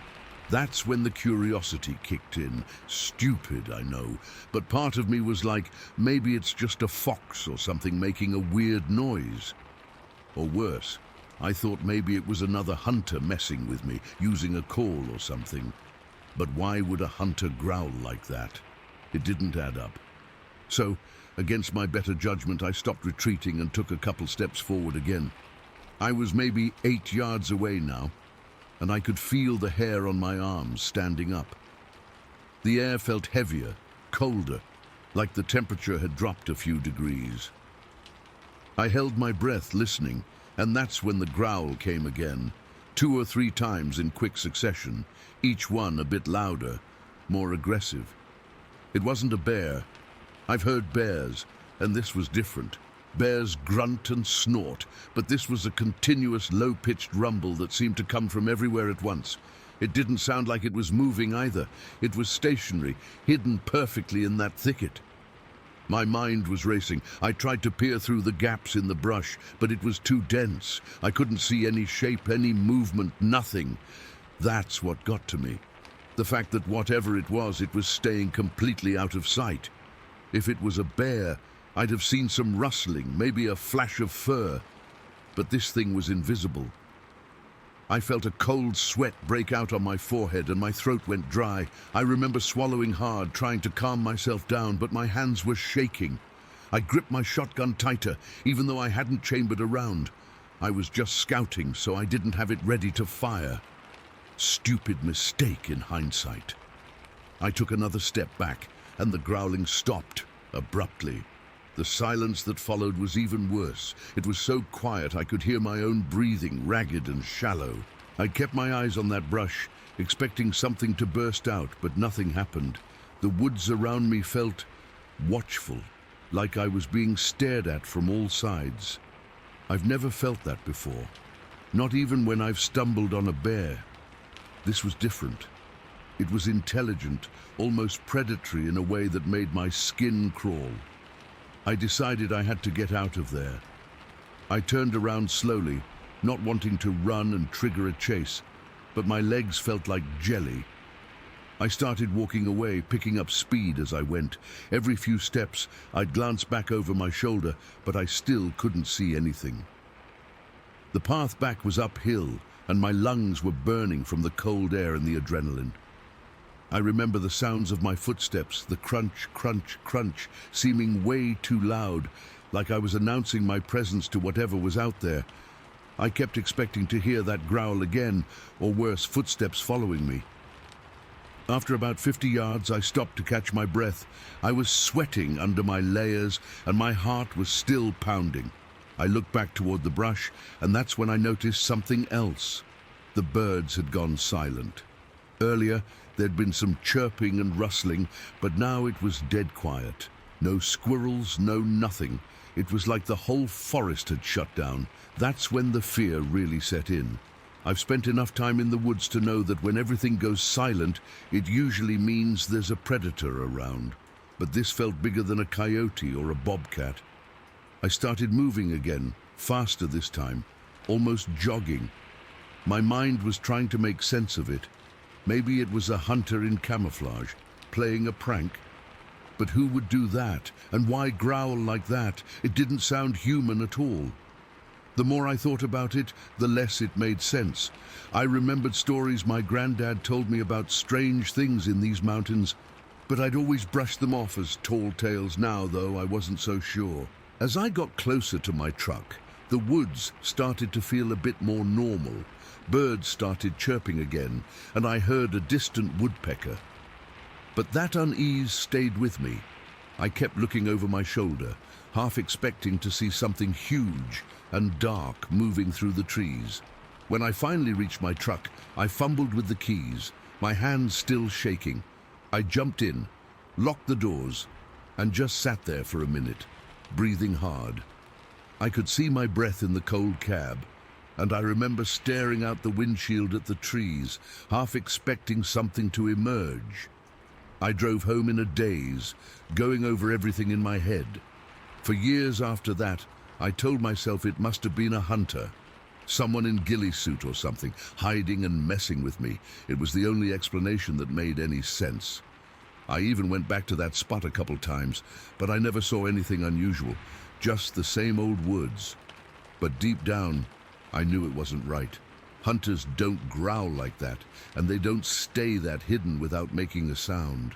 That's when the curiosity kicked in. Stupid, I know, but part of me was like, maybe it's just a fox or something making a weird noise. Or worse, I thought maybe it was another hunter messing with me, using a call or something. But why would a hunter growl like that? It didn't add up. So, against my better judgment, I stopped retreating and took a couple steps forward again. I was maybe 8 yards away now, and I could feel the hair on my arms standing up. The air felt heavier, colder, like the temperature had dropped a few degrees. I held my breath listening, and that's when the growl came again, 2 or 3 times in quick succession, each one a bit louder, more aggressive. It wasn't a bear. I've heard bears, and this was different. Bears grunt and snort, but this was a continuous low-pitched rumble that seemed to come from everywhere at once. It didn't sound like it was moving either. It was stationary, hidden perfectly in that thicket. My mind was racing. I tried to peer through the gaps in the brush, but it was too dense. I couldn't see any shape, any movement, nothing. That's what got to me. The fact that whatever it was staying completely out of sight. If it was a bear, I'd have seen some rustling, maybe a flash of fur. But this thing was invisible. I felt a cold sweat break out on my forehead and my throat went dry. I remember swallowing hard, trying to calm myself down, but my hands were shaking. I gripped my shotgun tighter, even though I hadn't chambered a round. I was just scouting, so I didn't have it ready to fire. Stupid mistake in hindsight. I took another step back, and the growling stopped abruptly. The silence that followed was even worse. It was so quiet I could hear my own breathing, ragged and shallow. I kept my eyes on that brush, expecting something to burst out, but nothing happened. The woods around me felt watchful, like I was being stared at from all sides. I've never felt that before, not even when I've stumbled on a bear. This was different. It was intelligent, almost predatory in a way that made my skin crawl. I decided I had to get out of there. I turned around slowly, not wanting to run and trigger a chase, but my legs felt like jelly. I started walking away, picking up speed as I went. Every few steps, I'd glance back over my shoulder, but I still couldn't see anything. The path back was uphill, and my lungs were burning from the cold air and the adrenaline. I remember the sounds of my footsteps, the crunch, crunch, crunch, seeming way too loud, like I was announcing my presence to whatever was out there. I kept expecting to hear that growl again, or worse, footsteps following me. After about 50 yards, I stopped to catch my breath. I was sweating under my layers, and my heart was still pounding. I looked back toward the brush, and that's when I noticed something else. The birds had gone silent. Earlier, there'd been some chirping and rustling, but now it was dead quiet. No squirrels, no nothing. It was like the whole forest had shut down. That's when the fear really set in. I've spent enough time in the woods to know that when everything goes silent, it usually means there's a predator around. But this felt bigger than a coyote or a bobcat. I started moving again, faster this time, almost jogging. My mind was trying to make sense of it. Maybe it was a hunter in camouflage, playing a prank. But who would do that? And why growl like that? It didn't sound human at all. The more I thought about it, the less it made sense. I remembered stories my granddad told me about strange things in these mountains, but I'd always brushed them off as tall tales. Now, though, I wasn't so sure. As I got closer to my truck, the woods started to feel a bit more normal. Birds started chirping again, and I heard a distant woodpecker. But that unease stayed with me. I kept looking over my shoulder, half expecting to see something huge and dark moving through the trees. When I finally reached my truck, I fumbled with the keys, my hands still shaking. I jumped in, locked the doors, and just sat there for a minute, breathing hard. I could see my breath in the cold cab, and I remember staring out the windshield at the trees, half expecting something to emerge. I drove home in a daze, going over everything in my head. For years after that, I told myself it must have been a hunter, Someone in ghillie suit or something, hiding and messing with me. It was the only explanation that made any sense. I even went back to that spot a couple times, but I never saw anything unusual, just the same old woods. But deep down, I knew it wasn't right. Hunters don't growl like that, and they don't stay that hidden without making a sound.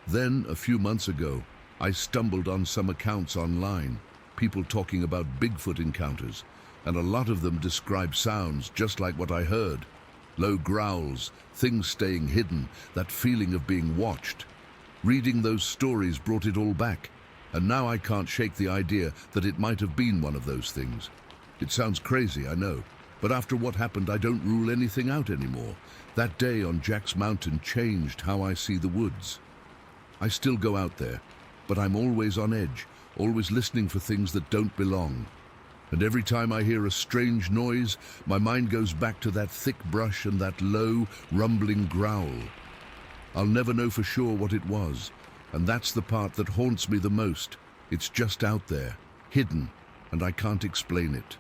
Then, a few months ago, I stumbled on some accounts online, people talking about Bigfoot encounters, and a lot of them describe sounds just like what I heard. Low growls, things staying hidden, that feeling of being watched. Reading those stories brought it all back, and now I can't shake the idea that it might have been one of those things. It sounds crazy, I know, but after what happened, I don't rule anything out anymore. That day on Jack's Mountain changed how I see the woods. I still go out there, but I'm always on edge, always listening for things that don't belong. And every time I hear a strange noise, my mind goes back to that thick brush and that low, rumbling growl. I'll never know for sure what it was, and that's the part that haunts me the most. It's just out there, hidden, and I can't explain it.